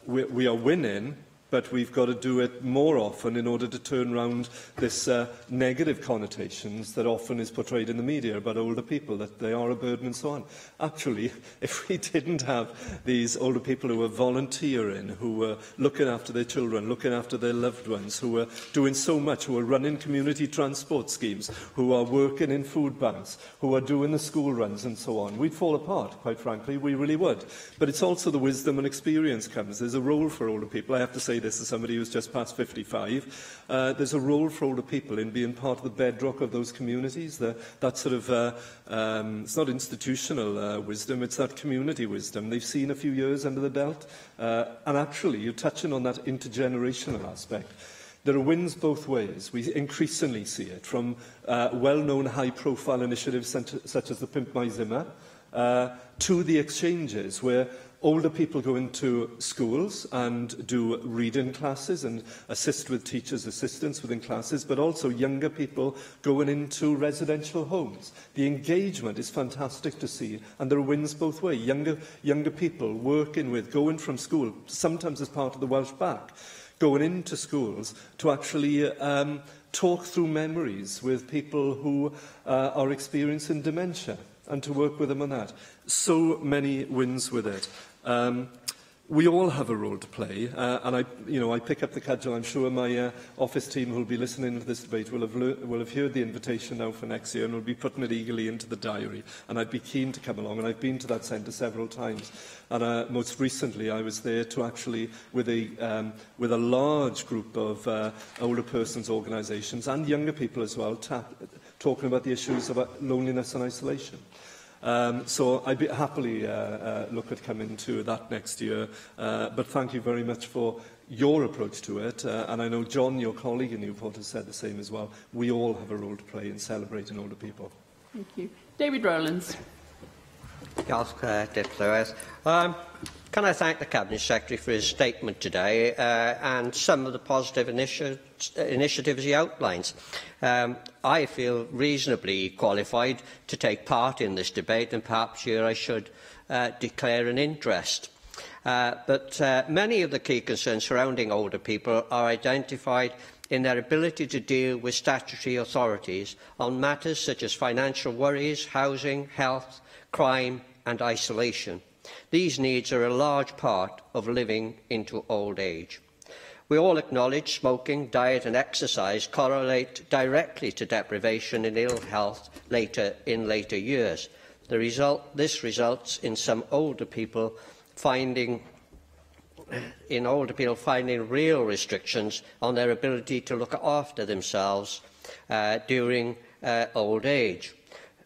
we are winning, but we've got to do it more often in order to turn around this negative connotations that often is portrayed in the media about older people, that they are a burden and so on. Actually, if we didn't have these older people who were volunteering, who were looking after their children, looking after their loved ones, who were doing so much, who were running community transport schemes, who are working in food banks, who are doing the school runs and so on, we'd fall apart, quite frankly, we really would. But it's also the wisdom and experience comes. There's a role for older people. I have to say this as somebody who's just past 55. There's a role for older people in being part of the bedrock of those communities. That sort of, it's not institutional wisdom, it's that community wisdom. They've seen a few years under the belt. And actually, you're touching on that intergenerational aspect. There are wins both ways. We increasingly see it from well-known high-profile initiatives such as the Pimp My Zimmer to the exchanges where older people go into schools and do reading classes and assist with teachers' assistants within classes, but also younger people going into residential homes. The engagement is fantastic to see, and there are wins both ways. Younger people working with, going from school, sometimes as part of the Welsh Back, going into schools to actually talk through memories with people who are experiencing dementia, and to work with them on that. So many wins with it. We all have a role to play, and I pick up the cudgel. I'm sure my office team who will be listening to this debate will have heard the invitation now for next year and will be putting it eagerly into the diary. And I'd be keen to come along, and I've been to that centre several times. And most recently, I was there to actually, with a large group of older persons organisations and younger people as well, talking about the issues of loneliness and isolation. So I'd happily look at coming to that next year. But thank you very much for your approach to it. And I know John, your colleague in Newport, has said the same as well. We all have a role to play in celebrating older people. Thank you. David Rowlands. Can I thank the Cabinet Secretary for his statement today and some of the positive initiatives he outlines. I feel reasonably qualified to take part in this debate, and perhaps here I should declare an interest. But many of the key concerns surrounding older people are identified in their ability to deal with statutory authorities on matters such as financial worries, housing, health, crime and isolation. These needs are a large part of living into old age. We all acknowledge smoking, diet and exercise correlate directly to deprivation and ill health in later years. This results in some older people finding real restrictions on their ability to look after themselves during old age.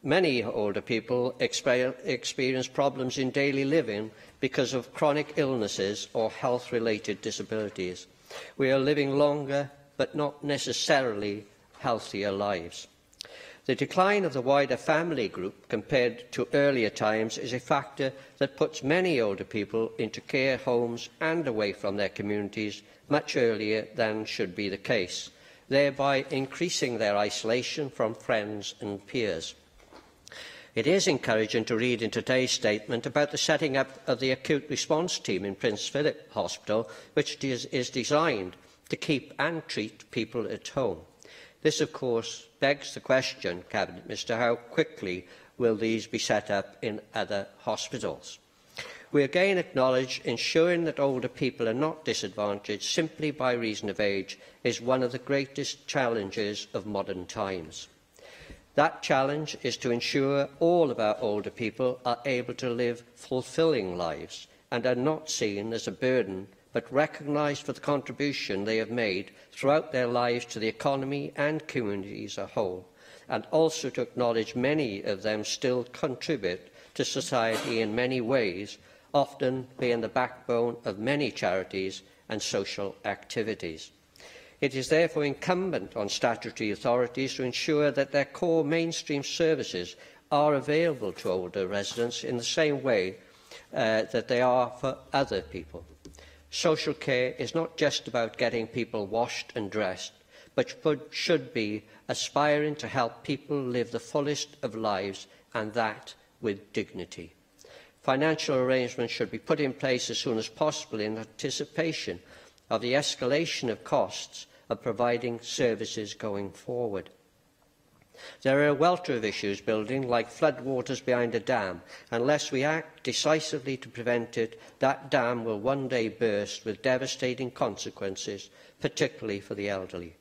Many older people experience problems in daily living because of chronic illnesses or health-related disabilities. We are living longer, but not necessarily healthier lives. The decline of the wider family group compared to earlier times is a factor that puts many older people into care homes and away from their communities much earlier than should be the case, thereby increasing their isolation from friends and peers. It is encouraging to read in today's statement about the setting up of the acute response team in Prince Philip Hospital, which is designed to keep and treat people at home. This, of course, begs the question, Cabinet Minister, how quickly will these be set up in other hospitals? We again acknowledge ensuring that older people are not disadvantaged simply by reason of age is one of the greatest challenges of modern times. That challenge is to ensure all of our older people are able to live fulfilling lives and are not seen as a burden, but recognised for the contribution they have made throughout their lives to the economy and community as a whole, and also to acknowledge many of them still contribute to society in many ways, often being the backbone of many charities and social activities. It is therefore incumbent on statutory authorities to ensure that their core mainstream services are available to older residents in the same way that they are for other people. Social care is not just about getting people washed and dressed, but should be aspiring to help people live the fullest of lives, and that with dignity. Financial arrangements should be put in place as soon as possible in anticipation of the escalation of costs of providing services going forward. There are a welter of issues building, like floodwaters behind a dam. Unless we act decisively to prevent it, that dam will one day burst with devastating consequences, particularly for the elderly.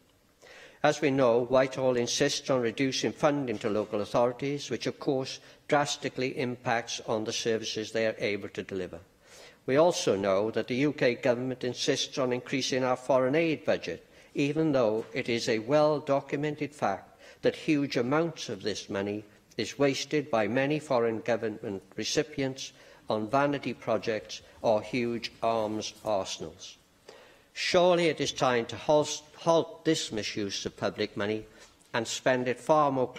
As we know, Whitehall insists on reducing funding to local authorities, which of course drastically impacts on the services they are able to deliver. We also know that the UK Government insists on increasing our foreign aid budget, even though it is a well-documented fact that huge amounts of this money is wasted by many foreign government recipients on vanity projects or huge arms arsenals. Surely it is time to halt this misuse of public money and spend it far more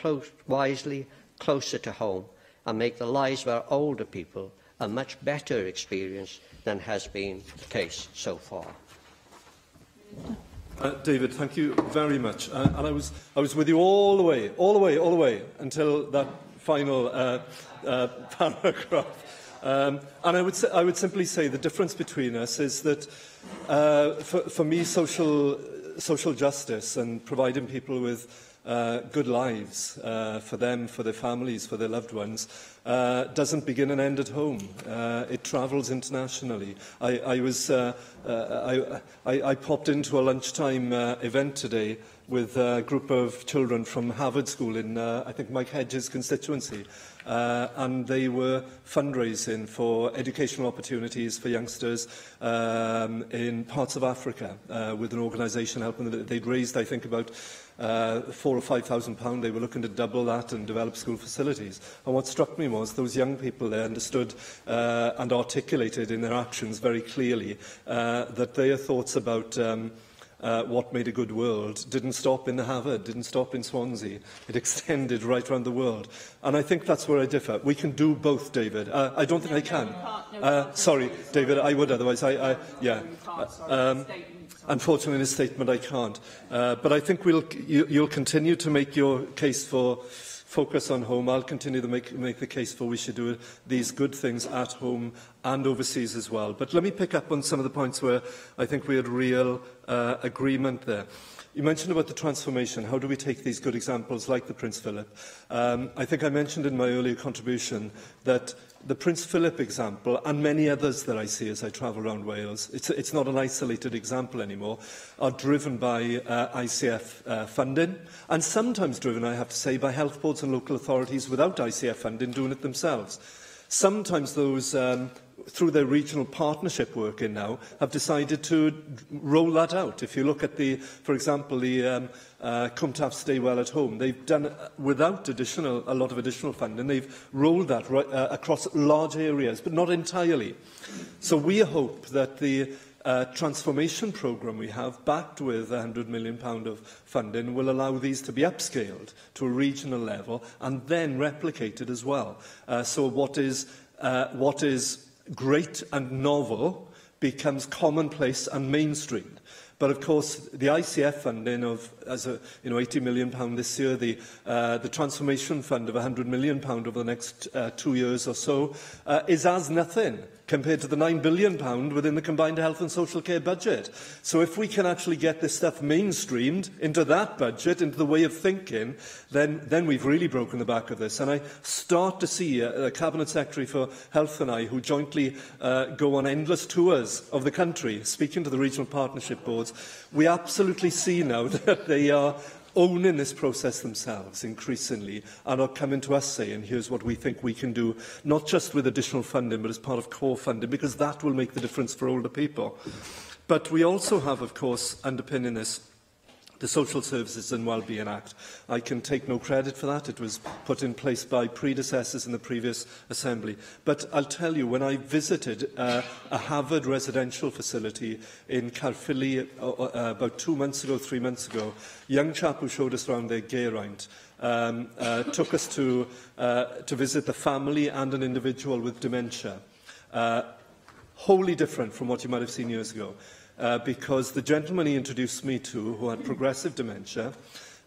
wisely, closer to home, and make the lives of our older people a much better experience than has been the case so far. David, thank you very much. And I was with you all the way until that final paragraph. And I would simply say the difference between us is that for me, social justice and providing people with good lives for them, for their families, for their loved ones, doesn't begin and end at home. It travels internationally. I popped into a lunchtime event today with a group of children from Harvard School in, I think, Mike Hedges' constituency. And they were fundraising for educational opportunities for youngsters in parts of Africa with an organisation helping them. They'd raised, I think, about £4,000 or £5,000. They were looking to double that and develop school facilities. And what struck me was those young people there understood and articulated in their actions very clearly that their thoughts about what made a good world didn't stop in the Harvard, didn't stop in Swansea. It extended right around the world. And I think that's where I differ. We can do both, David. I don't think I can. Sorry, David, I would otherwise. Unfortunately, in a statement, I can't. But I think you'll continue to make your case for focus on home. I'll continue to make the case for we should do these good things at home and overseas as well. But let me pick up on some of the points where I think we had real agreement there. You mentioned about the transformation. How do we take these good examples like the Prince Philip? I think I mentioned in my earlier contribution that the Prince Philip example, and many others that I see as I travel around Wales, it's not an isolated example anymore, are driven by ICF funding, and sometimes driven, I have to say, by health boards and local authorities without ICF funding doing it themselves. Sometimes those, through their regional partnership working now, have decided to roll that out. If you look at for example, the Come to Stay Well at Home, they've done without a lot of additional funding. They've rolled that right, across large areas, but not entirely. So we hope that the transformation programme we have, backed with £100 million of funding, will allow these to be upscaled to a regional level and then replicated as well. So what is great and novel becomes commonplace and mainstreamed. But of course, the ICF funding of £80 million this year, the transformation fund of £100 million over the next 2 years or so, is as nothing compared to the £9 billion within the combined health and social care budget. So if we can actually get this stuff mainstreamed into that budget, into the way of thinking, then we've really broken the back of this. And I start to see a Cabinet Secretary for Health and I, who jointly go on endless tours of the country, speaking to the regional partnership boards. We absolutely see now that they are owning this process themselves increasingly and are coming to us saying, here's what we think we can do, not just with additional funding, but as part of core funding, because that will make the difference for older people. But we also have, of course, underpinning this, the Social Services and Wellbeing Act. I can take no credit for that. It was put in place by predecessors in the previous Assembly. But I'll tell you, when I visited a Harvard residential facility in Caerphilly about 3 months ago, a young chap who showed us around their Geraint took us to visit the family and an individual with dementia. Wholly different from what you might have seen years ago. Because the gentleman he introduced me to, who had progressive dementia,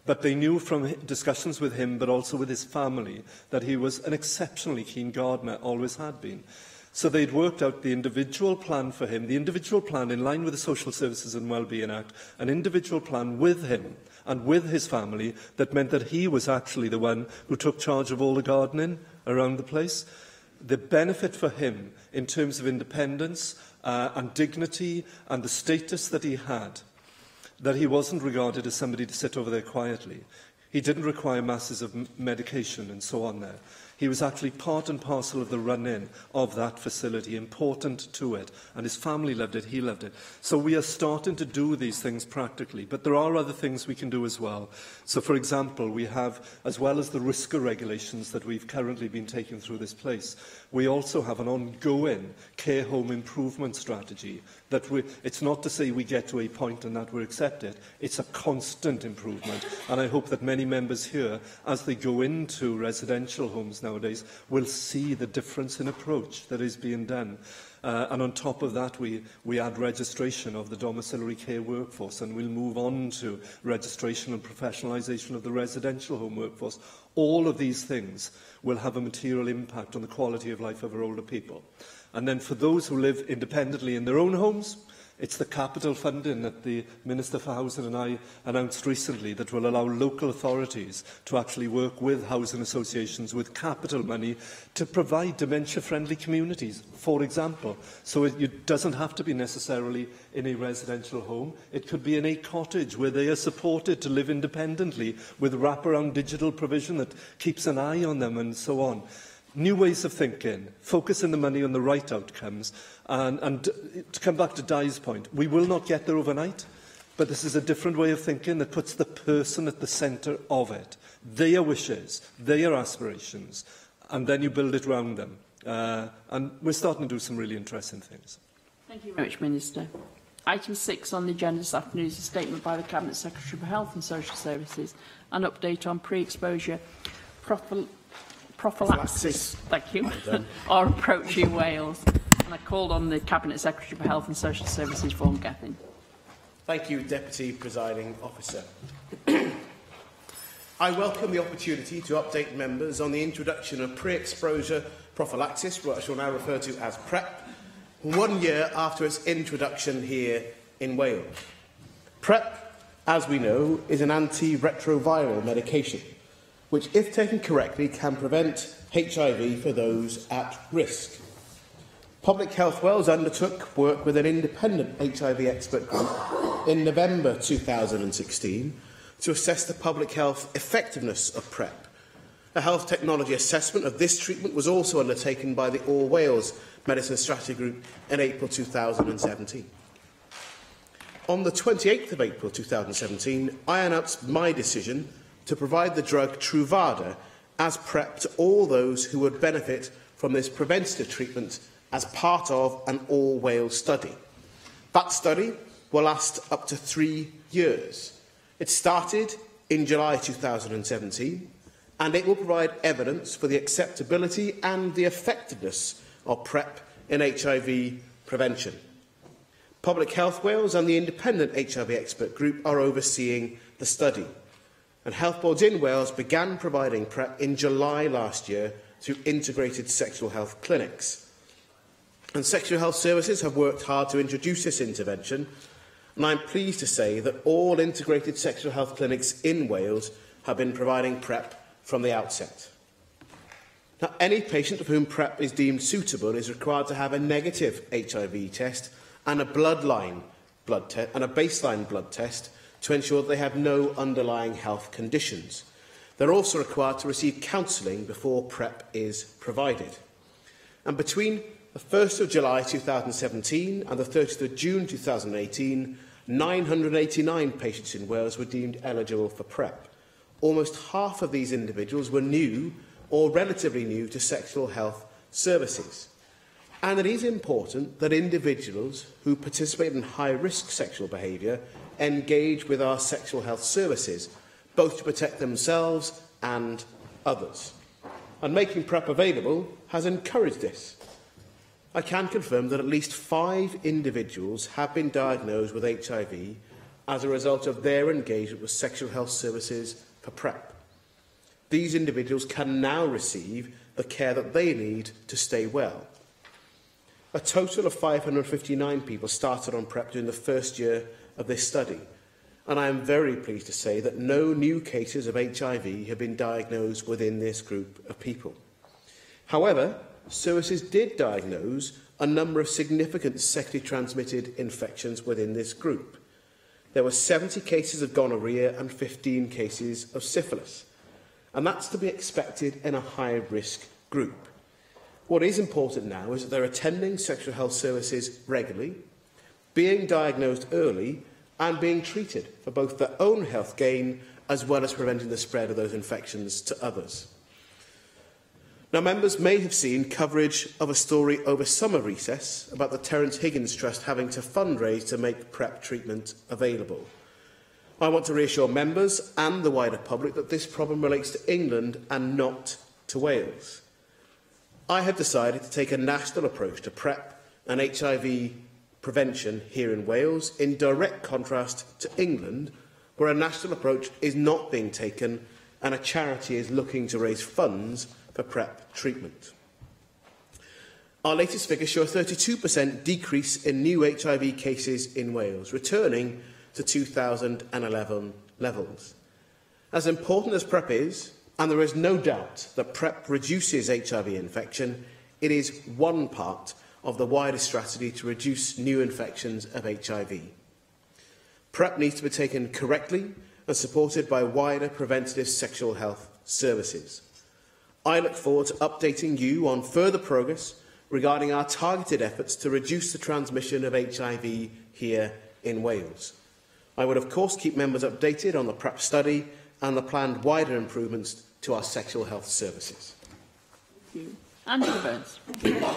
but they knew from discussions with him, but also with his family, that he was an exceptionally keen gardener, always had been. So they'd worked out the individual plan for him, the individual plan in line with the Social Services and Wellbeing Act, an individual plan with him and with his family that meant that he was actually the one who took charge of all the gardening around the place. The benefit for him in terms of independence and dignity and the status that he had, that he wasn't regarded as somebody to sit over there quietly. He didn't require masses of medication and so on there. He was actually part and parcel of the run-in of that facility, important to it, and his family loved it, he loved it. So we are starting to do these things practically, but there are other things we can do as well. So, for example, we have, as well as the RISCA regulations that we've currently been taking through this place, we also have an ongoing care home improvement strategy. It's not to say we get to a point and that we accept it. It's a constant improvement. And I hope that many members here, as they go into residential homes nowadays, will see the difference in approach that is being done. And on top of that, we add registration of the domiciliary care workforce, and we'll move on to registration and professionalisation of the residential home workforce. All of these things will have a material impact on the quality of life of our older people. And then for those who live independently in their own homes, it's the capital funding that the Minister for Housing and I announced recently that will allow local authorities to actually work with housing associations with capital money to provide dementia-friendly communities, for example. So it doesn't have to be necessarily in a residential home. It could be in a cottage where they are supported to live independently with wraparound digital provision that keeps an eye on them and so on. New ways of thinking, focusing the money on the right outcomes, and to come back to Di's point, we will not get there overnight, but this is a different way of thinking that puts the person at the centre of it, their wishes, their aspirations, and then you build it around them. And we're starting to do some really interesting things. Thank you very much, Minister. Item 6 on the agenda this afternoon is a statement by the Cabinet Secretary for Health and Social Services, an update on pre-exposure prophylaxis, thank you, or approaching Wales. And I called on the Cabinet Secretary for Health and Social Services, Vaughan Gethin. Thank you, Deputy Presiding Officer. I welcome the opportunity to update members on the introduction of pre-exposure prophylaxis, what I shall now refer to as PrEP, 1 year after its introduction here in Wales. PrEP, as we know, is an antiretroviral medication, which, if taken correctly, can prevent HIV for those at risk. Public Health Wales undertook work with an independent HIV expert group in November 2016 to assess the public health effectiveness of PrEP. A health technology assessment of this treatment was also undertaken by the All Wales Medicine Strategy Group in April 2017. On the 28th of April 2017, I announced my decision to provide the drug Truvada as PrEP to all those who would benefit from this preventative treatment as part of an all-Wales study. That study will last up to 3 years. It started in July 2017, and it will provide evidence for the acceptability and the effectiveness of PrEP in HIV prevention. Public Health Wales and the independent HIV expert group are overseeing the study, and health boards in Wales began providing PrEP in July last year through integrated sexual health clinics. And sexual health services have worked hard to introduce this intervention, and I'm pleased to say that all integrated sexual health clinics in Wales have been providing PrEP from the outset. Now, any patient of whom PrEP is deemed suitable is required to have a negative HIV test and a baseline blood test to ensure that they have no underlying health conditions. They're also required to receive counselling before PrEP is provided. And between the 1st of July 2017 and the 30th of June 2018, 989 patients in Wales were deemed eligible for PrEP. Almost half of these individuals were new or relatively new to sexual health services. And it is important that individuals who participate in high-risk sexual behaviour engage with our sexual health services, both to protect themselves and others. And making PrEP available has encouraged this. I can confirm that at least 5 individuals have been diagnosed with HIV as a result of their engagement with sexual health services for PrEP. These individuals can now receive the care that they need to stay well. A total of 559 people started on PrEP during the first year of this study, and I am very pleased to say that no new cases of HIV have been diagnosed within this group of people. However, services did diagnose a number of significant sexually transmitted infections within this group. There were 70 cases of gonorrhoea and 15 cases of syphilis, and that's to be expected in a high-risk group. What is important now is that they're attending sexual health services regularly, being diagnosed early, and being treated for both their own health gain as well as preventing the spread of those infections to others. Now, members may have seen coverage of a story over summer recess about the Terence Higgins Trust having to fundraise to make PrEP treatment available. I want to reassure members and the wider public that this problem relates to England and not to Wales. I have decided to take a national approach to PrEP and HIV prevention here in Wales, in direct contrast to England, where a national approach is not being taken and a charity is looking to raise funds for PrEP treatment. Our latest figures show a 32% decrease in new HIV cases in Wales, returning to 2011 levels. As important as PrEP is, and there is no doubt that PrEP reduces HIV infection, it is one part of the wider strategy to reduce new infections of HIV. PrEP needs to be taken correctly and supported by wider preventative sexual health services. I look forward to updating you on further progress regarding our targeted efforts to reduce the transmission of HIV here in Wales. I would, of course, keep members updated on the PrEP study and the planned wider improvements to our sexual health services. Thank you. Angela Burns.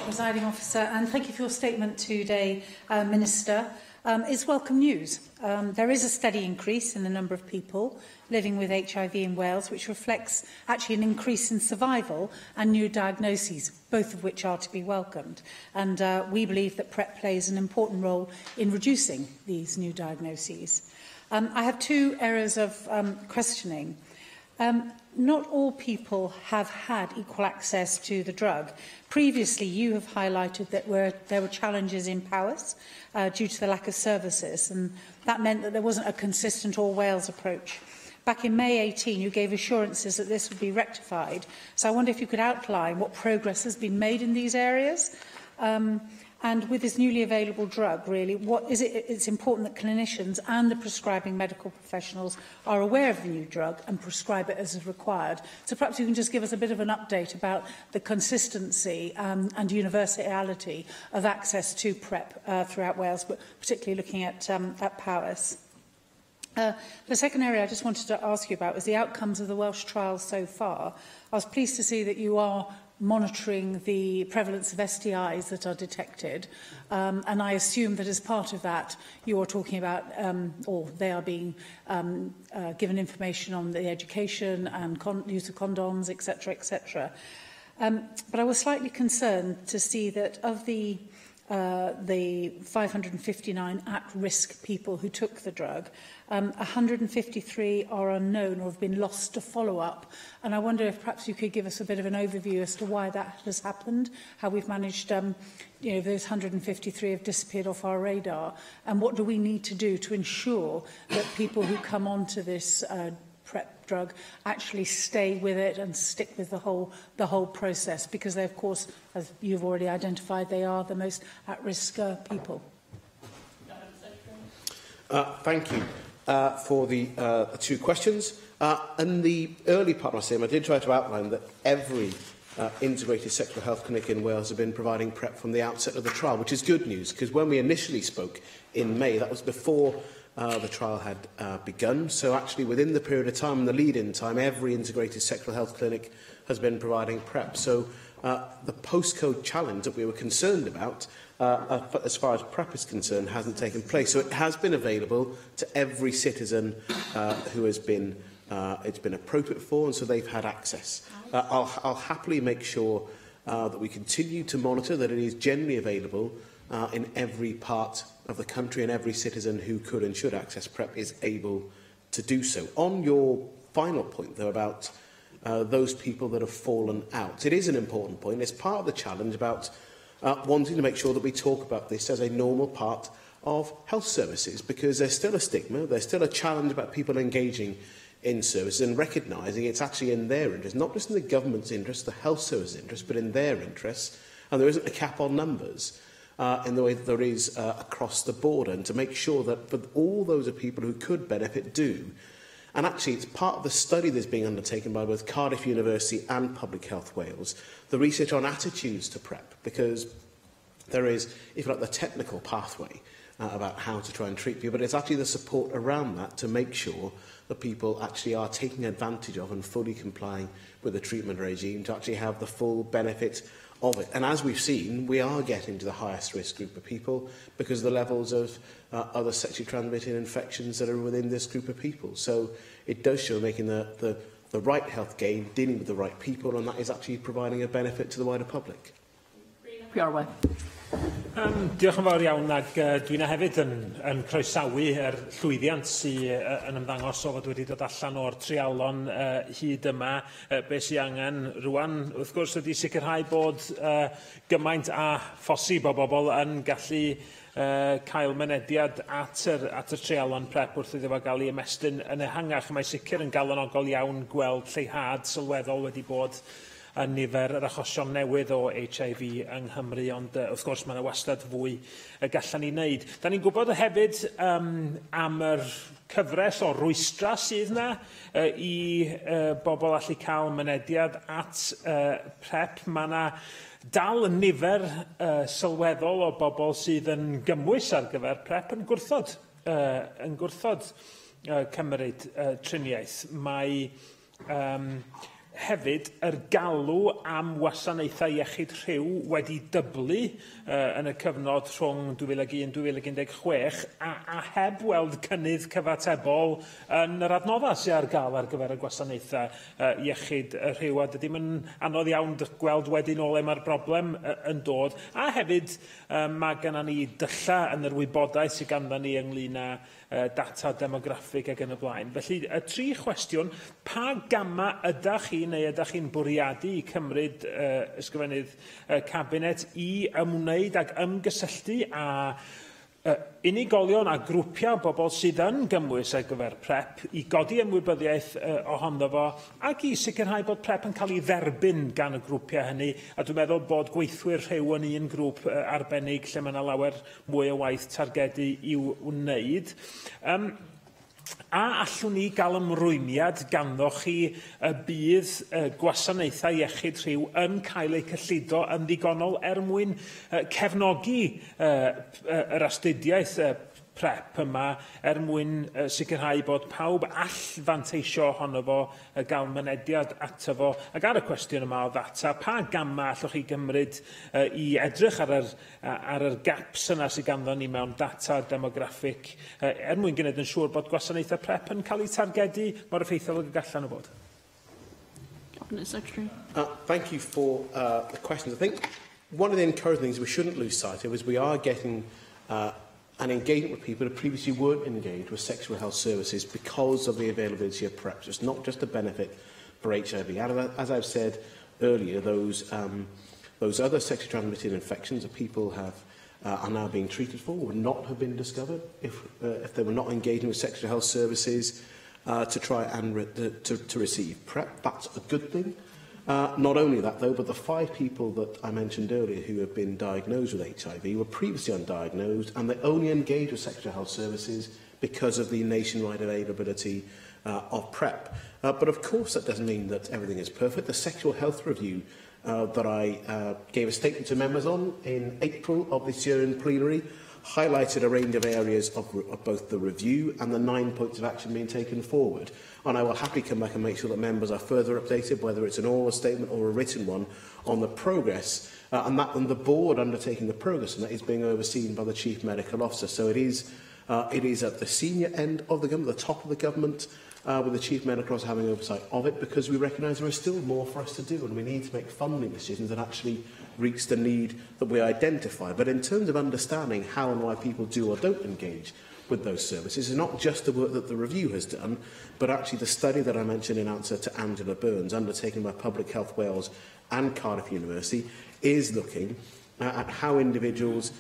Presiding Officer, and thank you for your statement today, Minister. It's welcome news. There is a steady increase in the number of people living with HIV in Wales, which reflects actually an increase in survival and new diagnoses, both of which are to be welcomed. And we believe that PrEP plays an important role in reducing these new diagnoses. I have 2 areas of questioning. Not all people have had equal access to the drug. Previously, you have highlighted that there were challenges in Powys due to the lack of services, and that meant that there wasn't a consistent all-Wales approach. Back in May 18, you gave assurances that this would be rectified. So I wonder if you could outline what progress has been made in these areas. And with this newly available drug, really, what is it? It's important that clinicians and the prescribing medical professionals are aware of the new drug and prescribe it as required. So perhaps you can just give us a bit of an update about the consistency and universality of access to PrEP throughout Wales, but particularly looking at Powys. The second area I just wanted to ask you about was the outcomes of the Welsh trials so far. I was pleased to see that you are monitoring the prevalence of STIs that are detected. And I assume that as part of that, you are talking about, or they are being given information on the education and use of condoms, etc., etc. But I was slightly concerned to see that of the 559 at-risk people who took the drug, 153 are unknown or have been lost to follow-up. And I wonder if perhaps you could give us a bit of an overview as to why that has happened, how we've managed, those 153 have disappeared off our radar, and what do we need to do to ensure that people who come onto this PrEP drug actually stay with it and stick with the whole process, because they, of course, as you've already identified, they are the most at-risk people. Thank you for the two questions. In the early part of my statement, I did try to outline that every integrated sexual health clinic in Wales have been providing PrEP from the outset of the trial, which is good news, because when we initially spoke in May, that was before the trial had begun. So actually, within the period of time and the lead-in time, every integrated sexual health clinic has been providing PrEP. So the postcode challenge that we were concerned about, as far as PrEP is concerned, hasn't taken place. So it has been available to every citizen who has been it's been appropriate for, and so they've had access. I'll happily make sure that we continue to monitor that it is generally available in every part of the country, and every citizen who could and should access PrEP is able to do so. On your final point, though, about those people that have fallen out, it is an important point. It's part of the challenge about wanting to make sure that we talk about this as a normal part of health services, because there's still a stigma, there's still a challenge about people engaging in services and recognising it's actually in their interest, not just in the government's interest, the health services interest, but in their interests. And there isn't a cap on numbers in the way that there is across the border, and to make sure that for all those of people who could benefit do. And actually, it's part of the study that's being undertaken by both Cardiff University and Public Health Wales, the research on attitudes to PrEP, because there is, if you like, the technical pathway about how to try and treat people, but it's actually the support around that to make sure that people actually are taking advantage of and fully complying with the treatment regime to actually have the full benefit of it. And as we've seen, we are getting to the highest risk group of people because of the levels of other sexually transmitted infections that are within this group of people. So it does show making the right health gain, dealing with the right people, and that is actually providing a benefit to the wider public. Piarwe. Diolch yn fawr iawn, ac dwi'n hefyd yn croesawu llwyddiant sy'n yn ymddangos o fod wedi dod allan o'r trialon hyd yma. Be sy'n angen rwan, wrth gwrs, ydy sicrhau bod gymaint a phosib o bobl yn gallu cael mynediad at y trialon PrEP wrth iddo fo gael ei ymestyn yn ehangach. Mae sicr yn galonogol iawn gweld lleihad sylweddol wedi bod yn nifer yr achosion newydd o HIV yng Nghymru, ond wrth gwrs mae yna wastad fwy gallan ni wneud. Da ni'n gwybod hefyd am yr cyfres o rwystra sydd yna i bobl allu cael mynediad at PrEP. Mae yna dal yn nifer sylweddol o bobl sydd yn gymwys ar gyfer PrEP yn gwrthod cymryd triniaeth. Mae hefyd, yr galw am wasanaethau iechyd rhyw wedi dyblu yn y cyfnod rhwng 2001-2016 a heb weld cynnydd cyfatebol yn yr adnodda sydd ar gael ar gyfer y gwasanaethau iechyd rhyw. A dydy yn anodd iawn gweld wedyn o le mae'r broblem yn dod. A hefyd, mae gennym ni dylla yn yr wybodaeth sydd ganddyn ni ynglyn â data demograffig ac yn y blaen. Felly, y tri chwestiwn, pa gama ydych chi neu ydych chi'n bwriadu i cymryd ysgrifennydd cabinet i ymwneud ag ymgysylltu a unigolion a grwpiau bobl sydd yn gymwys ar gyfer PrEP i godi ymwybyddiaeth ohono fo ac i sicrhau bod PrEP yn cael ei dderbyn gan y grwpiau hynny, a dwi'n meddwl bod gweithwyr rhyw yn un grŵp arbennig lle mae yna lawer mwy o waith targedu i'w wneud. A allwn ni gael ymrwymiad ganddoch chi y bydd gwasanaethau iechyd rhyw yn cael eu cyllido yn ddigonol mwyn cefnogi yr astudiaeth PrEP yma mwyn sicrhau bod pawb all fanteisio ohono fo gael mynediad ato fo. Ac ar y cwestiwn yma o ddata, pa gamma allwch chi gymryd i edrych ar yr gaps yna sydd ganddo ni mewn data demograffig mwyn gwneud yn siŵr bod gwasanaethau PrEP yn cael eu targedu mor effeithiol y gallan o bod? Cabinet Secretary. Thank you for the questions. I think one of the encouraging things we shouldn't lose sight of is we are getting an engagement with people who previously weren't engaged with sexual health services because of the availability of PrEP. So it's not just a benefit for HIV. And as I've said earlier, those other sexually transmitted infections that people have are now being treated for would not have been discovered if they were not engaging with sexual health services to try and to receive PrEP. That's a good thing. Not only that, though, but the 5 people that I mentioned earlier who have been diagnosed with HIV were previously undiagnosed, and they only engaged with sexual health services because of the nationwide availability of PrEP. But of course, that doesn't mean that everything is perfect. The Sexual Health Review that I gave a statement to members on in April of this year in plenary highlighted a range of areas of both the review and the 9 points of action being taken forward. And I will happily come back and make sure that members are further updated, whether it's an oral statement or a written one, on the progress, and the board undertaking the progress, and that is being overseen by the Chief Medical Officer. So it is at the senior end of the government, the top of the government, with the Chief Medical Officer having oversight of it, because we recognise there is still more for us to do, and we need to make funding decisions that actually reach the need that we identify. But in terms of understanding how and why people do or don't engage with those services, is not just the work that the review has done, but actually the study that I mentioned in answer to Angela Burns, undertaken by Public Health Wales and Cardiff University, is looking at how individuals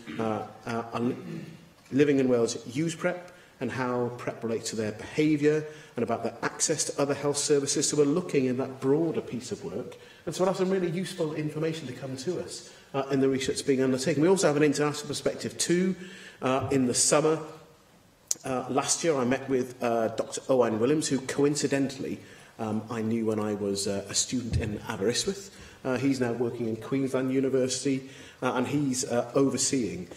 living in Wales use PrEP and how PrEP relates to their behaviour and about their access to other health services. So we're looking in that broader piece of work. And so we'll have some really useful information to come to us in the research that's being undertaken. We also have an international perspective too. In the summer, last year, I met with Dr. Owain Williams, who coincidentally I knew when I was a student in Aberystwyth. He's now working in Queensland University, and he's overseeing.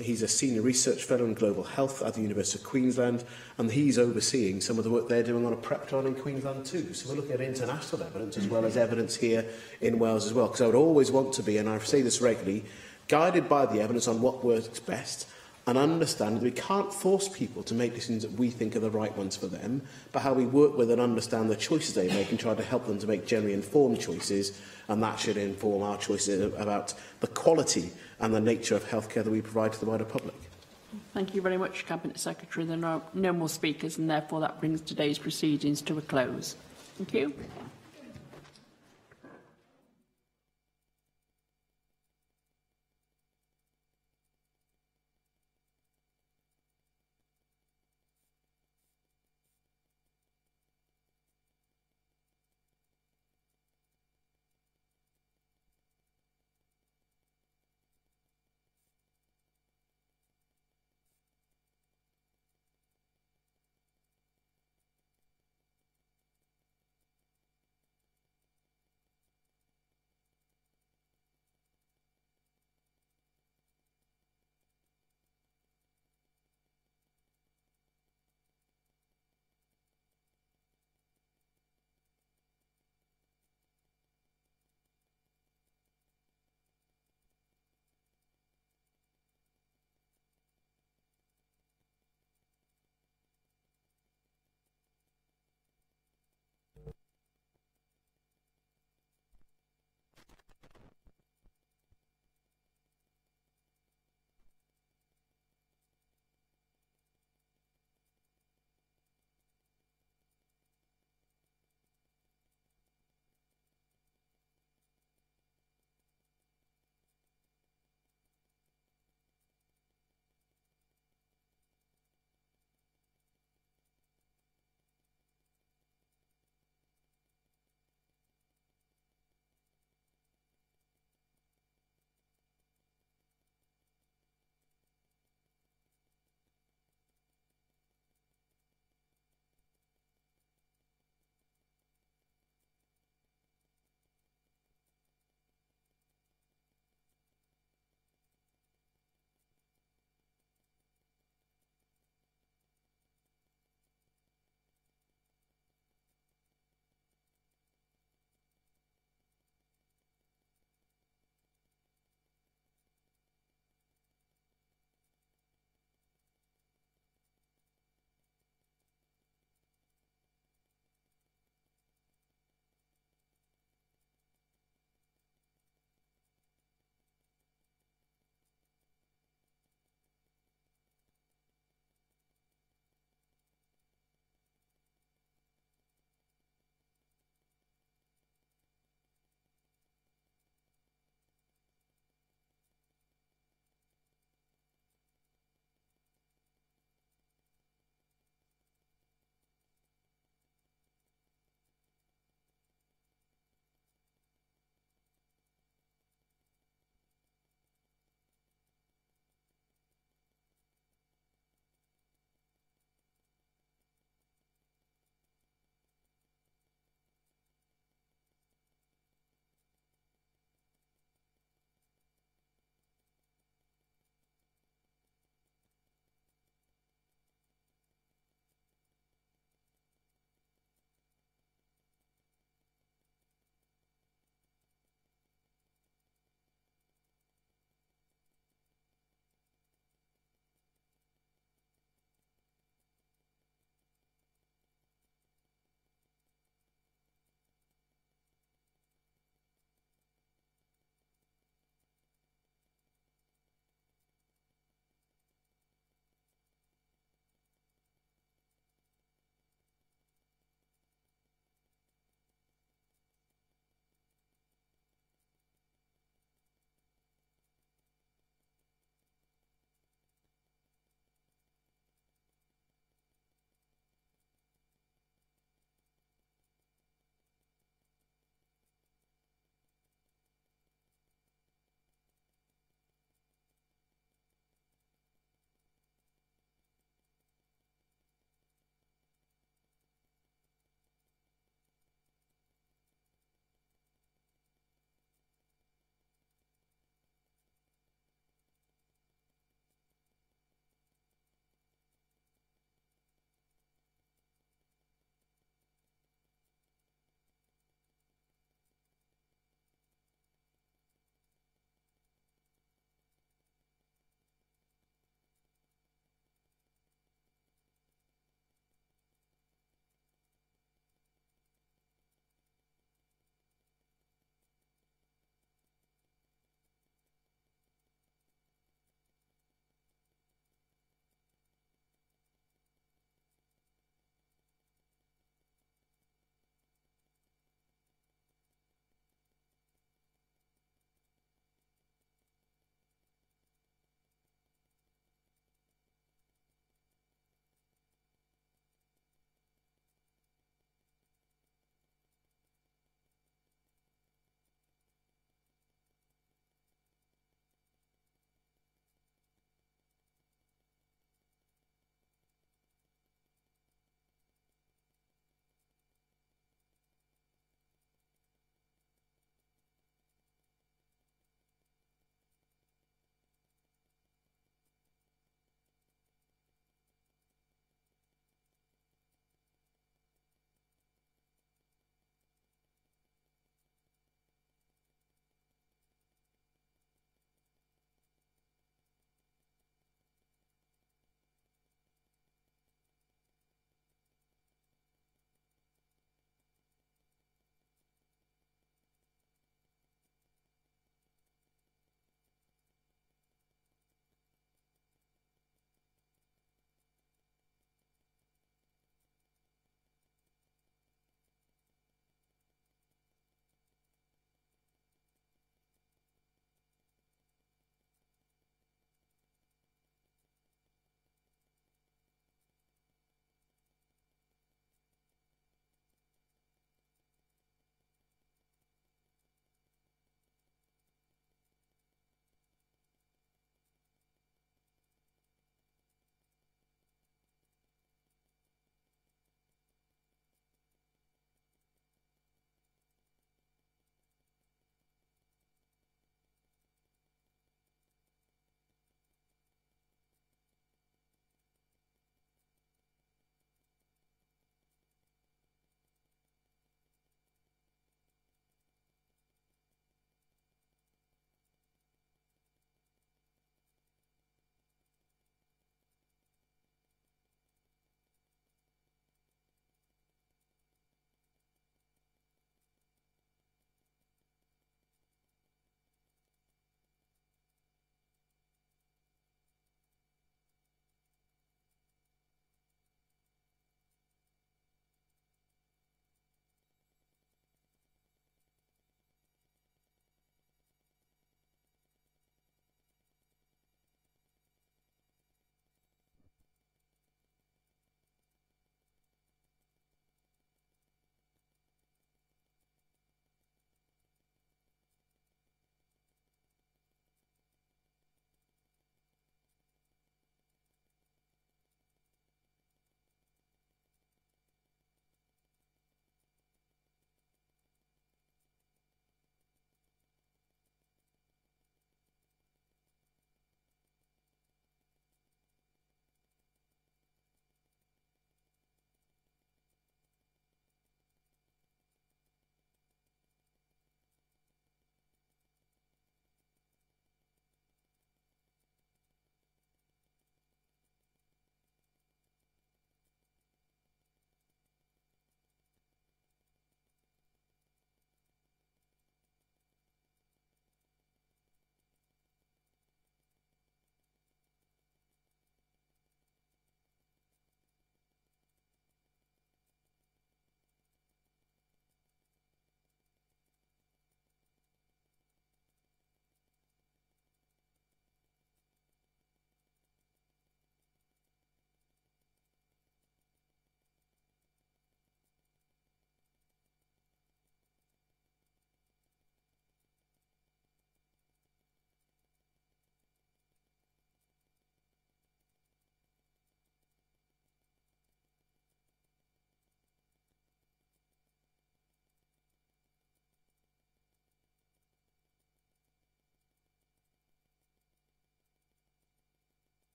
He's a senior research fellow in global health at the University of Queensland, and he's overseeing some of the work they're doing on a PrEP trial in Queensland too. So we're looking at international evidence as well as evidence here in Wales as well. Because I would always want to be, and I say this regularly, guided by the evidence on what works best, and understand that we can't force people to make decisions that we think are the right ones for them, but how we work with and understand the choices they make and try to help them to make generally informed choices, and that should inform our choices about the quality and the nature of healthcare that we provide to the wider public. Thank you very much, Cabinet Secretary. There are no more speakers, and therefore that brings today's proceedings to a close. Thank you.